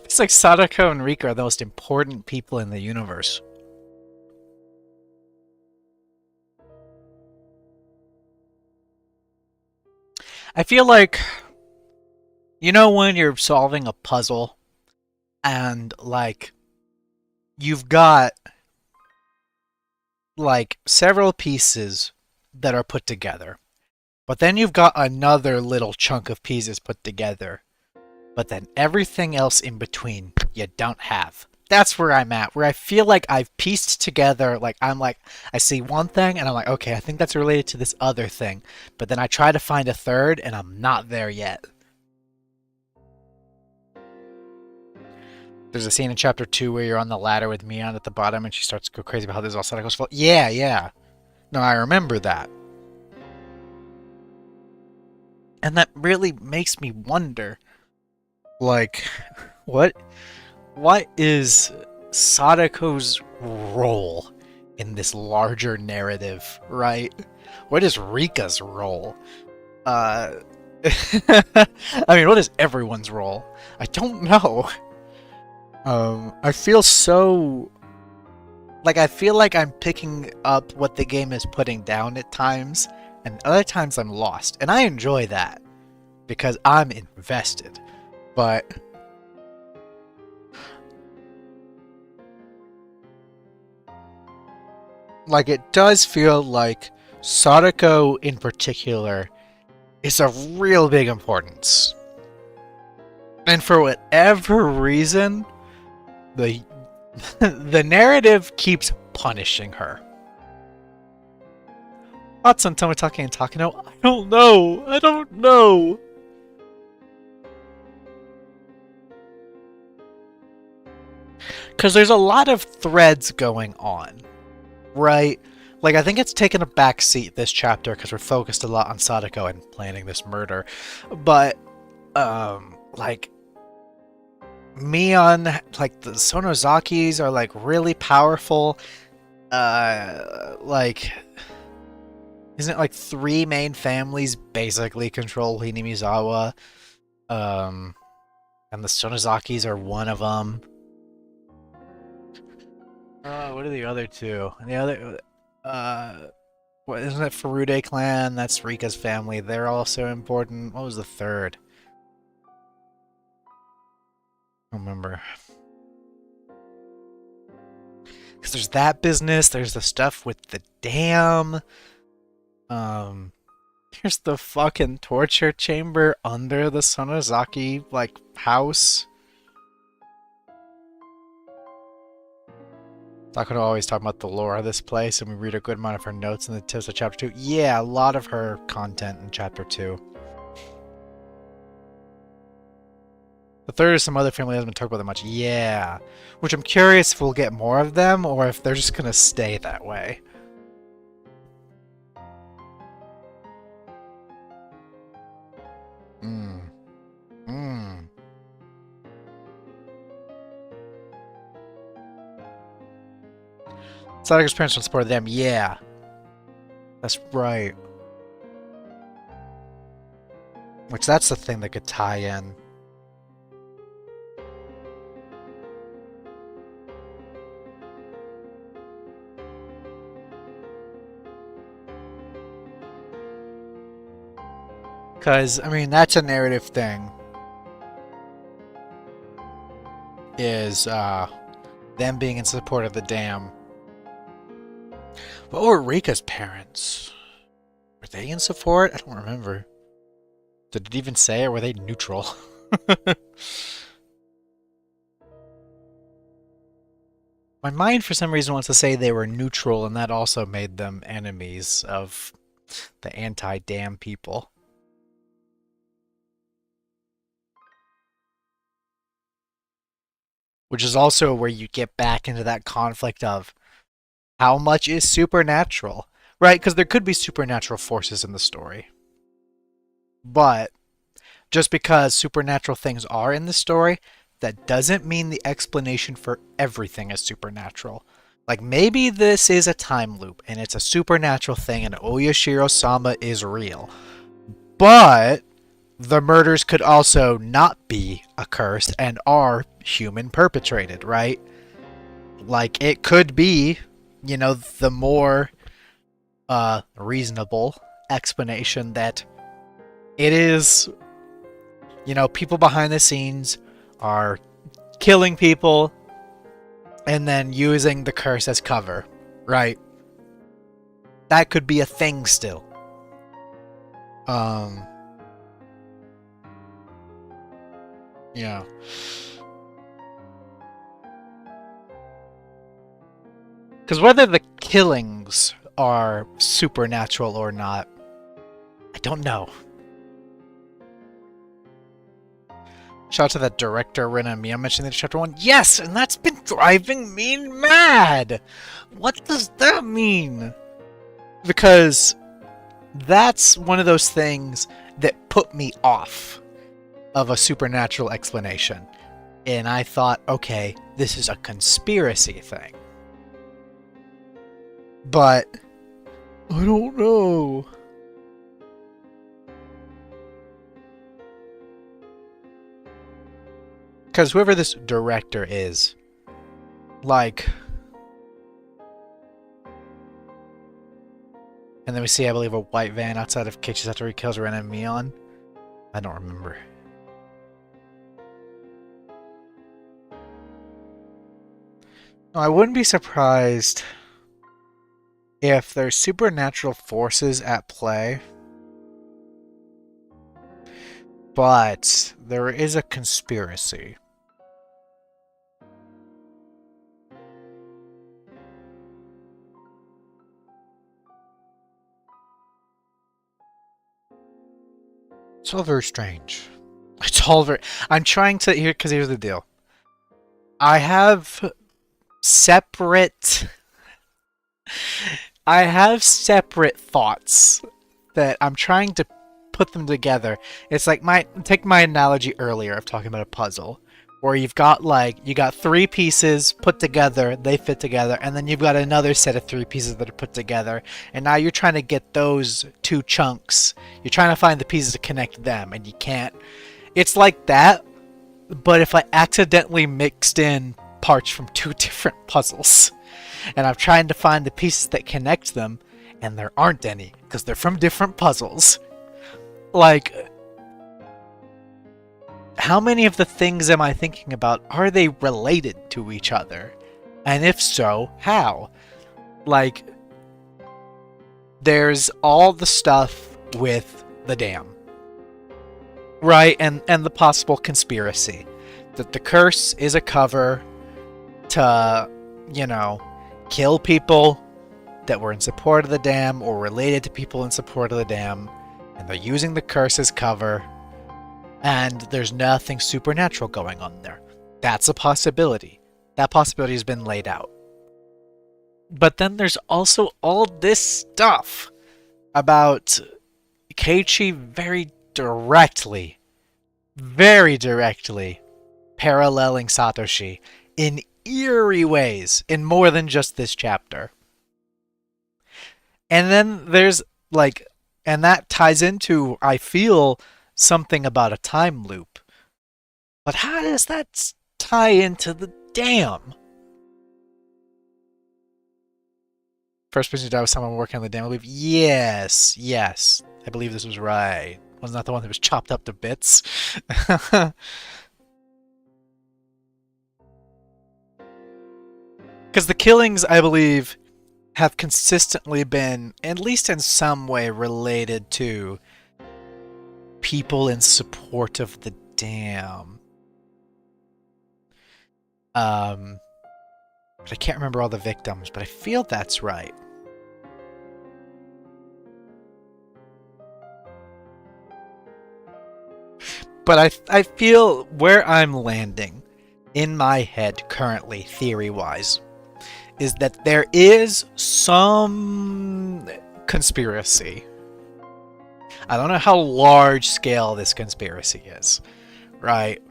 It's like Sadako and Rika are the most important people in the universe. I feel like, you know when you're solving a puzzle and, like, you've got, like, several pieces that are put together, but then you've got another little chunk of pieces put together. But then everything else in between, you don't have. that's where I'm at, where I feel like I've pieced together, like I'm like I see one thing and I'm like, okay, I think that's related to this other thing, but then I try to find a third and I'm not there yet. There's a scene in chapter 2 where you're on the ladder with Mion at the bottom and she starts to go crazy about how there's all Sadako's fault. Yeah, yeah. No, I remember that. And that really makes me wonder, like, what is Sadako's role in this larger narrative, right? What is Rika's role? I mean, what is everyone's role? I don't know. I feel so... Like, I feel like I'm picking up what the game is putting down at times, and other times I'm lost. And I enjoy that, because I'm invested. But... like, it does feel like Sadako in particular is of real big importance. And for whatever reason, the the narrative keeps punishing her. Thoughts on Tomitake and Takano? I don't know. Because there's a lot of threads going on, right? Like, I think it's taken a back seat this chapter because we're focused a lot on Sadako and planning this murder. But, like, Mion, like, the Sonozakis are, like, really powerful. Like, isn't it, like, 3 main families basically control Hinamizawa? And the Sonozakis are one of them. What are the other 2? And the other, what, isn't it Furude clan? That's Rika's family. They're also important. What was the 3rd? I don't remember. Because there's that business, there's the stuff with the dam. Here's the fucking torture chamber under the Sonozaki, like, house. Takano always talking about the lore of this place, and we read a good amount of her notes in the tips of chapter 2. Yeah, a lot of her content in chapter 2. The 3rd is some other family that hasn't been talked about that much. Yeah. Which I'm curious if we'll get more of them, or if they're just gonna stay that way. Sadako's parents don't support them. Yeah. That's right. Which, that's the thing that could tie in. Because, I mean, that's a narrative thing. Is, them being in support of the dam. What were Rika's parents? Were they in support? I don't remember. Did it even say, or were they neutral? My mind, for some reason, wants to say they were neutral, and that also made them enemies of the anti-dam people. Which is also where you get back into that conflict of how much is supernatural, right? Because there could be supernatural forces in the story. But just because supernatural things are in the story, that doesn't mean the explanation for everything is supernatural. Like, maybe this is a time loop, and it's a supernatural thing, and Oyashiro-sama is real. But the murders could also not be a curse and are human perpetrated, right? Like, it could be, you know, the more reasonable explanation that it is, you know, people behind the scenes are killing people and then using the curse as cover, right? That could be a thing still. Yeah. Because whether the killings are supernatural or not, I don't know. Shout out to that director, Rena Mia, mentioned in chapter 1. Yes, and that's been driving me mad! What does that mean? Because that's one of those things that put me off of a supernatural explanation. And I thought, okay, this is a conspiracy thing. But I don't know. Because whoever this director is, like... And then we see, I believe, a white van outside of Kitsch's after he kills Ren and Mion. I don't remember. No, I wouldn't be surprised if there's supernatural forces at play. But there is a conspiracy. It's all very strange. It's all very... I'm trying to... Because here's the deal. I have separate... I have separate thoughts that I'm trying to put them together. It's like take my analogy earlier of talking about a puzzle. Where you've got you got 3 pieces put together, they fit together, and then you've got another set of 3 pieces that are put together, and now you're trying to get those 2 chunks. You're trying to find the pieces to connect them, and you can't. It's like that, but if I accidentally mixed in parts from 2 different puzzles, and I'm trying to find the pieces that connect them, and there aren't any, because they're from different puzzles. Like... How many of the things am I thinking about, are they related to each other? And if so, how? Like, there's all the stuff with the dam. Right? And the possible conspiracy. That the curse is a cover to, you know, kill people that were in support of the dam or related to people in support of the dam. And they're using the curse as cover. And there's nothing supernatural going on there. That's a possibility. That possibility has been laid out. But then there's also all this stuff about Keiichi very directly paralleling Satoshi in eerie ways in more than just this chapter. And then there's and that ties into, I feel, something about a time loop. But how does that tie into the dam? First person to die was someone working on the dam, I believe. Yes. I believe this was right. Wasn't that the one that was chopped up to bits? Because the killings, I believe, have consistently been, at least in some way, related to people in support of the dam. But I can't remember all the victims, but I feel that's right. But I feel where I'm landing in my head currently, theory-wise, is that there is some conspiracy. I don't know how large scale this conspiracy is, right?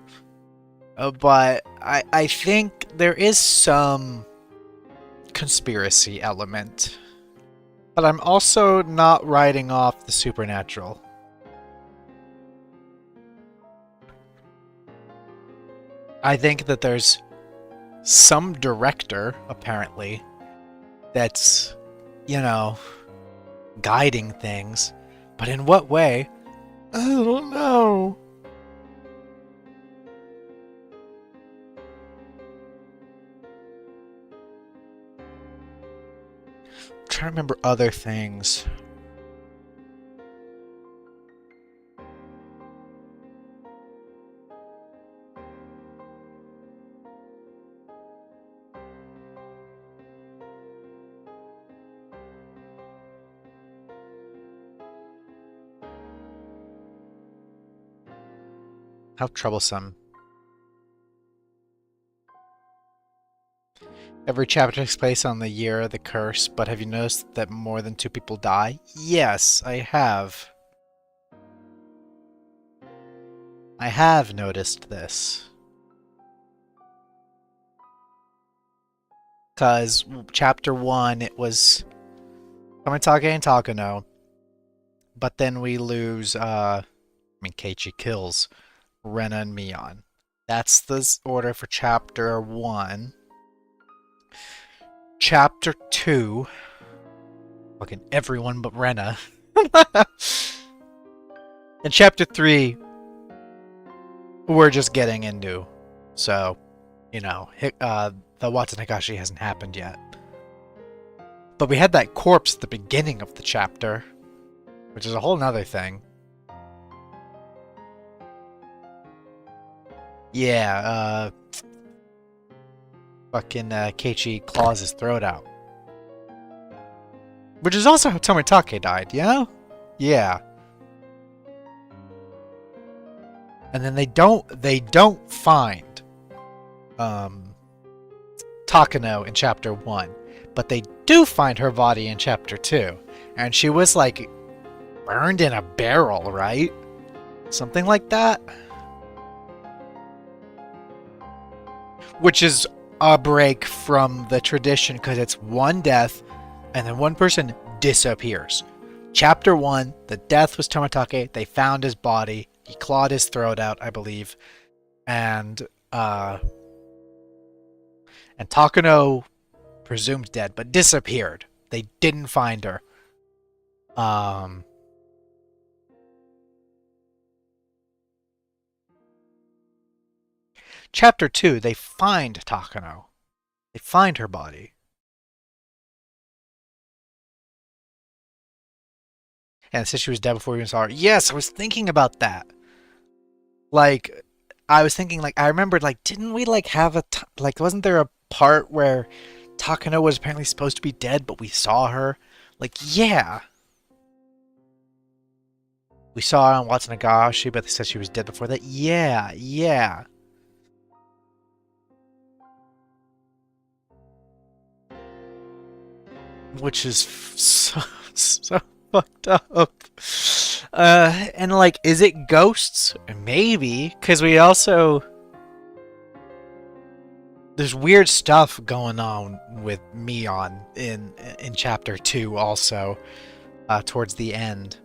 But I think there is some conspiracy element. But I'm also not writing off the supernatural. I think that there's some director, apparently, that's, you know, guiding things. But in what way? I don't know. I'm trying to remember other things. How troublesome. Every chapter takes place on the year of the curse, but have you noticed that more than 2 people die? Yes, I have. I have noticed this. Because chapter 1, it was Tomitake and Takano. But then we lose, Keiichi kills Rena and Mion. That's the order for chapter 1. Chapter 2. Fucking everyone but Rena. And chapter 3, we're just getting into. So, you know, the Watson Higurashi hasn't happened yet. But we had that corpse at the beginning of the chapter, which is a whole nother thing. Yeah, fucking Keiichi claws his throat out. Which is also how Tomitake died, you know? Yeah. And then they don't find Takano in chapter 1, but they do find her body in chapter 2. And she was like burned in a barrel, right? Something like that. Which is a break from the tradition because it's one death and then one person disappears. Chapter 1, the death was Tomitake. They found his body. He clawed his throat out, I believe. And Takano, presumed dead, but disappeared. They didn't find her. Chapter 2, they find Takano. They find her body. And it said she was dead before we even saw her. Yes, I was thinking about that. Like, I was thinking, like, I remembered, like, didn't we, like, have a, like, wasn't there a part where Takano was apparently supposed to be dead, but we saw her? Like, yeah. We saw her on Watson Higurashi, but they said she was dead before that. Yeah, yeah. Which is so fucked up. And like, is it ghosts? Maybe, because we also... There's weird stuff going on with Mion in chapter 2 also, towards the end.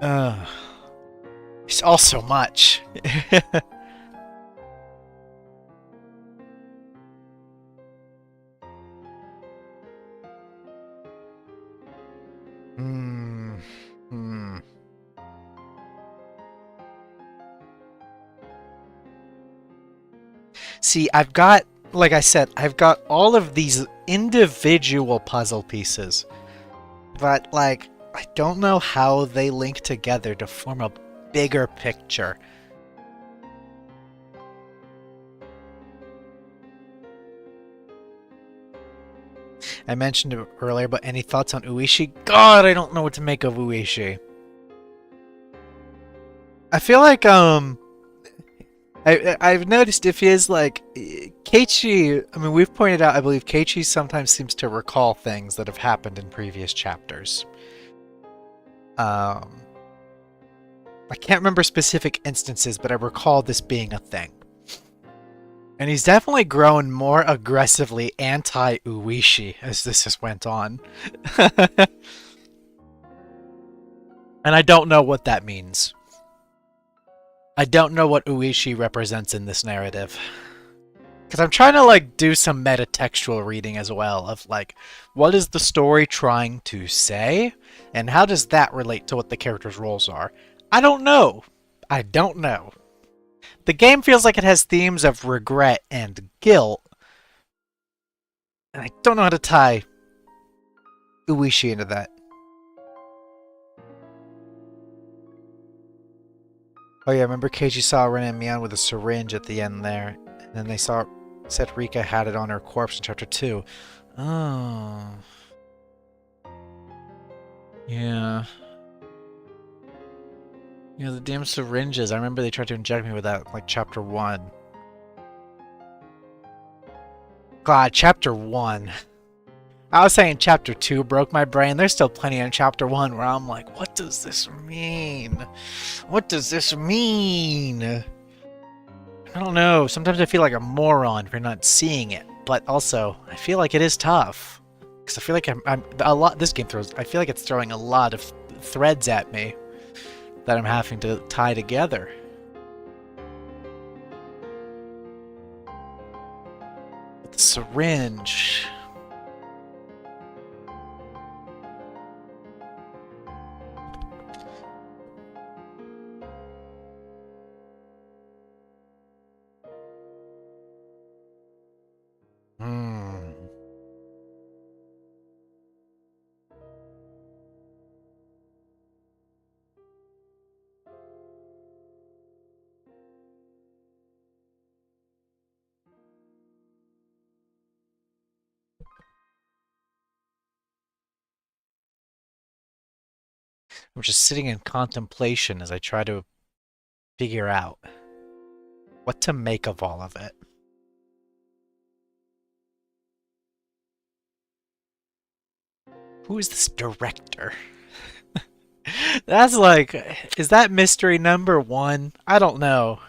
It's all so much. See, I've got, like I said, I've got all of these individual puzzle pieces, but, like, I don't know how they link together to form a bigger picture. I mentioned it earlier, but any thoughts on Uishi? God, I don't know what to make of Uishi. I feel like, I've noticed if he is like Keiichi, I mean, we've pointed out, I believe Keiichi sometimes seems to recall things that have happened in previous chapters. I can't remember specific instances, but I recall this being a thing. And he's definitely grown more aggressively anti-Uishi as this has went on. And I don't know what that means. I don't know what Uishi represents in this narrative. Because I'm trying to, like, do some metatextual reading as well of, like, what is the story trying to say? And how does that relate to what the characters' roles are? I don't know. I don't know. The game feels like it has themes of regret and guilt. And I don't know how to tie Uishi into that. Oh yeah, remember Keiichi saw Ren and Mion with a syringe at the end there. And then they said Rika had it on her corpse in chapter 2. Oh. Yeah. Yeah, the damn syringes. I remember they tried to inject me with that, like, chapter 1. God, chapter 1. I was saying chapter 2 broke my brain. There's still plenty in chapter 1 where I'm like, what does this mean? What does this mean? I don't know. Sometimes I feel like a moron for not seeing it, but also I feel like it is tough because I feel like I'm a lot. This game throws. I feel like it's throwing a lot of threads at me that I'm having to tie together. The syringe. I'm just sitting in contemplation as I try to figure out what to make of all of it. Who is this director? That's like, is that mystery number 1? I don't know.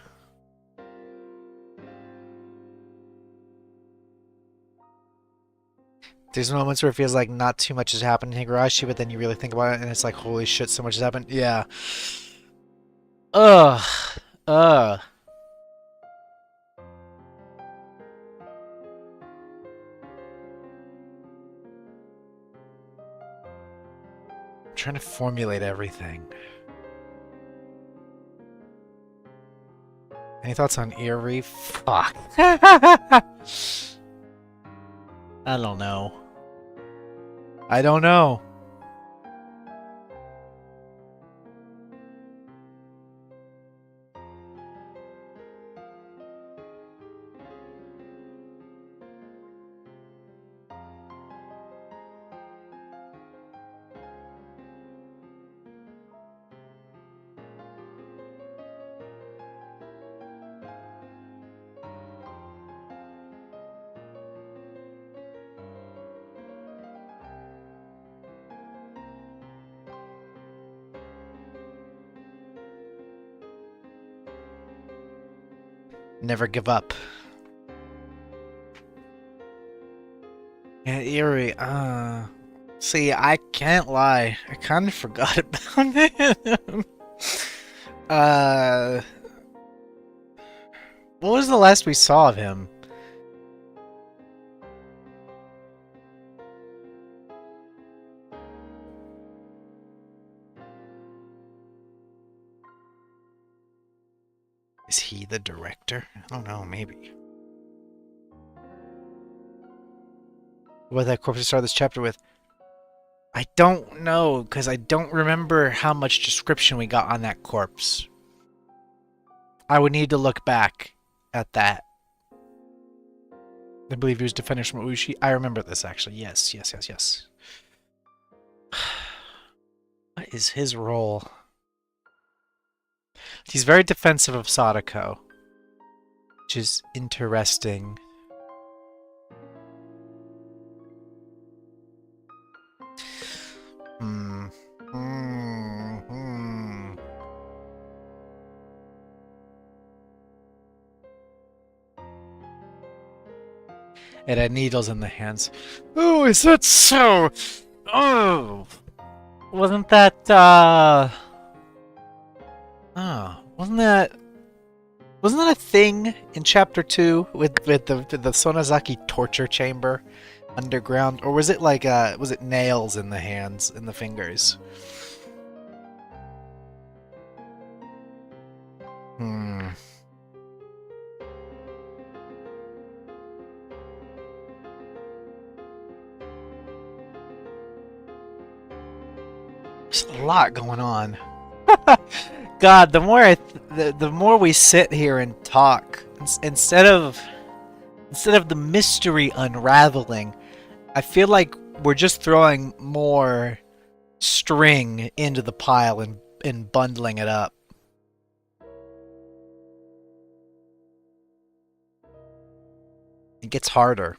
There's moments where it feels like not too much has happened in Higurashi, but then you really think about it and it's like, holy shit, so much has happened. Yeah. Ugh. Ugh. I'm trying to formulate everything. Any thoughts on Eerie? Fuck. I don't know. I don't know. Never give up. Yeah, Eerie, see, I can't lie. I kind of forgot about him. What was the last we saw of him? Is he the director? I don't know, maybe. What that corpse to start this chapter with? I don't know, because I don't remember how much description we got on that corpse. I would need to look back at that. I believe he was defenders from Ushi. I remember this, actually. Yes. What is his role? He's very defensive of Sadako, which is interesting. It had needles in the hands. Oh, is that so? Oh, wasn't that, wasn't that a thing in chapter 2 with the Sonozaki torture chamber underground? Or was it like, was it nails in the hands, in the fingers? There's a lot going on. God, the more we sit here and talk, instead of the mystery unraveling, I feel like we're just throwing more string into the pile and bundling it up. It gets harder.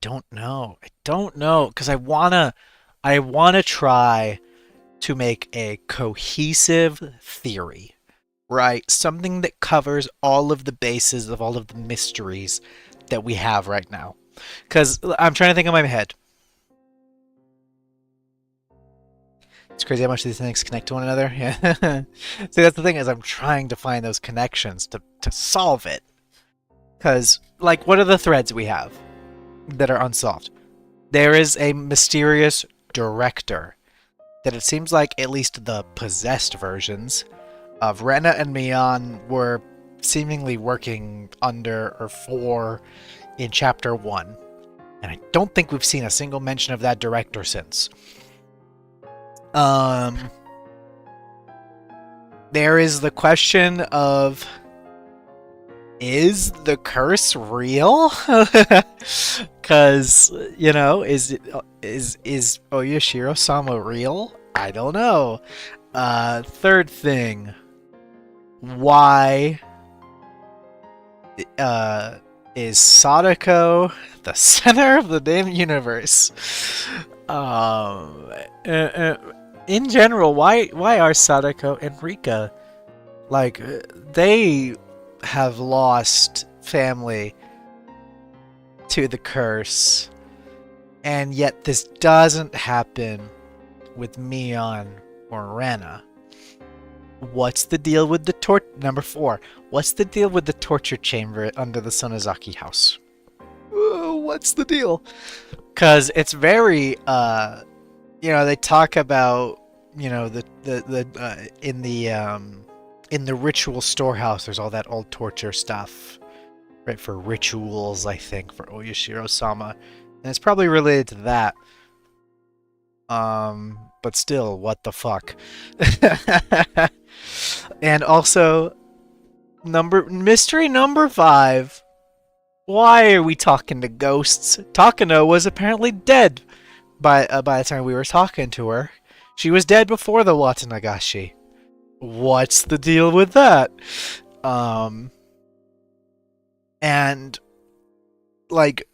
I don't know, because I wanna try to make a cohesive theory, right? Something that covers all of the bases of all of the mysteries that we have right now. Because I'm trying to think in my head. It's crazy how much these things connect to one another. Yeah. See, that's the thing, is I'm trying to find those connections to solve it. Because, like, what are the threads we have that are unsolved? There is a mysterious director that it seems like at least the possessed versions of Rena and Mion were seemingly working under or for in Chapter 1. And I don't think we've seen a single mention of that director since. There is the question of, is the curse real? Because, you know, is Oyashiro-sama real? I don't know. Third thing, why is Sadako the center of the damn universe? In general, why are Sadako and Rika, like, they have lost family to the curse, and yet this doesn't happen with Mion or Rena. What's the deal with the number 4? What's the deal with the torture chamber under the Sonozaki house? What's the deal? Because it's very, you know, they talk about, you know, in the ritual storehouse, there's all that old torture stuff, right? For rituals, I think, for Oyashiro-sama, and it's probably related to that. But still, what the fuck? And also, mystery number 5. Why are we talking to ghosts? Takano was apparently dead by the time we were talking to her. She was dead before the Watanagashi. What's the deal with that? And, like,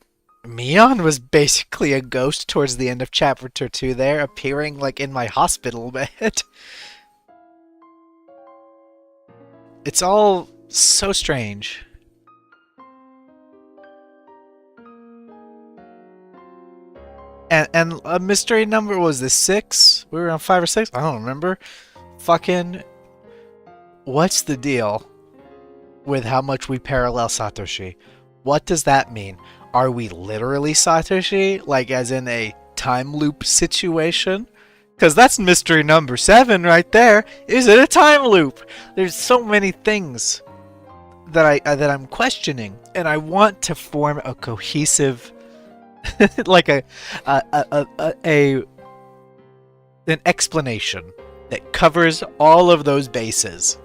Mion was basically a ghost towards the end of Chapter 2 there, appearing, like, in my hospital bed. It's all so strange. And a mystery number, was this 6? We were on 5 or 6? I don't remember. Fucking, what's the deal with how much we parallel Satoshi? What does that mean? Are we literally Satoshi? Like, as in a time loop situation? Because that's mystery number 7 right there. Is it a time loop? There's so many things that I'm questioning, and I want to form a cohesive, like an explanation that covers all of those bases.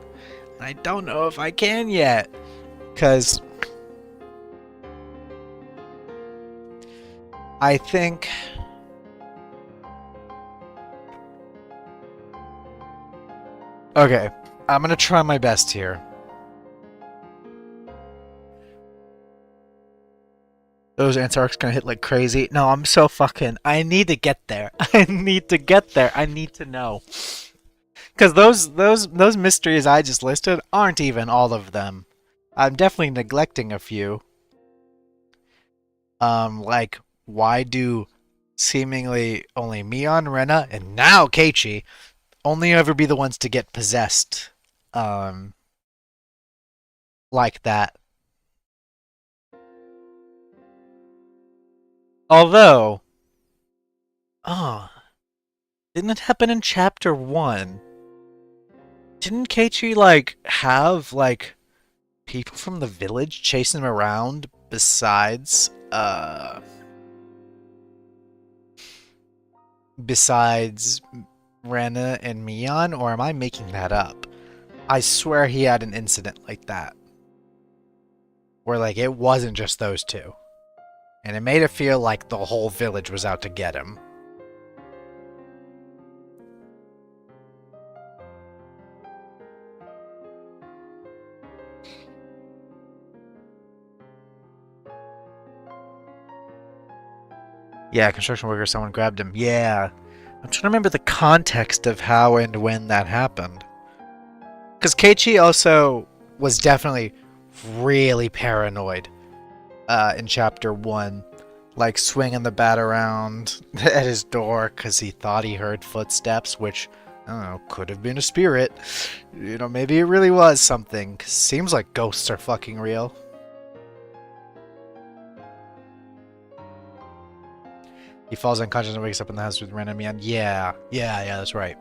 I don't know if I can yet, because I think okay, I'm gonna try my best here. Those Antarctics gonna hit like crazy. No, I'm so fucking. I need to get there. I need to get there. I need to know. Because those mysteries I just listed aren't even all of them. I'm definitely neglecting a few. Like, why do seemingly only Mion, Rena, and now Keiichi only ever be the ones to get possessed? Like that. Although, didn't it happen in Chapter 1? Didn't Keiichi, like, have, like, people from the village chasing him around besides Rena and Mion, or am I making that up? I swear he had an incident like that. Where, like, it wasn't just those two. And it made it feel like the whole village was out to get him. Yeah, construction worker, someone grabbed him. Yeah. I'm trying to remember the context of how and when that happened. Because Keiichi also was definitely really paranoid in Chapter 1. Like, swinging the bat around at his door because he thought he heard footsteps, which, I don't know, could have been a spirit. You know, maybe it really was something. 'Cause seems like ghosts are fucking real. He falls unconscious and wakes up in the house with random man. Yeah, that's right.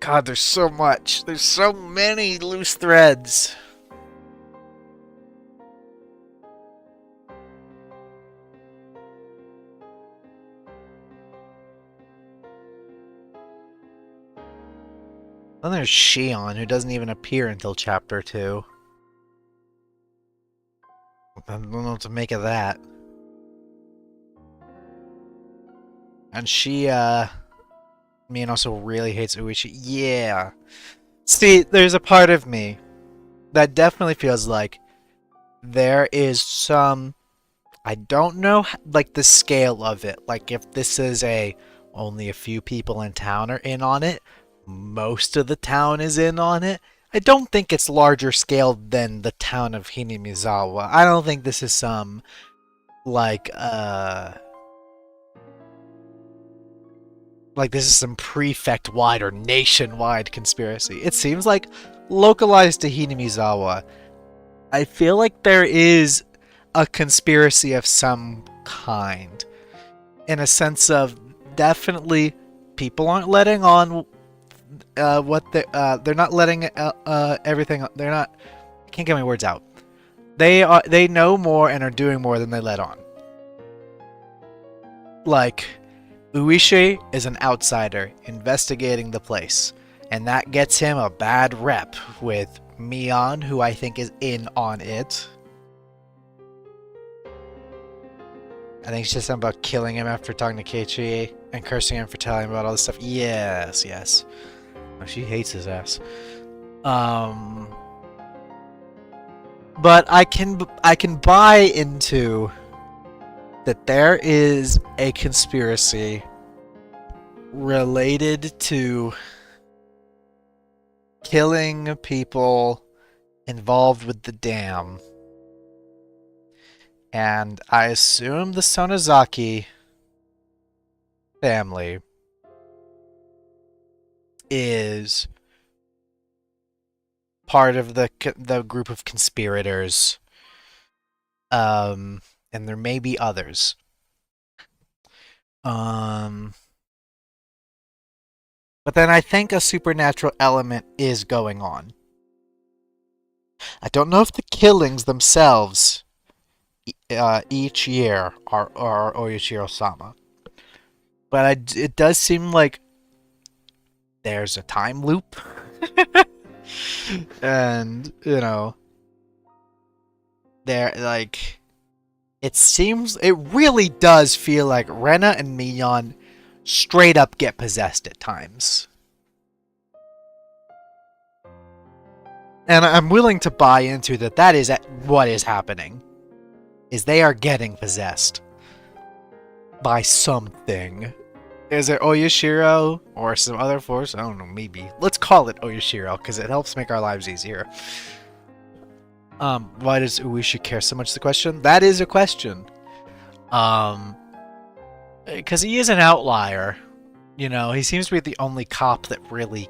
God, there's so much. There's so many loose threads. Then there's Shion, who doesn't even appear until Chapter 2. I don't know what to make of that. And she, me and also really hates Uichi. Yeah. See, there's a part of me that definitely feels like there is some... I don't know, like, the scale of it. Like, if this is only a few people in town are in on it, most of the town is in on it. I don't think it's larger scale than the town of Hinamizawa. I don't think this is some, like this is some prefect-wide or nation-wide conspiracy. It seems like localized to Hinamizawa. I feel like there is a conspiracy of some kind. In a sense of, definitely, people aren't letting on what they're not letting everything. They're not. I can't get my words out. They know more and are doing more than they let on. Like, Uishi is an outsider investigating the place, and that gets him a bad rep with Mion, who I think is in on it. I think it's just something about killing him after talking to Keiichi and cursing him for telling him about all this stuff. Yes. Oh, she hates his ass. But I can buy into that there is a conspiracy related to killing people involved with the dam. And I assume the Sonozaki family is part of the group of conspirators. And there may be others. But then I think a supernatural element is going on. I don't know if the killings themselves each year are Oyashiro-sama. But it does seem like there's a time loop. And, you know, there, like, it really does feel like Rena and Mion straight up get possessed at times. And I'm willing to buy into that is what is happening. Is they are getting possessed by something. Is it Oyashiro or some other force? I don't know, maybe. Let's call it Oyashiro, because it helps make our lives easier. Why does Uishi care so much? The question? That is a question. Because he is an outlier. You know, he seems to be the only cop that really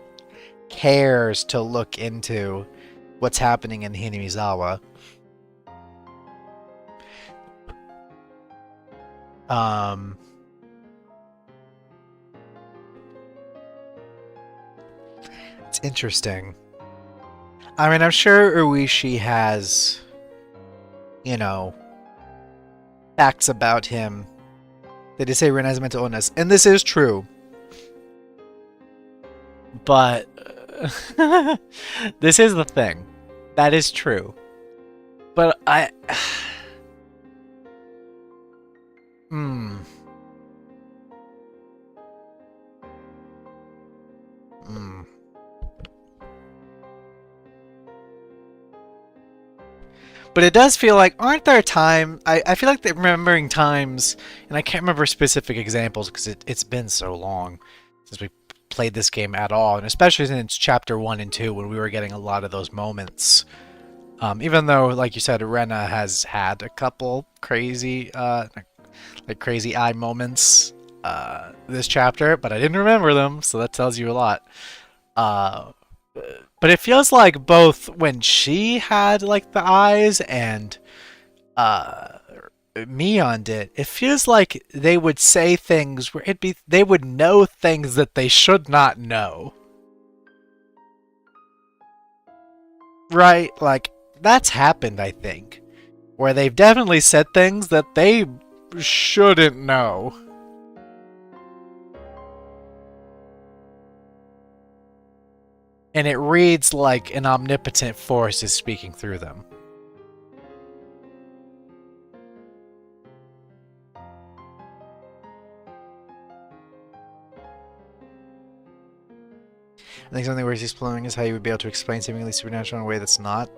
cares to look into what's happening in Hinamizawa. It's interesting. I mean, I'm sure Uishi has, you know, facts about him. They did say Ren has mental illness, and this is true. But this is the thing. That is true. But I... Hmm. Hmm. But it does feel like, aren't there times... I feel like remembering times, and I can't remember specific examples because it's been so long since we played this game at all, and especially since Chapter 1 and 2 when we were getting a lot of those moments. Even though, like you said, Rena has had a couple crazy, crazy eye moments this chapter, but I didn't remember them, so that tells you a lot. But it feels like both when she had like the eyes and Mion did, it feels like they would say things where they would know things that they should not know. Right? Like, that's happened, I think. Where they've definitely said things that they shouldn't know. And it reads like an omnipotent force is speaking through them. I think something where he's explaining is how you would be able to explain seemingly supernatural in a way that's not.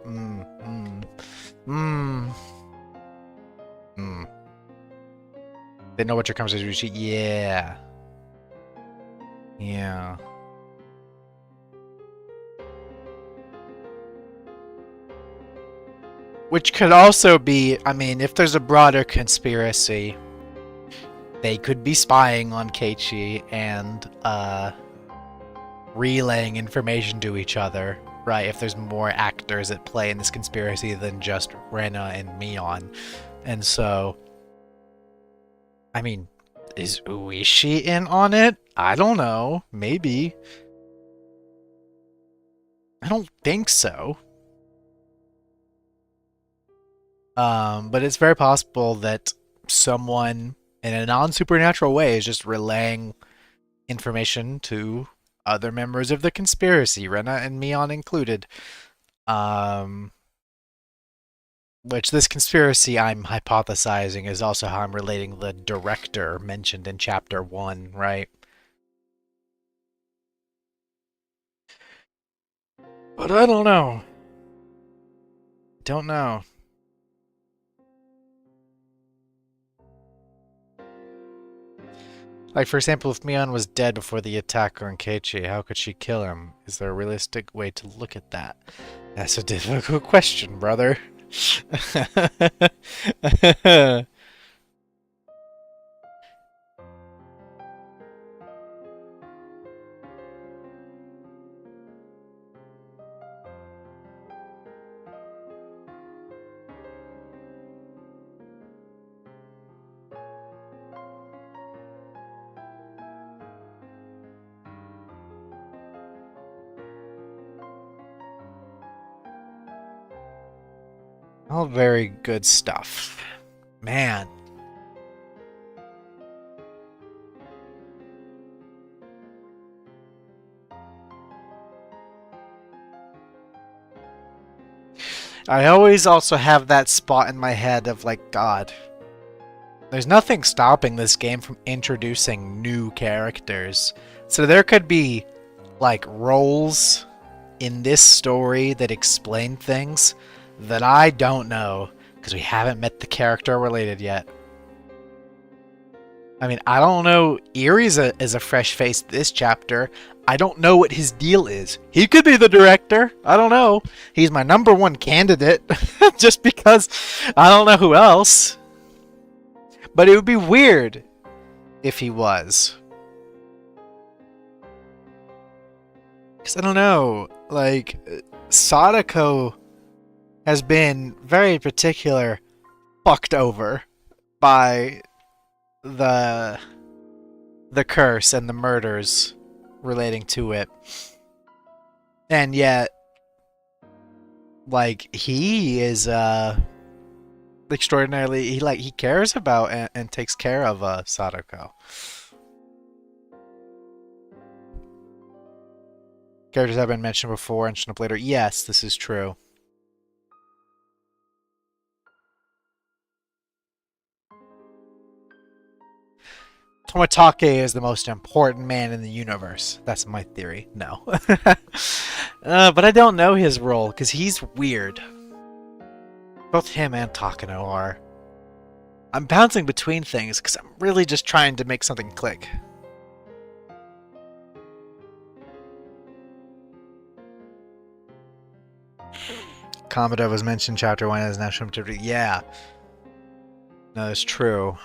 They know what your conversation is. Yeah. Yeah. Which could also be, I mean, if there's a broader conspiracy, they could be spying on Keiichi and relaying information to each other, right? If there's more actors at play in this conspiracy than just Rena and Mion. And so, I mean, is Uishi in on it? I don't know. Maybe. I don't think so. But it's very possible that someone in a non-supernatural way is just relaying information to other members of the conspiracy, Rena and Mion included. Which this conspiracy I'm hypothesizing is also how I'm relating the director mentioned in Chapter 1, right? But I don't know. Don't know. Like, for example, if Mion was dead before the attack on Keiichi, how could she kill him? Is there a realistic way to look at that? That's a difficult question, brother. All very good stuff. Man. I always also have that spot in my head of like, God, there's nothing stopping this game from introducing new characters. So there could be like roles in this story that explain things that I don't know because we haven't met the character related yet. I mean, I don't know. Erie's is a fresh face this chapter. I don't know what his deal is. He could be the director. I don't know. He's my #1 candidate just because I don't know who else. But it would be weird if he was. Because I don't know. Like, Sadako has been very particular fucked over by the curse and the murders relating to it. And yet, like, he is extraordinarily, he cares about and takes care of Sadako. Characters have been mentioned before and shown up later. Yes, this is true. Tomitake is the most important man in the universe. That's my theory. No. But I don't know his role, because he's weird. Both him and Takano are. I'm bouncing between things, because I'm really just trying to make something click. Kamada was mentioned in Chapter 1 as National Activity. Yeah. No, that's true.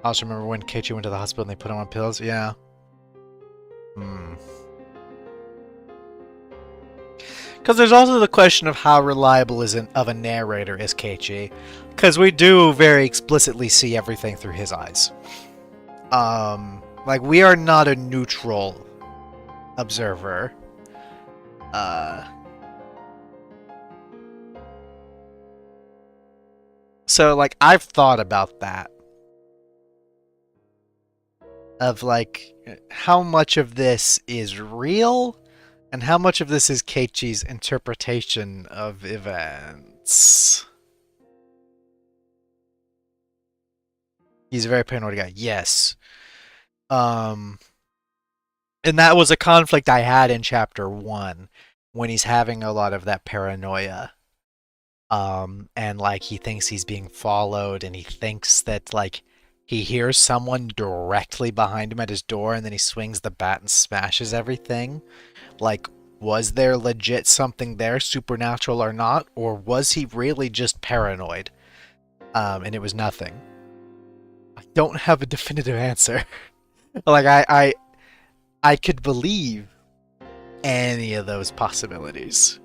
I also remember when Keiichi went to the hospital and they put him on pills. Yeah. Because there's also the question of how reliable of a narrator is Keiichi. Because we do very explicitly see everything through his eyes. Like, we are not a neutral observer. So, like, I've thought about that. Of, like, how much of this is real and how much of this is Keiichi's interpretation of events. He's a very paranoid guy. Yes. And that was a conflict I had in Chapter 1 when he's having a lot of that paranoia. And, like, he thinks he's being followed and he thinks that, like, he hears someone directly behind him at his door and then he swings the bat and smashes everything. Like, was there legit something there, supernatural or not? Or was he really just paranoid? And it was nothing. I don't have a definitive answer. Like, I could believe any of those possibilities.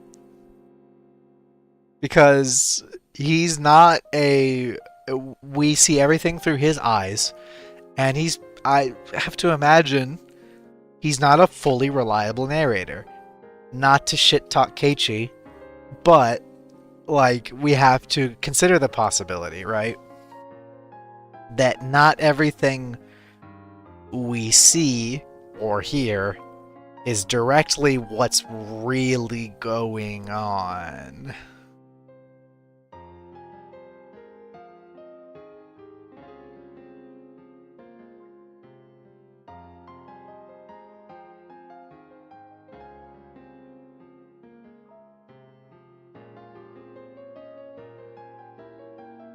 Because he's not a... We see everything through his eyes, and I have to imagine he's not a fully reliable narrator. Not to shit-talk Keiichi, but, like, we have to consider the possibility, right? That not everything we see or hear is directly what's really going on.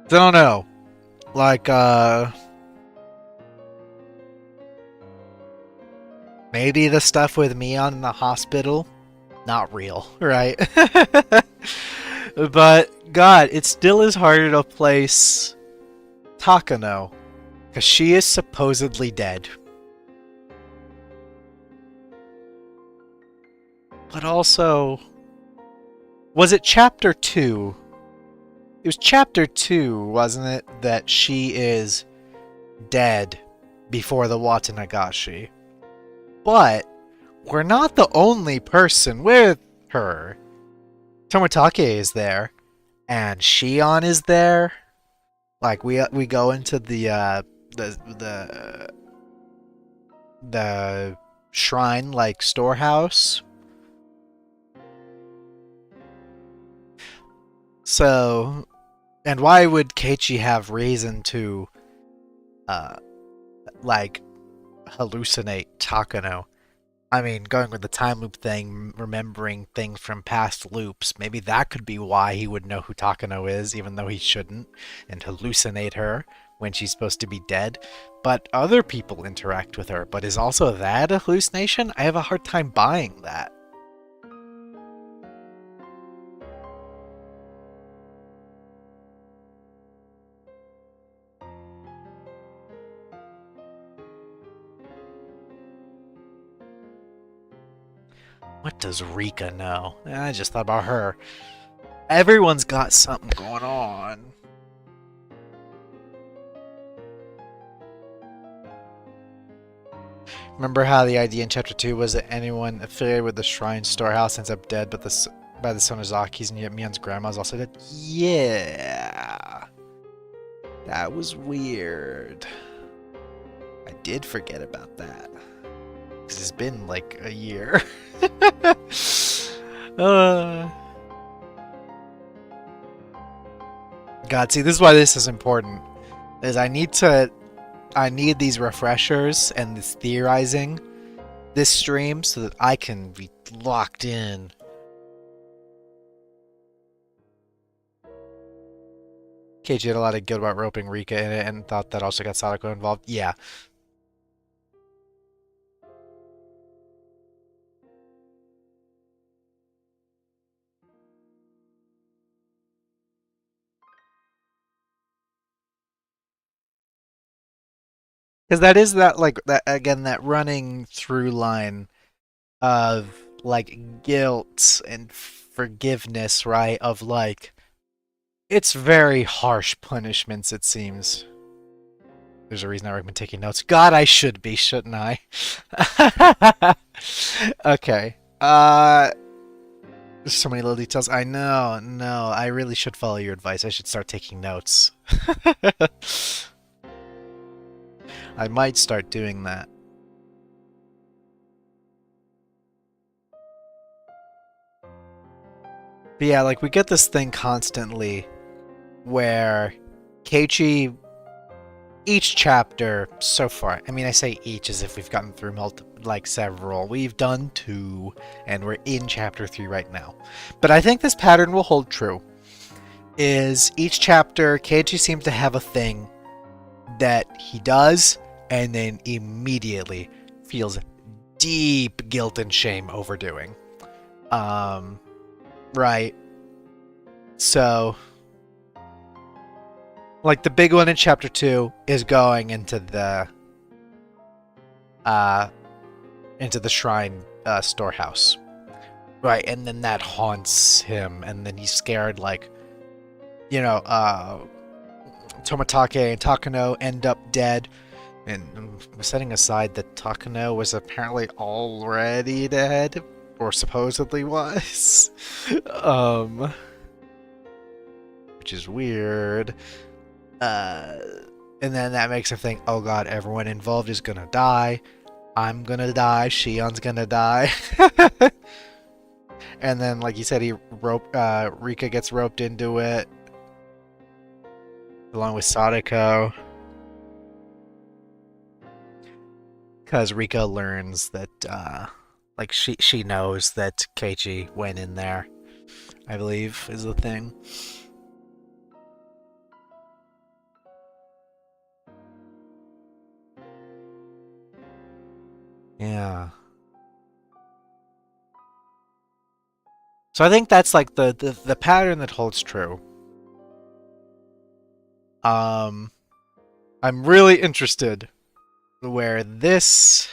Don't know. Like, maybe the stuff with Mion in the hospital? Not real, right? But, God, it still is harder to place Takano. Because she is supposedly dead. But also... Was it Chapter 2? It was Chapter 2, wasn't it? That she is dead before the Watanagashi. But we're not the only person with her. Tomitake is there. And Shion is there. Like, we go into the shrine, like, storehouse. So, and why would Keiichi have reason to, like, hallucinate Takano? I mean, going with the time loop thing, remembering things from past loops, maybe that could be why he would know who Takano is, even though he shouldn't, and hallucinate her when she's supposed to be dead. But other people interact with her, but is also that a hallucination? I have a hard time buying that. What does Rika know? I just thought about her. Everyone's got something going on. Remember how the idea in Chapter 2 was that anyone affiliated with the shrine storehouse ends up dead, but by the Sonozakis, and yet Mion's grandma's also dead? Yeah. That was weird. I did forget about that. 'Cause it's been like a year. God, see, this is why this is important. Is I need these refreshers and this theorizing this stream so that I can be locked in. KG had a lot of good about roping Rika in it and thought that also got Sadako involved. Yeah. Because that is that, like, that again, that running through line of, like, guilt and forgiveness, right? Of, like, it's very harsh punishments, it seems. There's a reason I recommend taking notes. God, I should be, shouldn't I? Okay. There's so many little details. I know, no, I really should follow your advice. I should start taking notes. I might start doing that. But yeah, like, we get this thing constantly where Keiichi, each chapter so far, I mean, I say each as if we've gotten through several. We've done 2, and we're in chapter 3 right now. But I think this pattern will hold true. Is each chapter, Keiichi seems to have a thing that he does, and then immediately feels deep guilt and shame over doing. Right. So, like, the big one in chapter 2 is going into the shrine storehouse. Right, and then that haunts him, and then he's scared, like, you know, Tomatake and Takano end up dead. And setting aside that Takano was apparently already dead, or supposedly was, which is weird. And then that makes him think, oh god, everyone involved is gonna die. I'm gonna die. Shion's gonna die. And then, like you said, Rika gets roped into it, along with Sadako. Because Rika learns that, like, she knows that Keiichi went in there, I believe, is the thing. Yeah. So I think that's, like, the pattern that holds true. I'm really interested where this...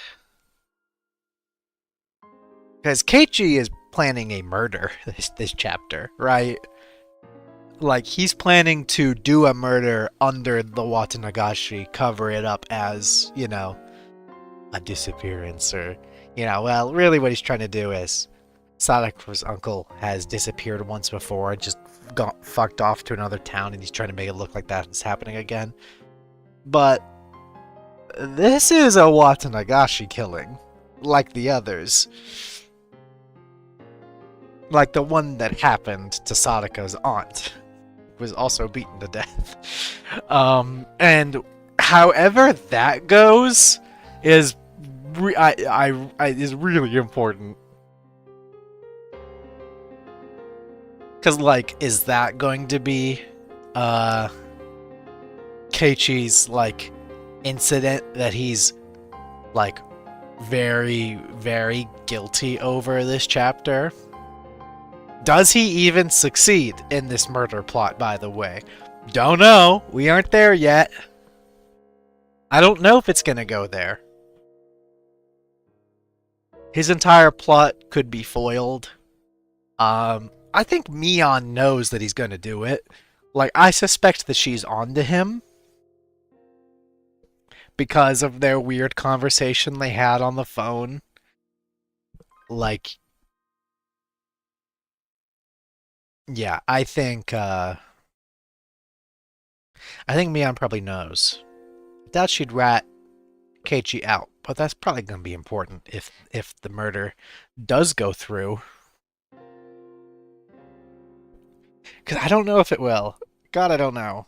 Because Keiichi is planning a murder this chapter, right? Like, he's planning to do a murder under the Watanagashi, cover it up as, you know, a disappearance, or, you know, well, really what he's trying to do is Sadako's uncle has disappeared once before and just got fucked off to another town, and he's trying to make it look like that's happening again. But this is a Watanagashi killing, like the others. Like the one that happened to Sadako's aunt, was also beaten to death. And however that goes is is really important. Because, like, is that going to be Keiichi's, like, incident that he's, like, very, very guilty over this chapter? Does he even succeed in this murder plot, by the way? Don't know. We aren't there yet. I don't know if it's gonna go there. His entire plot could be foiled. I think Mion knows that he's going to do it. Like, I suspect that she's on to him because of their weird conversation they had on the phone. Like, yeah, I think Mion probably knows. I doubt she'd rat Keiichi out, but that's probably going to be important if the murder does go through. Because I don't know if it will. God, I don't know.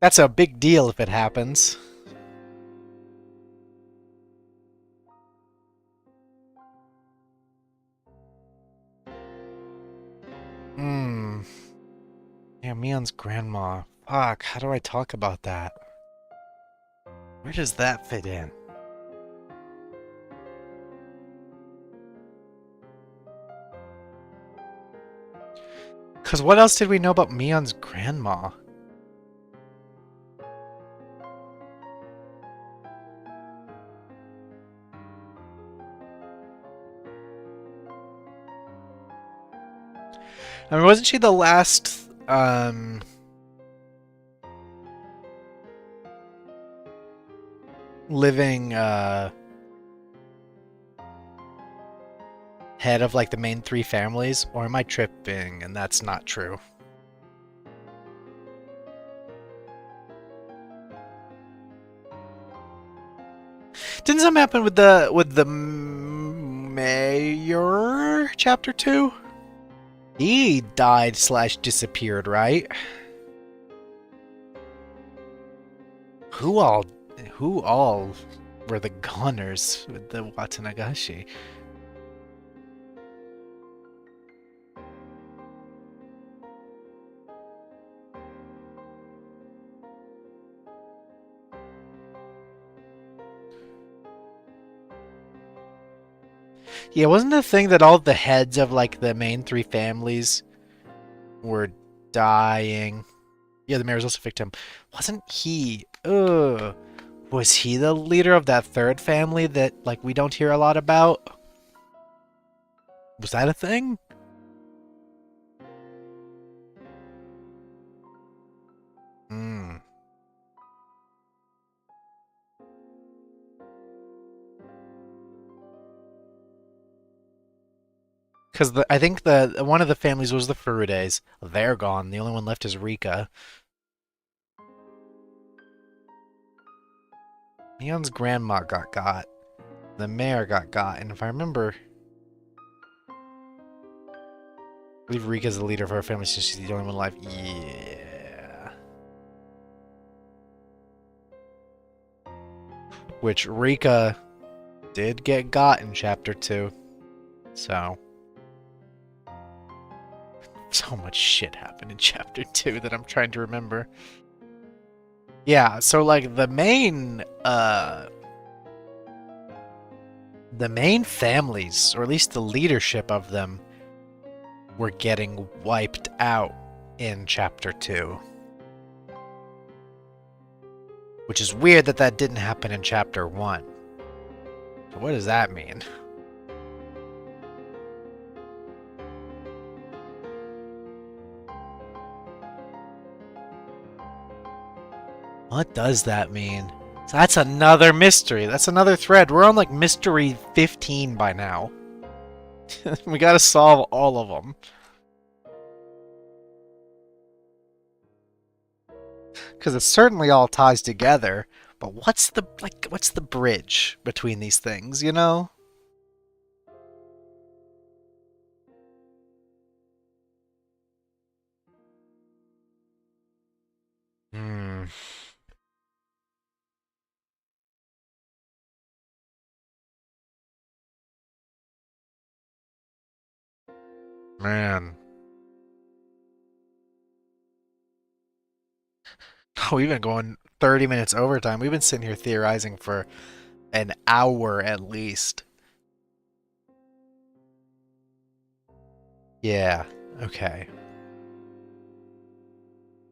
That's a big deal if it happens. Hmm. Yeah, Mion's grandma. Fuck, how do I talk about that? Where does that fit in? Because what else did we know about Mion's grandma? I mean, wasn't she the last, living, head of, like, the main three families? Or am I tripping and that's not true? Didn't something happen with the mayor, chapter 2? He died / disappeared, right? Who all were the goners with the Watanagashi? Yeah, wasn't the thing that all the heads of, like, the main three families were dying? Yeah, the mayor was also a victim. Wasn't he? Was he the leader of that third family that, like, we don't hear a lot about? Was that a thing? Hmm. Because I think one of the families was the Furudes. They're gone. The only one left is Rika. Mion's grandma got. The mayor got. And if I remember, I believe Rika's the leader of her family since she's the only one alive. Yeah. Which Rika did got in chapter 2. So much shit happened in chapter 2 that I'm trying to remember. Yeah, so like the main families, or at least the leadership of them, were getting wiped out in chapter 2. Which is weird that didn't happen in chapter 1. So what does that mean? What does that mean? So that's another mystery. That's another thread. We're on like mystery 15 by now. We gotta solve all of them. Because it certainly all ties together. But what's the bridge between these things, you know? Hmm. Man. Oh, we've been going 30 minutes overtime. We've been sitting here theorizing for an hour at least. Yeah, okay.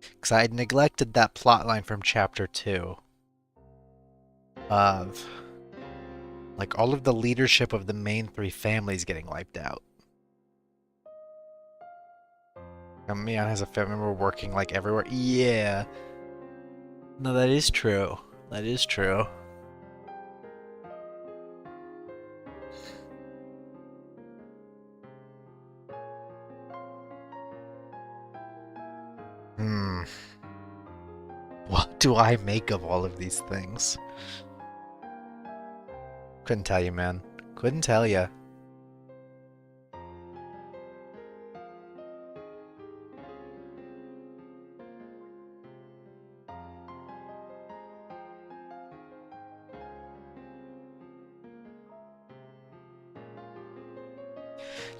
Because I had neglected that plotline from chapter 2 of, like, all of the leadership of the main three families getting wiped out. Mion has a family member working like everywhere. Yeah. No, that is true. That is true. What do I make of all of these things? Couldn't tell you, man. Couldn't tell you.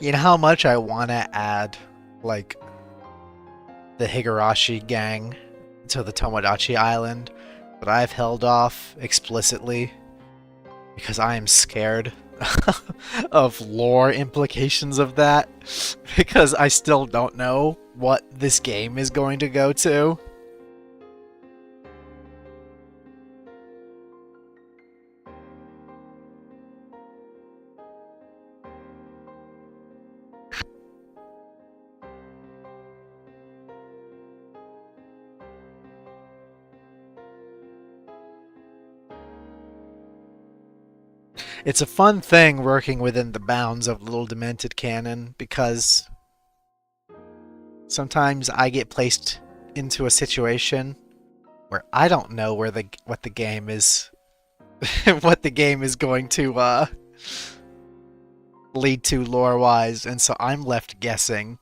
You know how much I want to add, like, the Higurashi gang to the Tomodachi Island, but I've held off explicitly because I am scared of lore implications of that, because I still don't know what this game is going to go to. It's a fun thing working within the bounds of Little Demented canon, because sometimes I get placed into a situation where I don't know what the game is what the game is going to lead to lore-wise, and so I'm left guessing.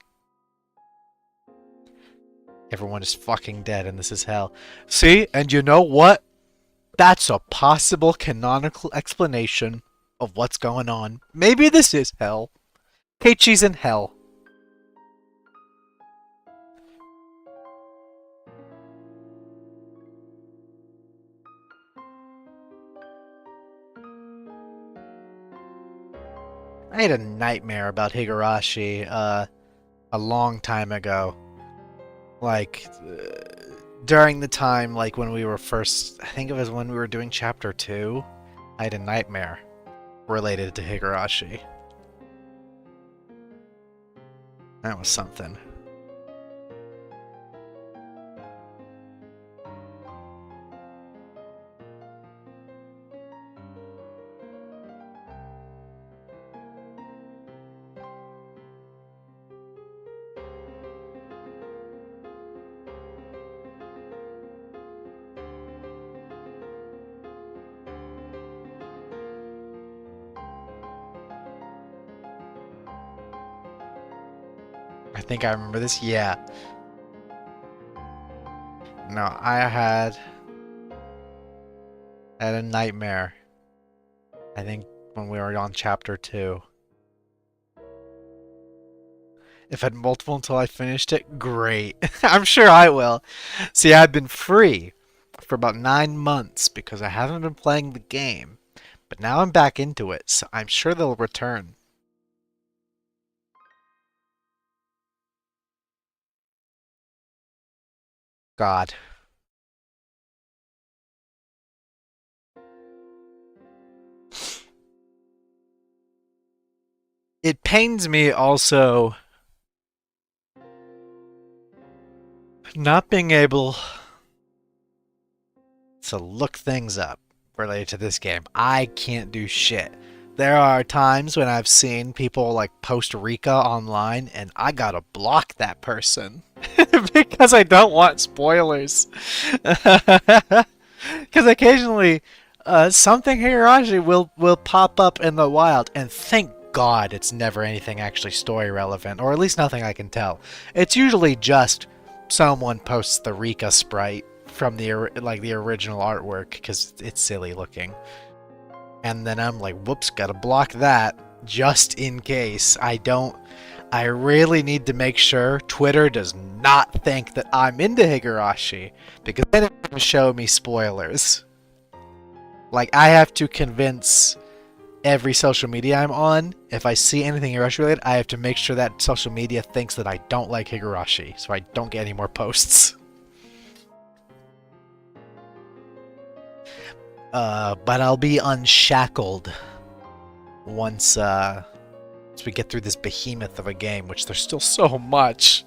Everyone is fucking dead and this is hell. See, and you know what? That's a possible canonical explanation of what's going on. Maybe this is hell. Keiichi's in hell. I had a nightmare about Higurashi a long time ago. Like, during the time, like, when we were first... I think it was when we were doing Chapter 2. I had a nightmare related to Higurashi. That was something. I think I remember this. Yeah. No, I had a nightmare. I think when we were on Chapter 2. If I had multiple until I finished it, great. I'm sure I will. See, I've been free for about 9 months because I haven't been playing the game. But now I'm back into it, so I'm sure they'll return. God. It pains me also not being able to look things up related to this game. I can't do shit. There are times when I've seen people like post Rika online and I gotta block that person because I don't want spoilers. Because occasionally something Higurashi will pop up in the wild, and thank God it's never anything actually story relevant, or at least nothing I can tell. It's usually just someone posts the Rika sprite from the original artwork because it's silly looking. And then I'm like, whoops, gotta block that just in case. I really need to make sure Twitter does not think that I'm into Higurashi, because then it will show me spoilers. Like, I have to convince every social media I'm on, if I see anything Higurashi related, I have to make sure that social media thinks that I don't like Higurashi, so I don't get any more posts. But I'll be unshackled once we get through this behemoth of a game, which there's still so much.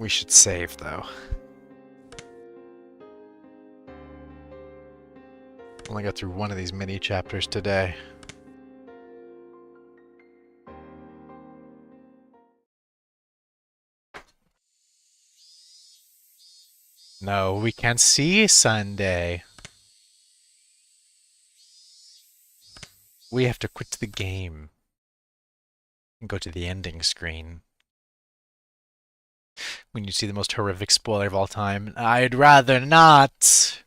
We should save, though. Only got through one of these mini chapters today. No, we can't see Sunday. We have to quit the game and go to the ending screen. When you see the most horrific spoiler of all time, I'd rather not.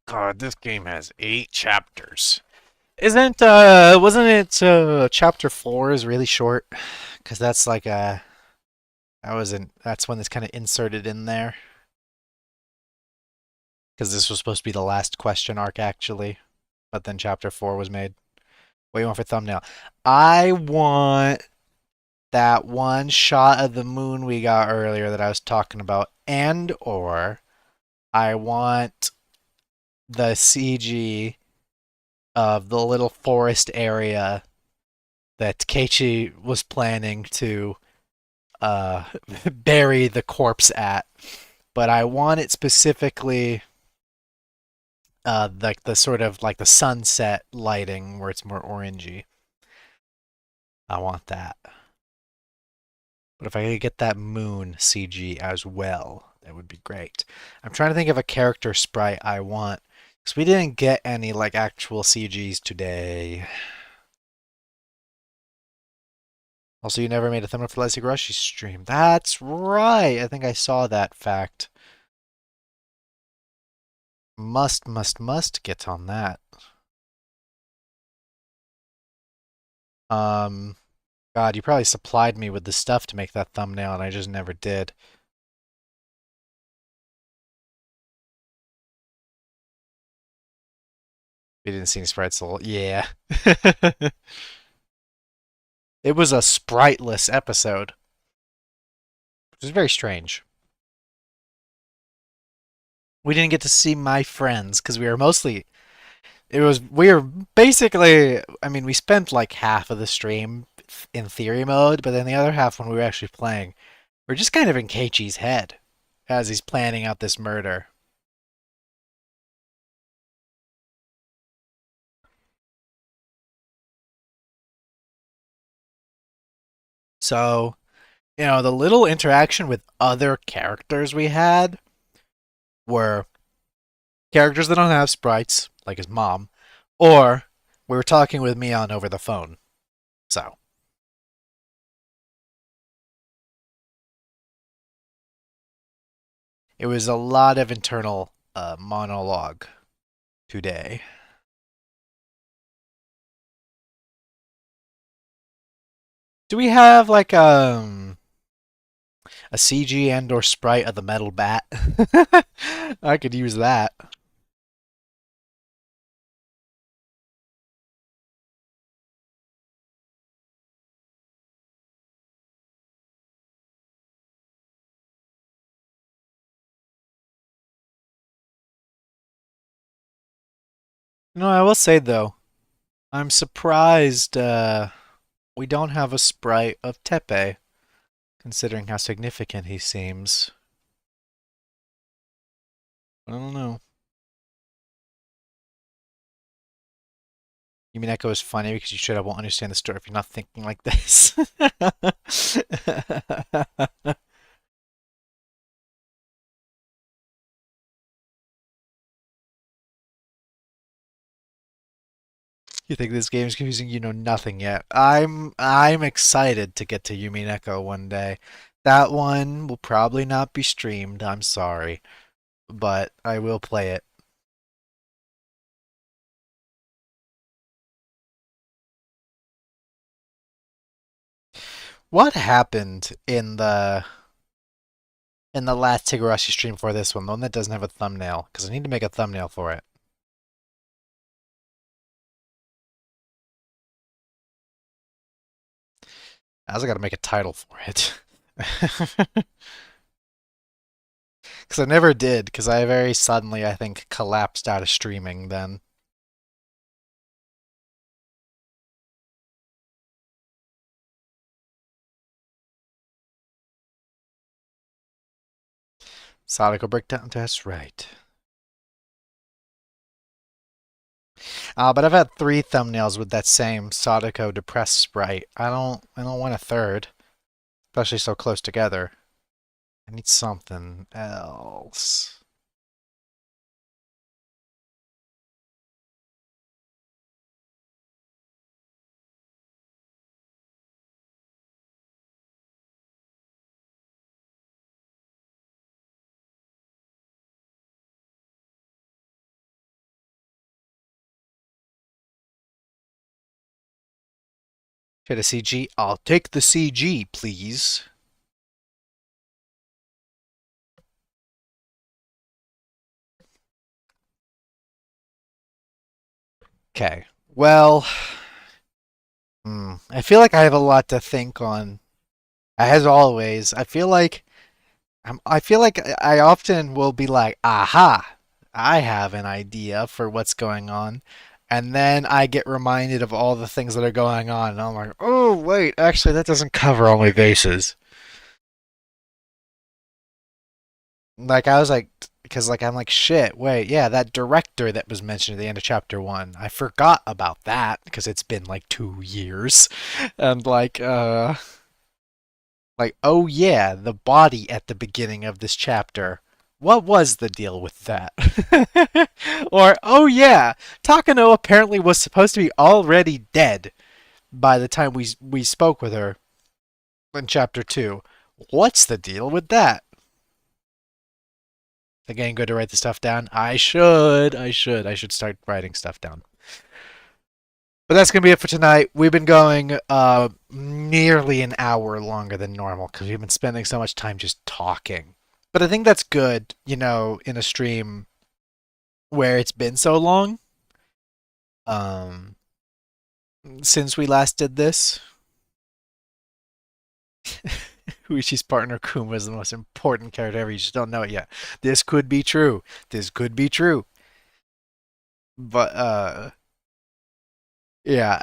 God, this game has 8 chapters. Wasn't it, chapter 4 is really short? Because that's like that's when it's kind of inserted in there. Because this was supposed to be the last question arc, actually. But then chapter 4 was made. What do you want for thumbnail? I want that one shot of the moon we got earlier that I was talking about, and or I want the CG of the little forest area that Keiichi was planning to bury the corpse at. But I want it specifically like the sort of like the sunset lighting where it's more orangey. I want that. But if I could get that moon CG as well, that would be great. I'm trying to think of a character sprite I want. Because we didn't get any like actual CGs today. Also, you never made a thumbnail for the Higurashi stream. That's right. I think I saw that fact. Must get on that. God, you probably supplied me with the stuff to make that thumbnail, and I just never did. We didn't see any sprites. Yeah. It was a spriteless episode, which is very strange. We didn't get to see my friends because we were basically, I mean, we spent like half of the stream in theory mode, but then the other half when we were actually playing, we're just kind of in Keiichi's head as he's planning out this murder. So, the little interaction with other characters we had were characters that don't have sprites, like his mom, or we were talking with Mion over the phone. So, it was a lot of internal monologue today. Do we have like a CG and or sprite of the metal bat? I could use that. No, I will say though, I'm surprised we don't have a sprite of Tepe, considering how significant he seems. I don't know. You mean Echo is funny because you straight up won't understand the story if you're not thinking like this. You think this game is confusing? You know nothing yet. I'm excited to get to Yumi Neko one day. That one will probably not be streamed. I'm sorry, but I will play it. What happened in the last Higurashi stream for this one, the one that doesn't have a thumbnail? Because I need to make a thumbnail for it. I also got to make a title for it. Because I never did, because I very suddenly, I think, collapsed out of streaming then. Sadako breakdown test, right. But I've had 3 thumbnails with that same Sadako depressed sprite. I don't want a third, especially so close together. I need something else. Hit a CG. I'll take the CG, please. Okay. Well, I feel like I have a lot to think on. As always, I feel like I often will be like, "Aha, I have an idea for what's going on." And then I get reminded of all the things that are going on, and I'm like, "Oh, wait, actually that doesn't cover all my bases." Like I was like, because like I'm like, shit, wait, yeah, that director that was mentioned at the end of chapter 1, I forgot about that because it's been like 2 years, and like, oh yeah, the body at the beginning of this chapter. What was the deal with that? Or, oh yeah, Takano apparently was supposed to be already dead by the time we spoke with her in chapter 2. What's the deal with that? Again, good to write the stuff down. I should. I should start writing stuff down. But that's gonna be it for tonight. We've been going nearly an hour longer than normal because we've been spending so much time just talking. But I think that's good, in a stream where it's been so long um, since we last did this. Huishi's partner Kuma is the most important character ever. You just don't know it yet. This could be true. This could be true. But yeah,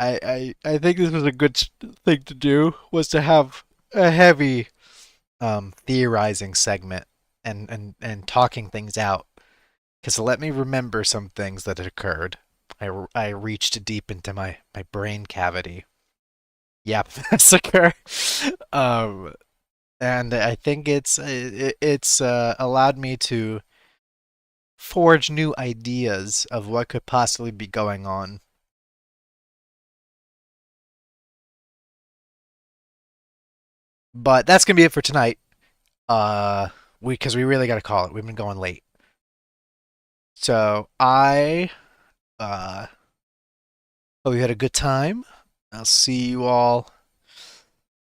I think this was a good thing to do, was to have a heavy theorizing segment and talking things out. Because let me remember some things that had occurred. I reached deep into my brain cavity. Yep, massacre. Um, and I think it's allowed me to forge new ideas of what could possibly be going on. But that's gonna be it for tonight. Because we really gotta call it. We've been going late. So I uh hope you had a good time. I'll see you all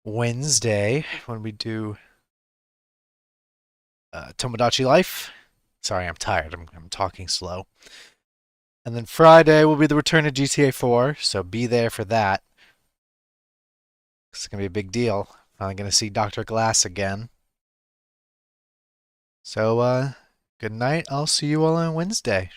Wednesday when we do Tomodachi Life. Sorry, I'm tired. I'm talking slow. And then Friday will be the return of GTA 4, so be there for that. It's gonna be a big deal. I'm gonna see Dr. Glass again. So good night. I'll see you all on Wednesday.